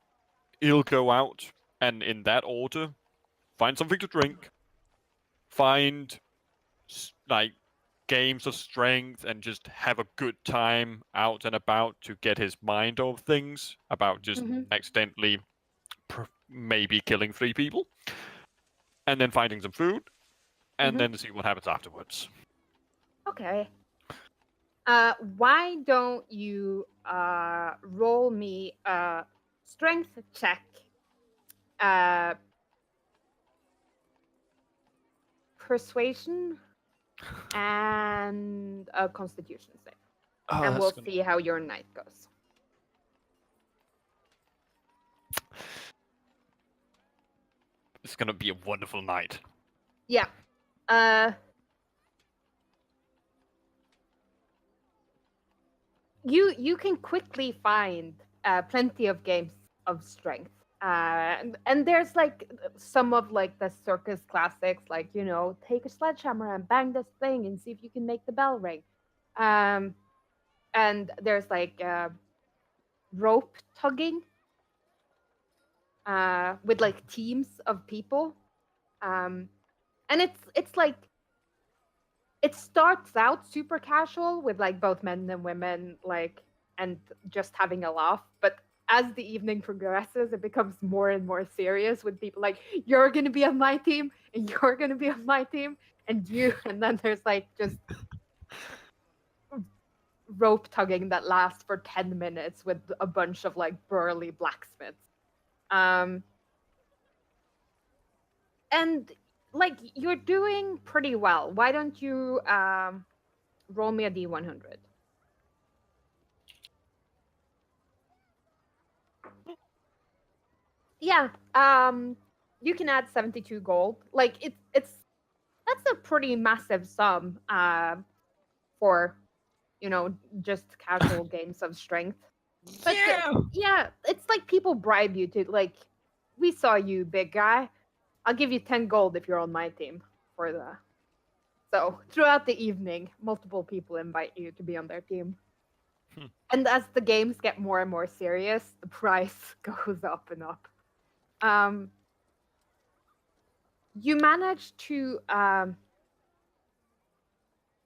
he'll go out and, in that order, find something to drink, find like games of strength, and just have a good time out and about to get his mind off things about just accidentally maybe killing 3 people, and then finding some food, and then see what happens afterwards. Okay. Why don't you roll me a strength check? Persuasion and a constitution save. And we'll see how your night goes. It's gonna be a wonderful night. Yeah. You can quickly find plenty of games of strength. And there's like some of like the circus classics, like, you know, take a sledgehammer and bang this thing and see if you can make the bell ring. And there's like rope tugging with like teams of people. And it's like, it starts out super casual with like both men and women, like, and just having a laugh, but as the evening progresses, it becomes more and more serious with people like, you're gonna be on my team and you're gonna be on my team and then there's like just rope tugging that lasts for 10 minutes with a bunch of like burly blacksmiths. And like, you're doing pretty well. Why don't you roll me a D100? Yeah, you can add 72 gold. Like, that's a pretty massive sum for, you know, just casual games of strength. But yeah, it's like people bribe you to, like, we saw you, big guy. I'll give you 10 gold if you're on my team for the. So throughout the evening, multiple people invite you to be on their team. And as the games get more and more serious, the price goes up and up. You manage to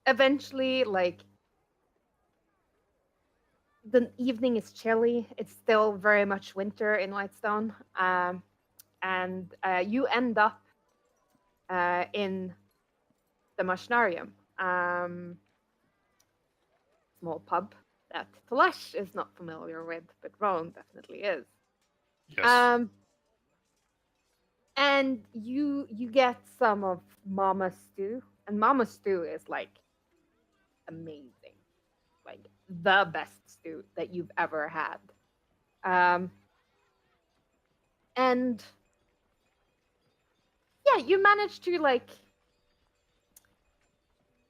eventually, like, the evening is chilly. It's still very much winter in Whitestone. And you end up in the Machinarium, small pub that Talash is not familiar with, but Rowan definitely is. Yes. And you get some of Mama Stew, and Mama Stew is like amazing, like the best stew that you've ever had. And yeah, you manage to, like,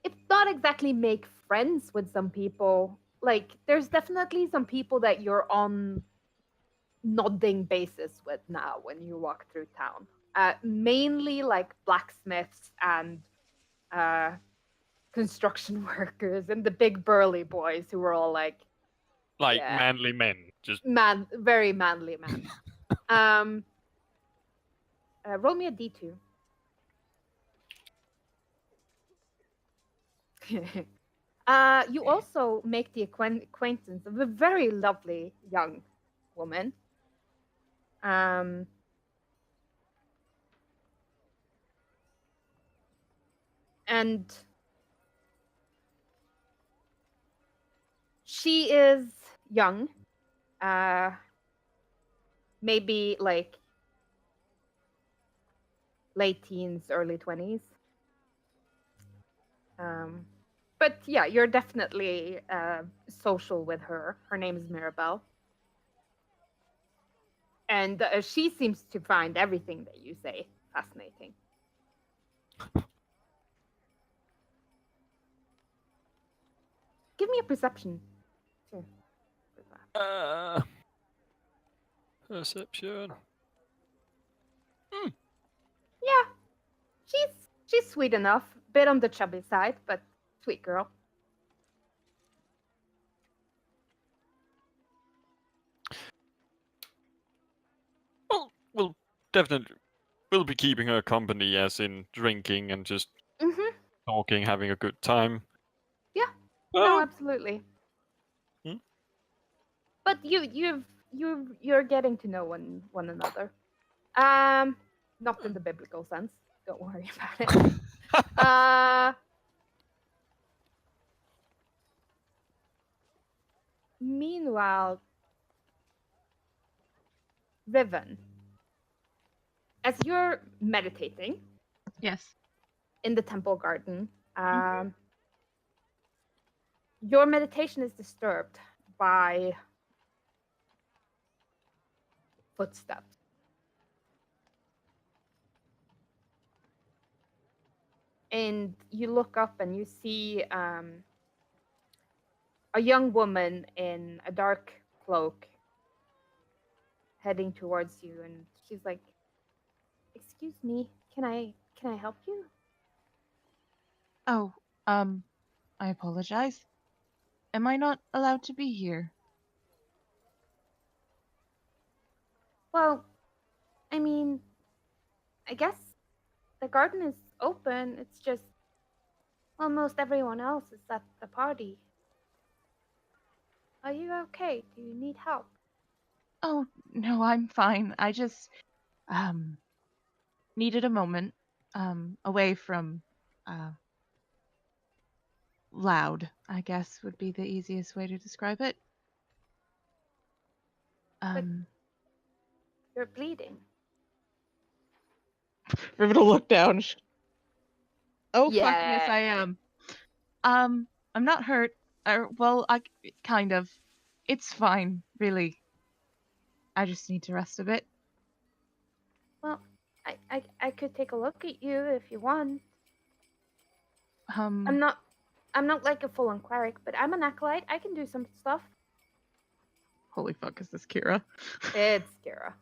if not exactly make friends with some people, like, there's definitely some people that you're on nodding basis with now when you walk through town. Mainly like blacksmiths and construction workers and the big burly boys who were all like manly men, just very manly men. Roll me a d2. You also make the acquaintance of a very lovely young woman. And she is young, maybe like late teens, early 20s. But yeah, you're definitely social with her. Her name is Mirabelle. And she seems to find everything that you say fascinating. Give me a perception. Too. Perception. Yeah, she's sweet enough. Bit on the chubby side, but sweet girl. Well, we'll be keeping her company, as in drinking and just Mm-hmm. talking, having a good time. Yeah. No, absolutely. Hmm? But you're getting to know one another. Not in the biblical sense. Don't worry about it. Meanwhile, Riven, as you're meditating Yes. in the temple garden, your meditation is disturbed by footsteps. And you look up and you see a young woman in a dark cloak heading towards you, and she's like, "Excuse me, can I help you?" Oh, I apologize. Am I not allowed to be here? Well, I mean, I guess the garden is open. It's just almost everyone else is at the party. Are you okay? Do you need help? Oh, no, I'm fine. I just, um, needed a moment, away from, uh, loud, I guess would be the easiest way to describe it. But you're bleeding. Rivet will look down. Oh, fuck, yes, Yeah. I am. I'm not hurt. Well, kind of. It's fine, really. I just need to rest a bit. Well, I could take a look at you if you want. I'm not like a full-on cleric, but I'm an acolyte. I can do some stuff. Holy fuck, is this Kira? It's Kira.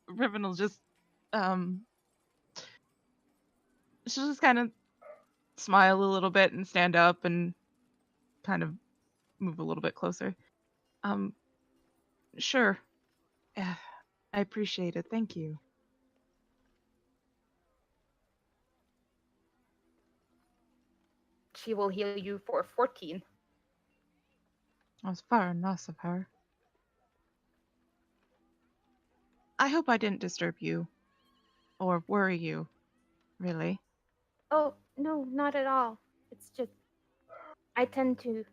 Riven will just, she'll just kind of smile a little bit and stand up and kind of move a little bit closer. Sure. Yeah, I appreciate it. Thank you. She will heal you for 14. That was far nice of her. I hope I didn't disturb you. Or worry you, really. Oh, no, not at all. It's just I tend to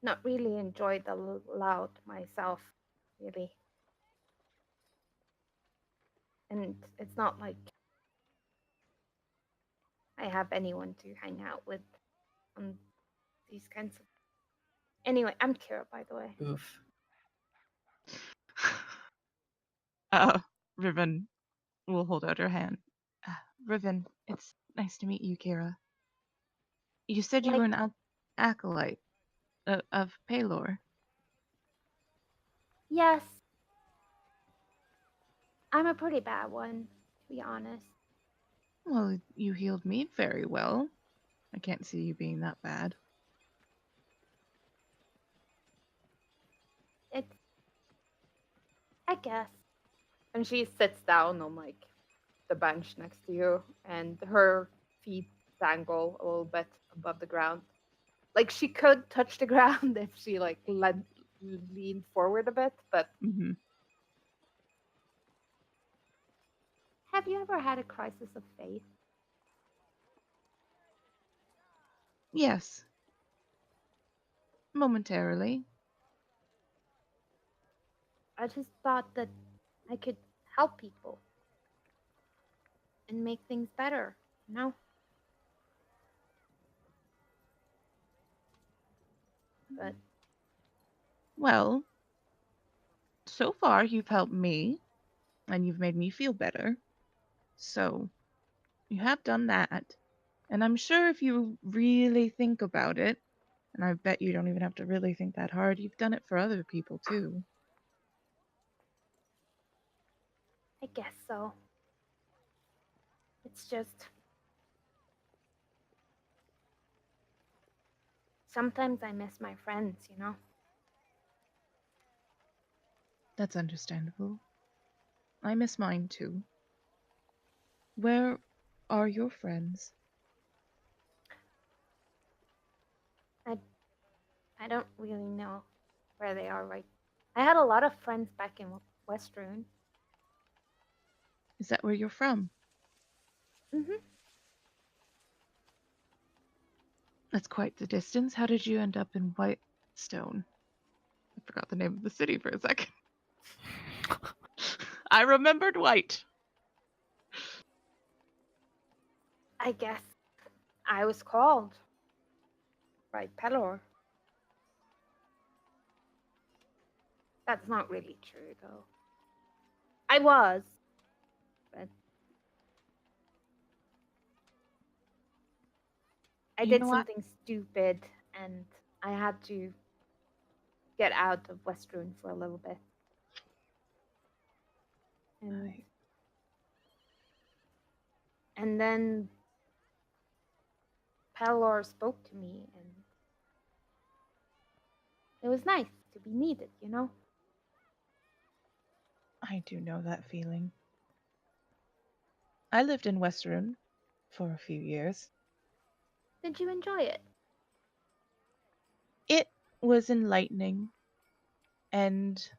not really enjoy the loud myself, really. And it's not like I have anyone to hang out with on these kinds of. Anyway, I'm Kira, by the way. Oof. Riven will hold out her hand. Riven, it's nice to meet you, Kira. You said you were an acolyte of Palor. Yes. I'm a pretty bad one, to be honest. Well, you healed me very well. I can't see you being that bad. It's. I guess. And she sits down on like the bench next to you, and her feet dangle a little bit above the ground. Like she could touch the ground if she like leaned forward a bit, but Mm-hmm. have you ever had a crisis of faith? Yes, momentarily. I just thought that I could help people and make things better, you know? But Well, so far you've helped me, and you've made me feel better. So, you have done that. And I'm sure if you really think about it, and I bet you don't even have to really think that hard, you've done it for other people too. I guess so. It's just sometimes I miss my friends, you know? That's understandable. I miss mine too. Where are your friends? I I don't really know where they are right. I had a lot of friends back in Westruun. Is that where you're from? Mhm. That's quite the distance. How did you end up in Whitestone? I forgot the name of the city for a second. I remembered White. I guess I was called by Pelor. That's not really true though. I was, but I You did know what? something stupid and I had to get out of Westruun for a little bit. And I, and then Pelor spoke to me and it was nice to be needed, you know? I do know that feeling. I lived in Westerun for a few years. Did you enjoy it? It was enlightening, and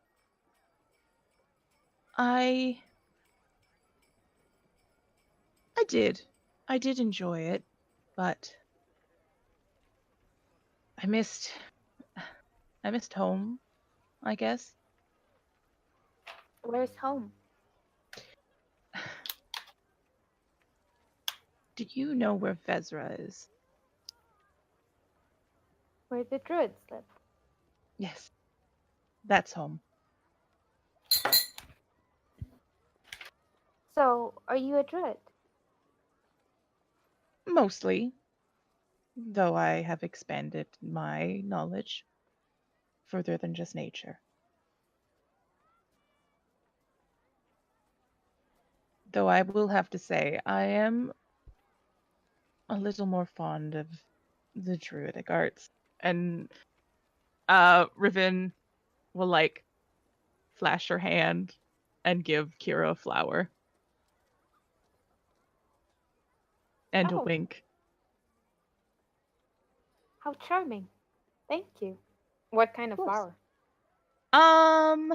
I I did. I did enjoy it, but I missed I missed home, I guess. Where's home? Do you know where Vezra is? Where the druids live? Yes, that's home. So, are you a druid? Mostly, though I have expanded my knowledge further than just nature. Though I will have to say, I am a little more fond of the druidic arts. And Riven will like flash her hand and give Kira a flower and a Oh, wink. how charming. Thank you. What kind Of of course. flower? Um,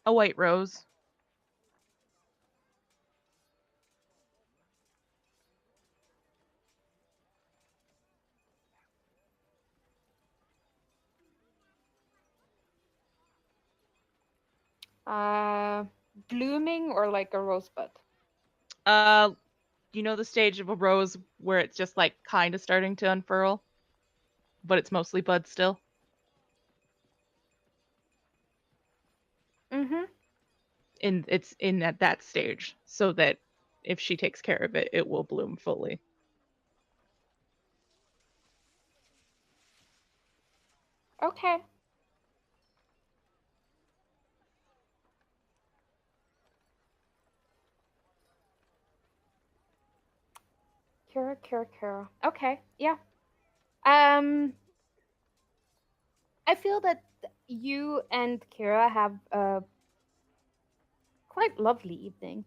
a white rose. Uh, blooming or like a rosebud? Uh, you know the stage of a rose where it's just like kind of starting to unfurl, but it's mostly bud still. Mm-hmm. It's in at that stage, so that if she takes care of it, it will bloom fully. Okay. Kira. Okay, yeah. I feel that you and Kira have a quite lovely evening.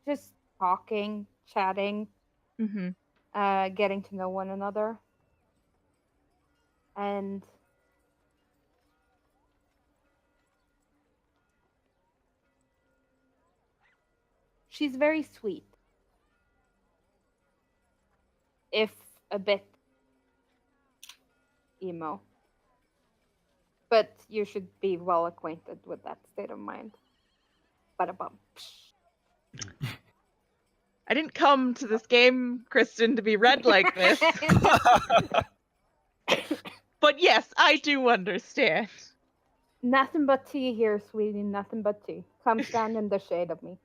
Just talking, chatting, Mm-hmm. getting to know one another. And she's very sweet, if a bit emo. But you should be well acquainted with that state of mind. Ba-da-bum. I didn't come to this game, Kristen, to be read like this. But yes, I do understand. Nothing but tea here, sweetie. Nothing but tea. Come stand in the shade of me.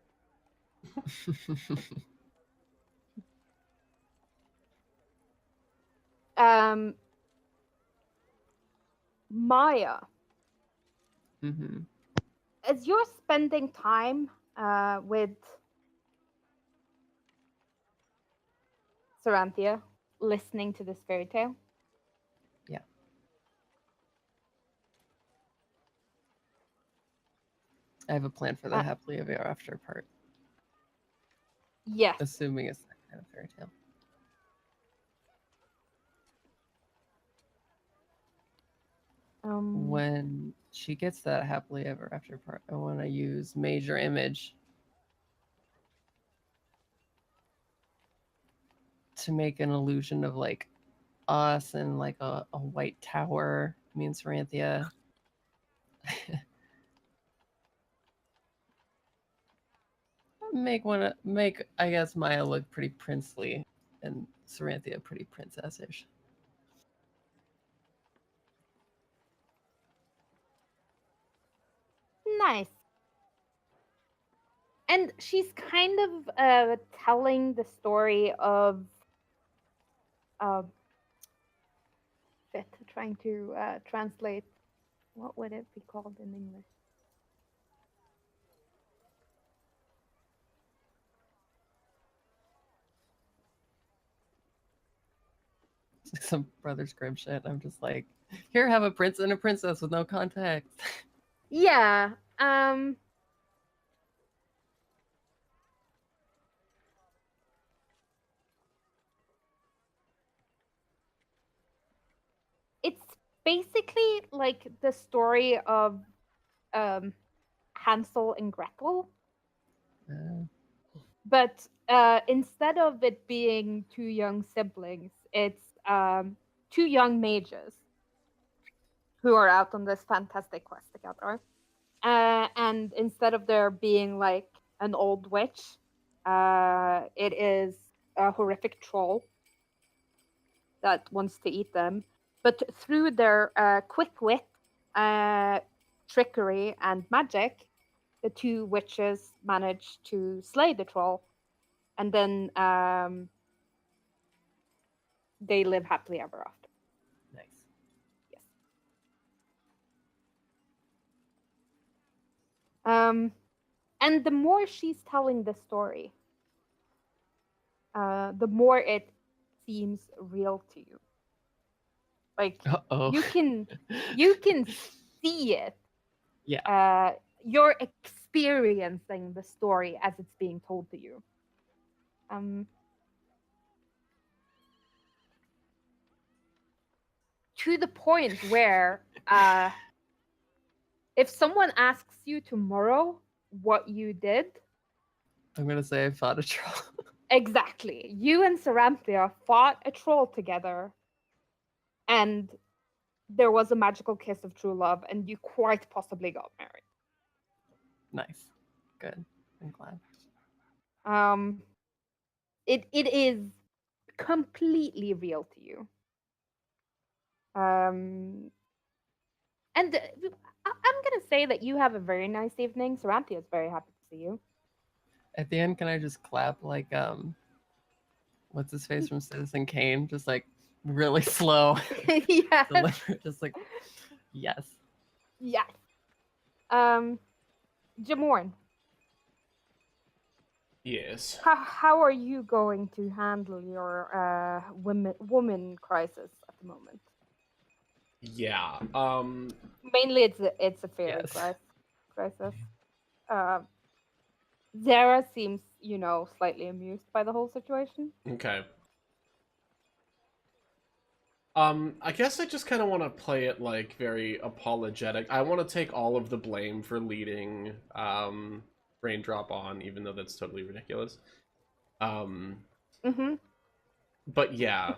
Maya, Mm-hmm. as you're spending time with Saranthia, listening to this fairy tale, Yeah. I have a plan for the happily ever after part, yes, assuming it's that kind of fairy tale. When she gets that happily ever after part, I want to use major image to make an illusion of like us and like a white tower. Me and Saranthia. make I guess Maya look pretty princely and Saranthia pretty princessish. nice. And she's kind of telling the story of trying to translate. What would it be called in English? Some Brothers Grimm shit. I'm just like, here, have a prince and a princess with no context. Yeah. It's basically like the story of Hansel and Gretel, but instead of it being two young siblings, it's two young mages who are out on this fantastic quest together. And instead of there being like an old witch, it is a horrific troll that wants to eat them. But through their quick wit, trickery, and magic, the two witches manage to slay the troll, and then they live happily ever after. Nice. Yes. And the more she's telling the story, the more it seems real to you. Like Uh-oh. you can see it. Yeah. You're experiencing the story as it's being told to you. To the point where if someone asks you tomorrow what you did, I'm gonna say I fought a troll. exactly. You and Saranthia fought a troll together, and there was a magical kiss of true love, and you quite possibly got married. Nice. Good. I'm glad. It is completely real to you. And I'm gonna say that you have a very nice evening. Saranthia is very happy to see you. At the end, can I just clap like what's his face from Citizen Kane? Just like really slow. Yes. Deliberate. Just like yes. Yes. Jamorn. Yes. How are you going to handle your woman crisis at the moment? Yeah. Mainly, it's a fairy Yes. crisis. Uh, Zara seems, slightly amused by the whole situation. Okay. I guess I just kind of want to play it like very apologetic. I want to take all of the blame for leading Raindrop on, even though that's totally ridiculous. Um, Mm-hmm. but yeah,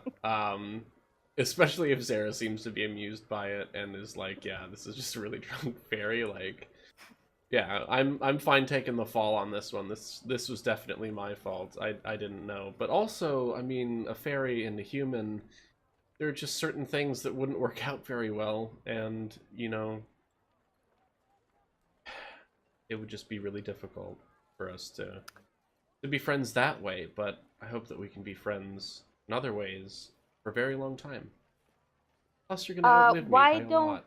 especially if Zara seems to be amused by it and is like, yeah, this is just a really drunk fairy. Like, yeah, I'm fine taking the fall on this one. This was definitely my fault. I didn't know, but also, I mean, a fairy and a human, there are just certain things that wouldn't work out very well, and it would just be really difficult for us to be friends that way. But I hope that we can be friends in other ways for a very long time. Plus, you're gonna outlive me by a lot.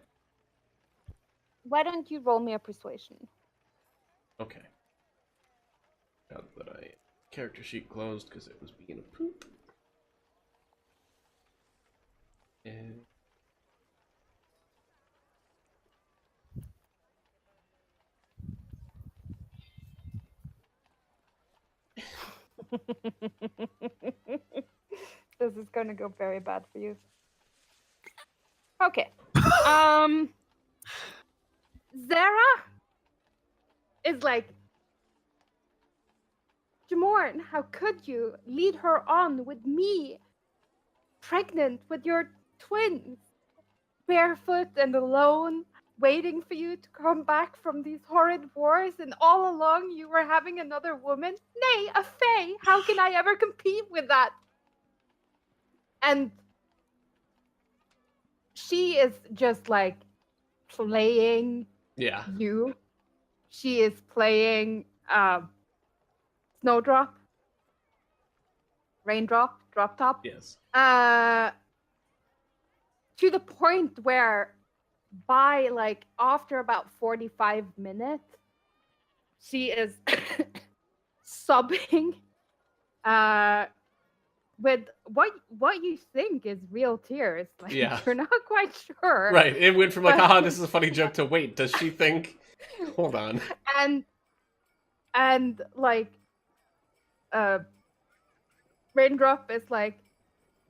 Why don't you roll me a persuasion? Okay. Got that I character sheet closed because it was being a poop. And This is gonna go very bad for you. Okay. Zara is like, Jamorn, how could you lead her on with me, pregnant with your twins, barefoot and alone, waiting for you to come back from these horrid wars, and all along you were having another woman? Nay, a fae! How can I ever compete with that? And she is just like playing yeah, you. She is playing Snowdrop, Raindrop, Drop Top. yes, To the point where by like after about 45 minutes, she is sobbing with what you think is real tears. Like yeah. you're not quite sure. Right. It went from like, haha, this is a funny joke to wait. Does she think? Hold on. And like Raindrop is like,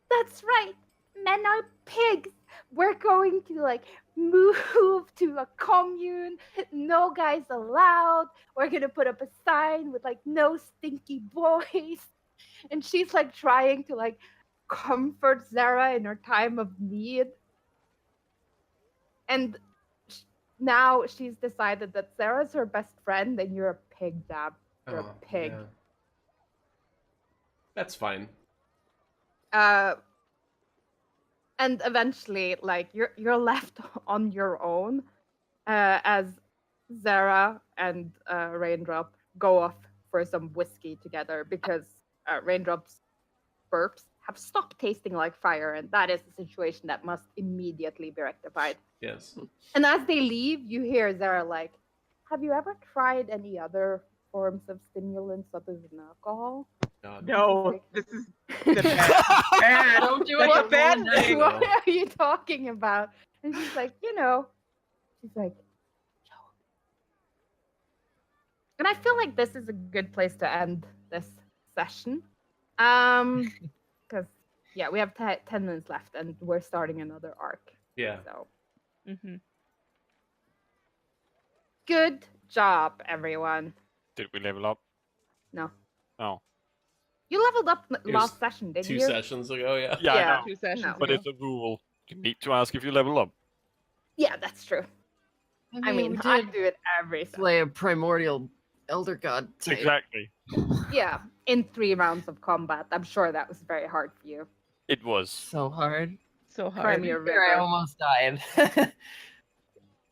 that's right, men are pigs. We're going to like move to a commune, no guys allowed. We're gonna put up a sign with like no stinky boys. And she's like trying to like comfort Zara in her time of need. And now she's decided that Zara's her best friend and you're a pig, Dab. You're a pig. Yeah. That's fine. And eventually, like you're left on your own, as Zara and Raindrop go off for some whiskey together because Raindrop's burps have stopped tasting like fire, and that is a situation that must immediately be rectified. Yes. And as they leave, you hear Zara like, "Have you ever tried any other forms of stimulants other than alcohol?" God. No, this is the bad. Don't do That's it. a bad Ruin thing. What are you talking about? And she's like, she's like, and I feel like this is a good place to end this session. Because, yeah, we have 10 minutes left and we're starting another arc. Yeah. So, Mm-hmm. good job, everyone. Did we level up? No. Oh. You leveled up was last session, didn't 2 you? sessions ago, yeah. Yeah, Yeah. I know. 2 sessions No. But ago. it's a rule. You need to ask if you level up. Yeah, that's true. I mean, we I did do it every time. play a primordial elder god type. Exactly. Yeah, in 3 rounds of combat. I'm sure that was very hard for you. It was. So hard. So hard. Crimea Here I River. almost died.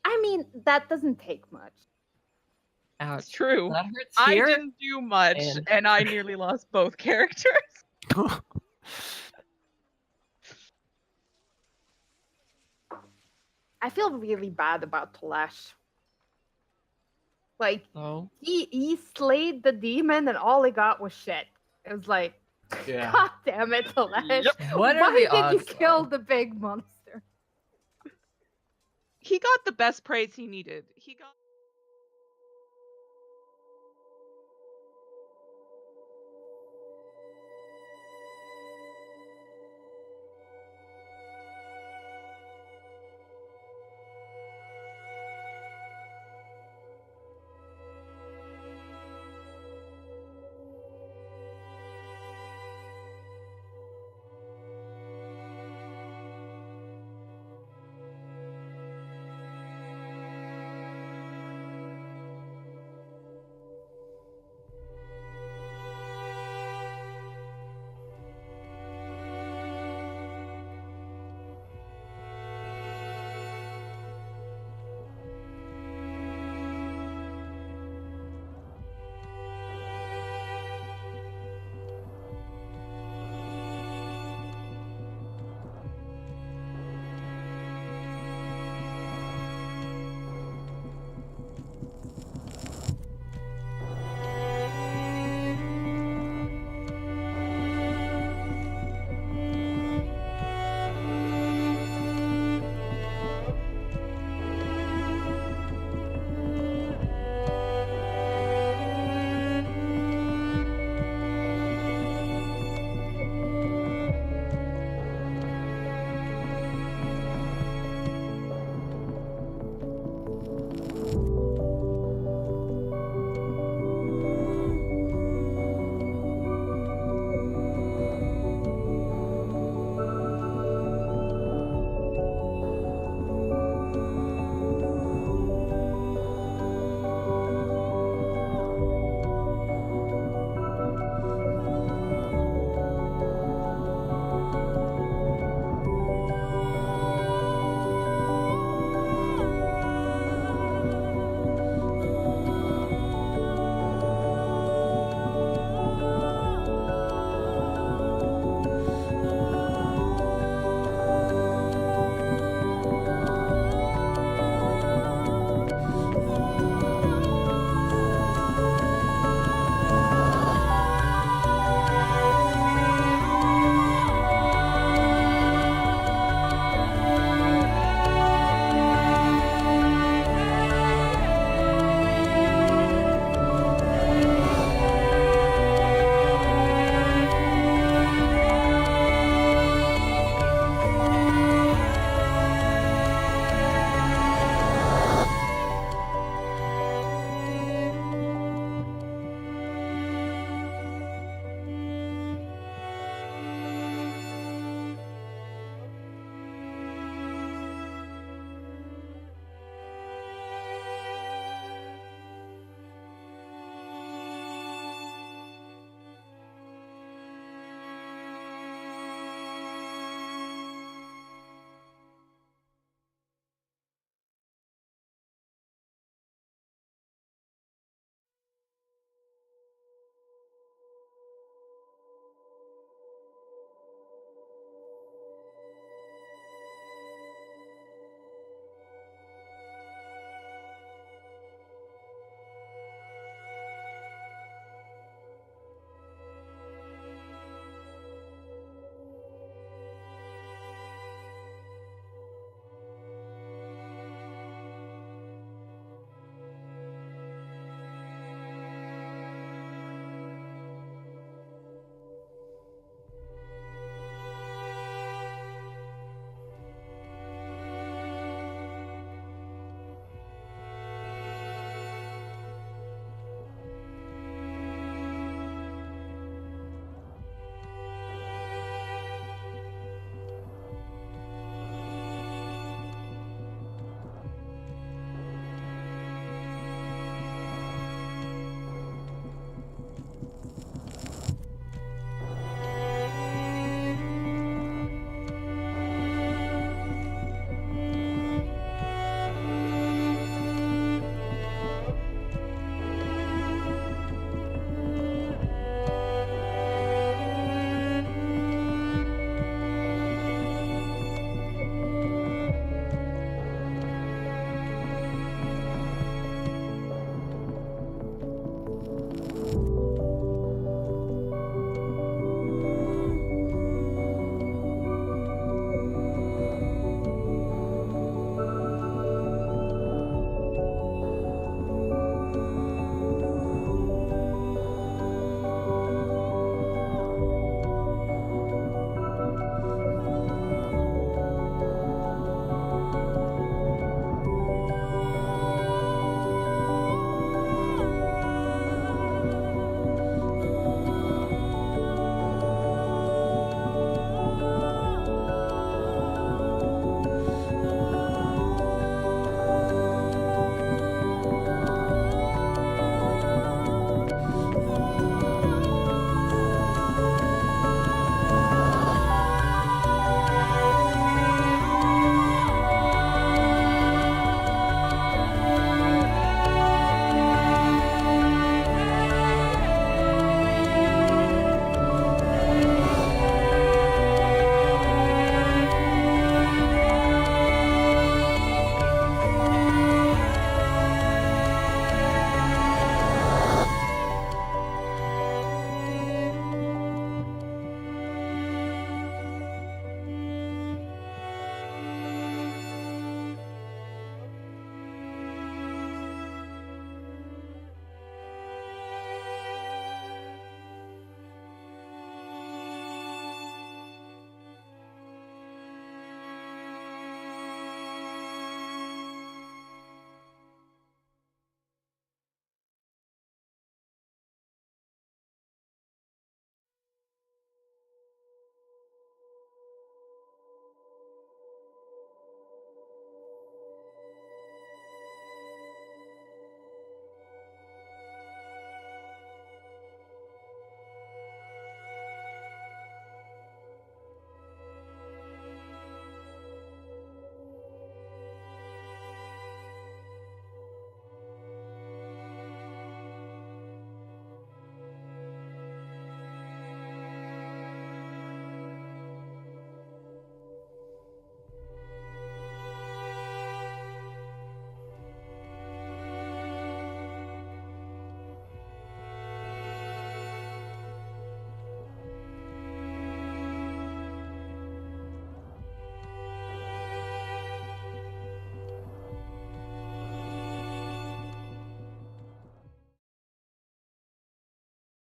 I mean, that doesn't take much. Ouch. It's true. That hurts I here. didn't do much, and- and I nearly lost both characters. I feel really bad about Talash. Like Oh. he slayed the demon and all he got was shit. It was like, Yeah. God damn it, Telesh. Yep. What are Why the did you odds, kill though? the big monster? He got the best praise he needed. He got